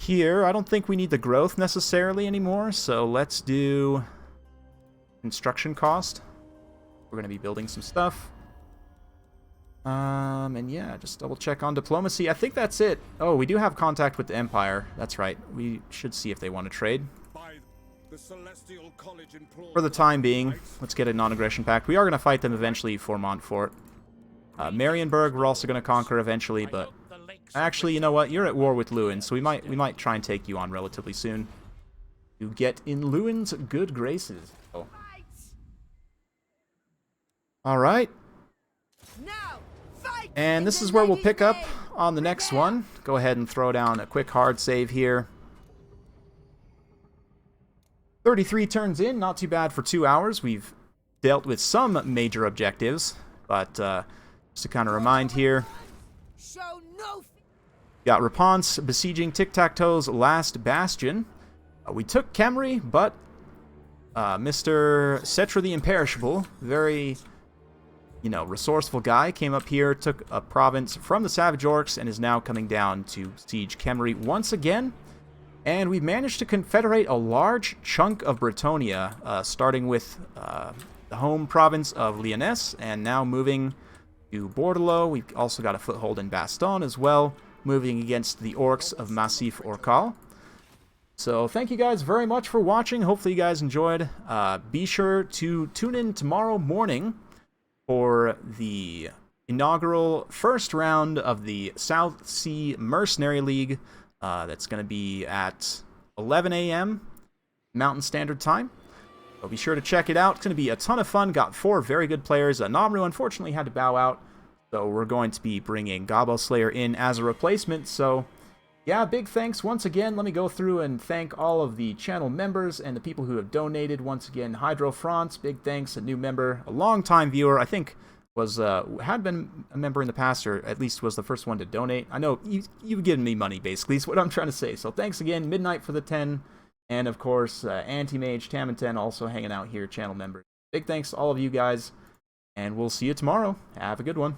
Speaker 1: here. I don't think we need the growth necessarily anymore, so let's do construction cost. We're going to be building some stuff. And yeah, just double check on diplomacy. I think that's it. Oh, we do have contact with the Empire. That's right. We should see if they want to trade. For the time being, let's get a non-aggression pact. We are going to fight them eventually for Montfort. Marienburg we're also going to conquer eventually, but actually, you know what? You're at war with Lewin, so we might try and take you on relatively soon. You get in Lewin's good graces. Oh. All right. And this is where we'll pick up on the next one. Go ahead and throw down a quick hard save here. 33 turns in, not too bad for 2 hours. We've dealt with some major objectives, but just to kind of remind here, got REPANSE besieging Tic-Tac-Toe's last bastion. We took Khemri, but Mr. Settra the Imperishable, very, you know, resourceful guy, came up here, took a province from the Savage Orcs, and is now coming down to siege Khemri once again. And we've managed to confederate a large chunk of Bretonnia, starting with the home province of Lyonesse, and now moving to Bordelot. We've also got a foothold in Bastogne as well, moving against the Orcs of Massif Orcal. So thank you guys very much for watching. Hopefully you guys enjoyed. Be sure to tune in tomorrow morning for the inaugural first round of the South Sea Mercenary League. That's going to be at 11 a.m. Mountain Standard Time. So be sure to check it out. It's going to be a ton of fun. Got 4 very good players. Namru unfortunately had to bow out, so we're going to be bringing Gobbo Slayer in as a replacement. So yeah, big thanks once again. Let me go through and thank all of the channel members and the people who have donated. Once again, Hydro France, big thanks, a new member, a long-time viewer. I think was had been a member in the past, or at least was the first one to donate. I know you've given me money, basically, is what I'm trying to say. So thanks again, Midnight for the 10, and of course, Anti-Mage, Tam and 10 also hanging out here, channel members. Big thanks to all of you guys, and we'll see you tomorrow. Have a good one.